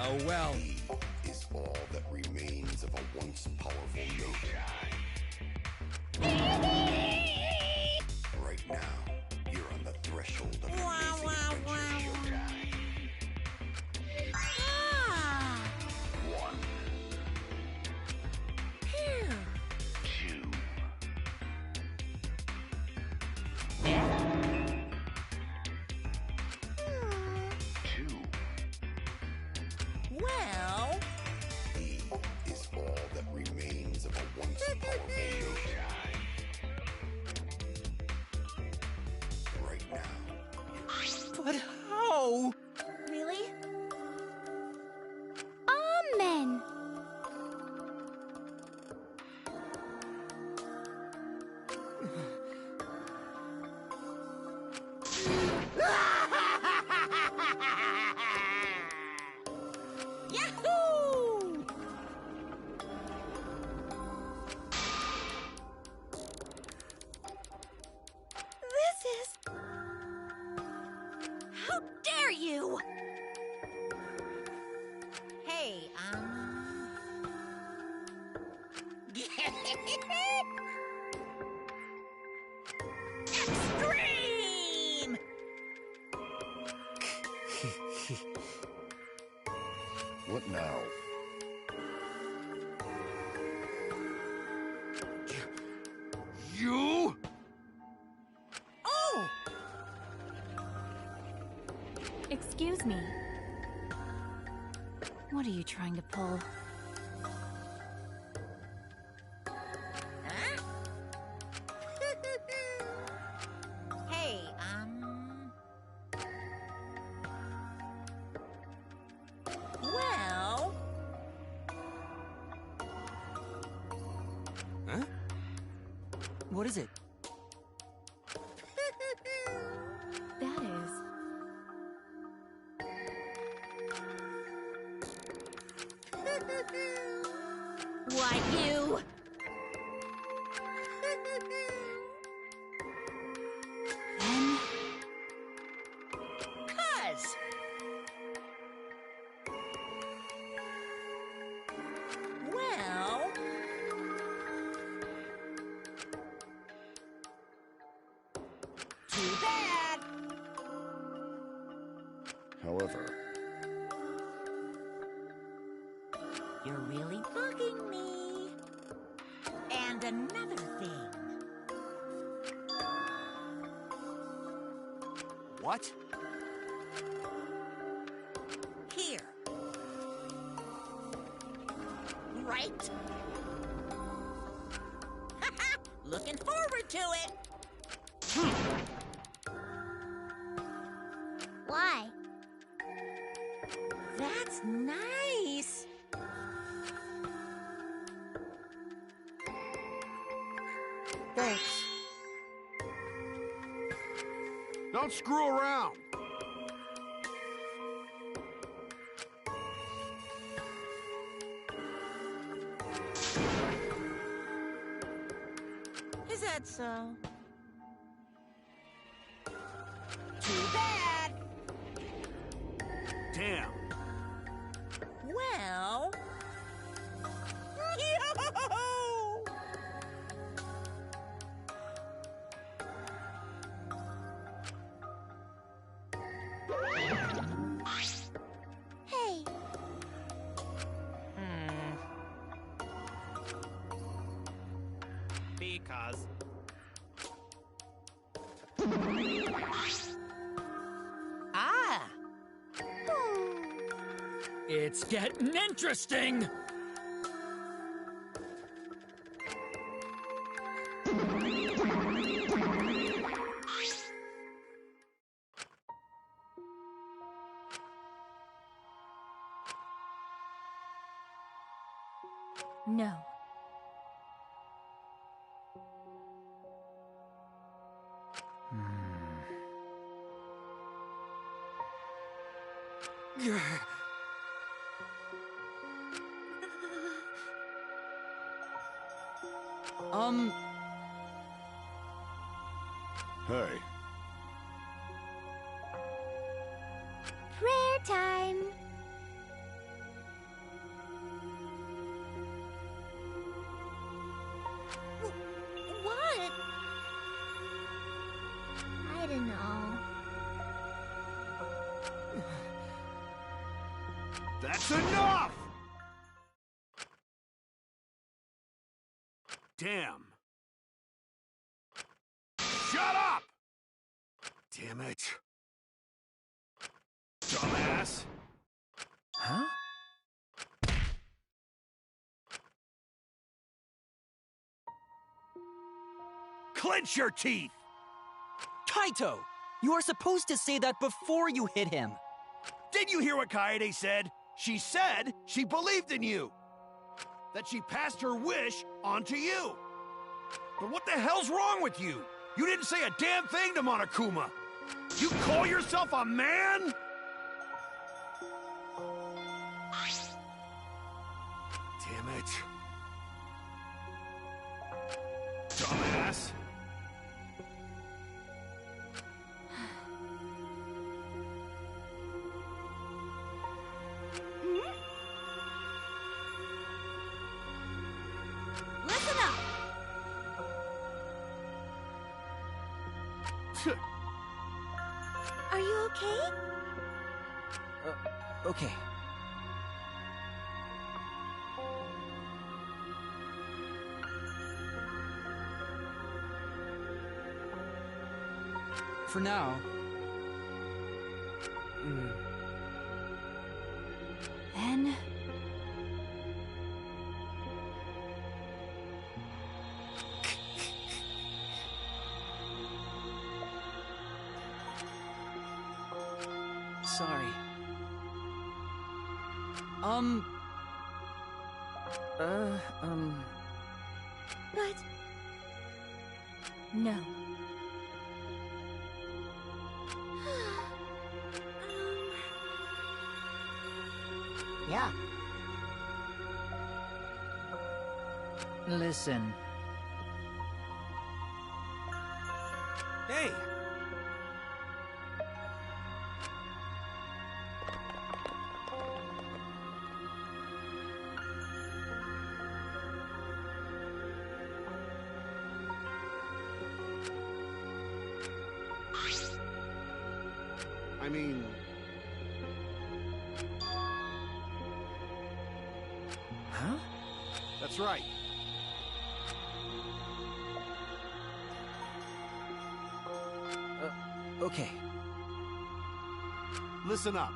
Oh well. Is all that remains of a once powerful nation. Right now, you're on the threshold of an amazing adventure showtime. One. Two. Well, Extreme! What now? You? Oh! Excuse me. What are you trying to pull? Huh? Hey, well... Huh? What is it? That is... Why, you... Then... Cuz... Well... Too bad. However, You're really bugging me. And another thing. What? Here. Right? Looking forward to it. Why? That's nice. Thanks. Don't screw around. Is that so? Too bad. Damn. Well... Yo! Hey, Because... Ah! It's getting interesting! No. hey, prayer time. What? I don't know. That's enough! Damn. Shut up! Damn it. Dumbass. Huh? Clench your teeth! Kaito! You are supposed to say that before you hit him. Did you hear what Kaede said? She said she believed in you. That she passed her wish on to you. But what the hell's wrong with you? You didn't say a damn thing to Monokuma. You call yourself a man? Damn it. Dumbass. Listen Are you okay? Okay. For now. Then... Sorry. But... No. Yeah. Listen. Hey! I mean... Huh? That's right. Okay. Listen up.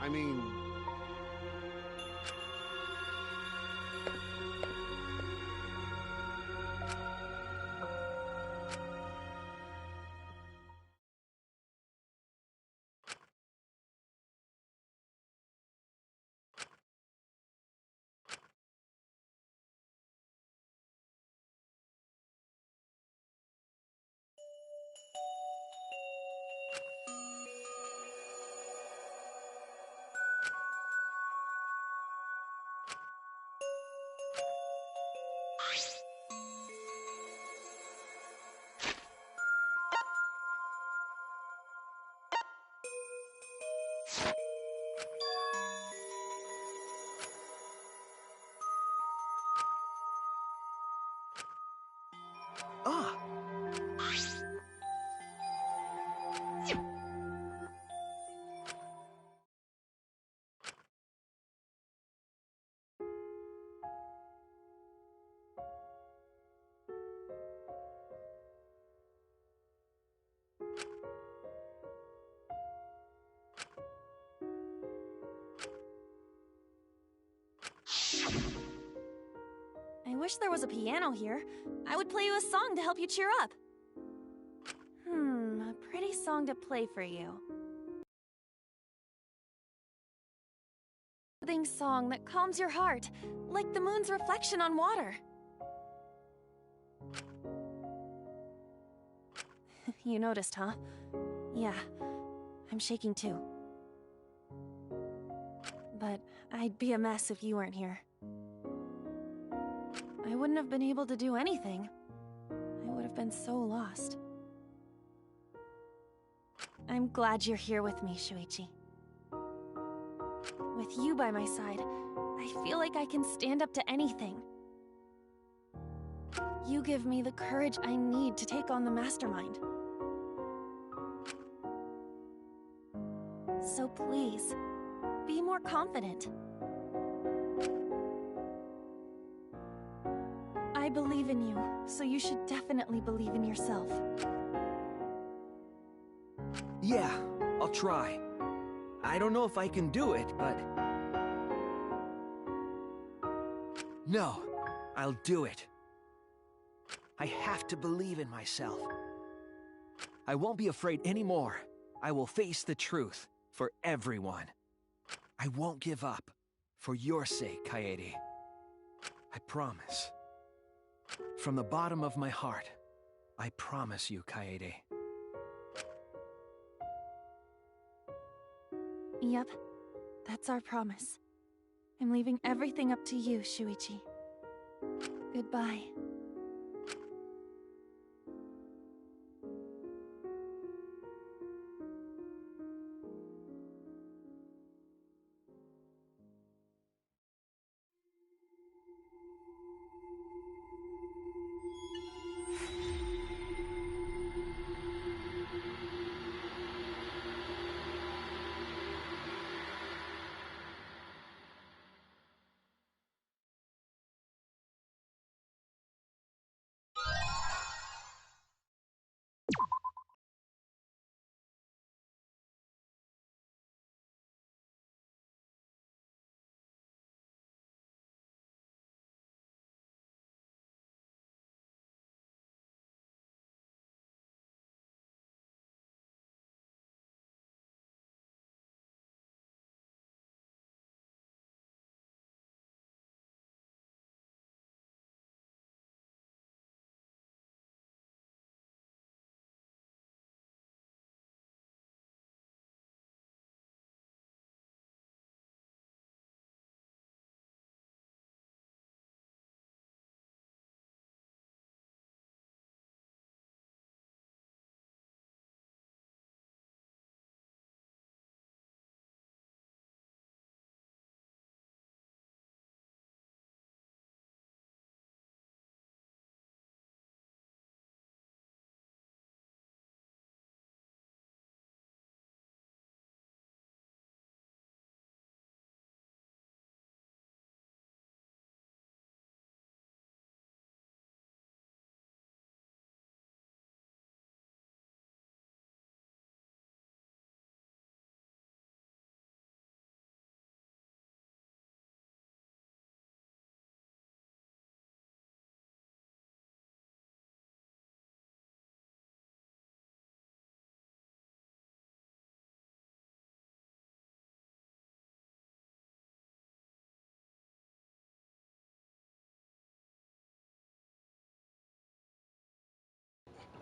I mean... Ah! I wish there was a piano here. I would play you a song to help you cheer up. A pretty song to play for you. Soothing song that calms your heart, like the moon's reflection on water. You noticed, huh? Yeah, I'm shaking too. But I'd be a mess if you weren't here. I wouldn't have been able to do anything. I would have been so lost. I'm glad you're here with me, Shuichi. With you by my side, I feel like I can stand up to anything. You give me the courage I need to take on the Mastermind. So please, be more confident. I believe in you, so you should definitely believe in yourself. Yeah, I'll try. I don't know if I can do it, but... No, I'll do it. I have to believe in myself. I won't be afraid anymore. I will face the truth for everyone. I won't give up. For your sake, Kaede. I promise. From the bottom of my heart, I promise you, Kaede. Yep, that's our promise. I'm leaving everything up to you, Shuichi. Goodbye.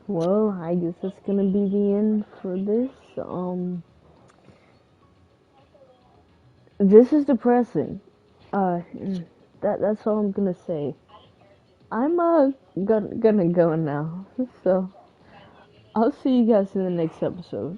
Well, I guess that's gonna be the end for this. This is depressing. That's all I'm gonna say. I'm gonna go now. So I'll see you guys in the next episode.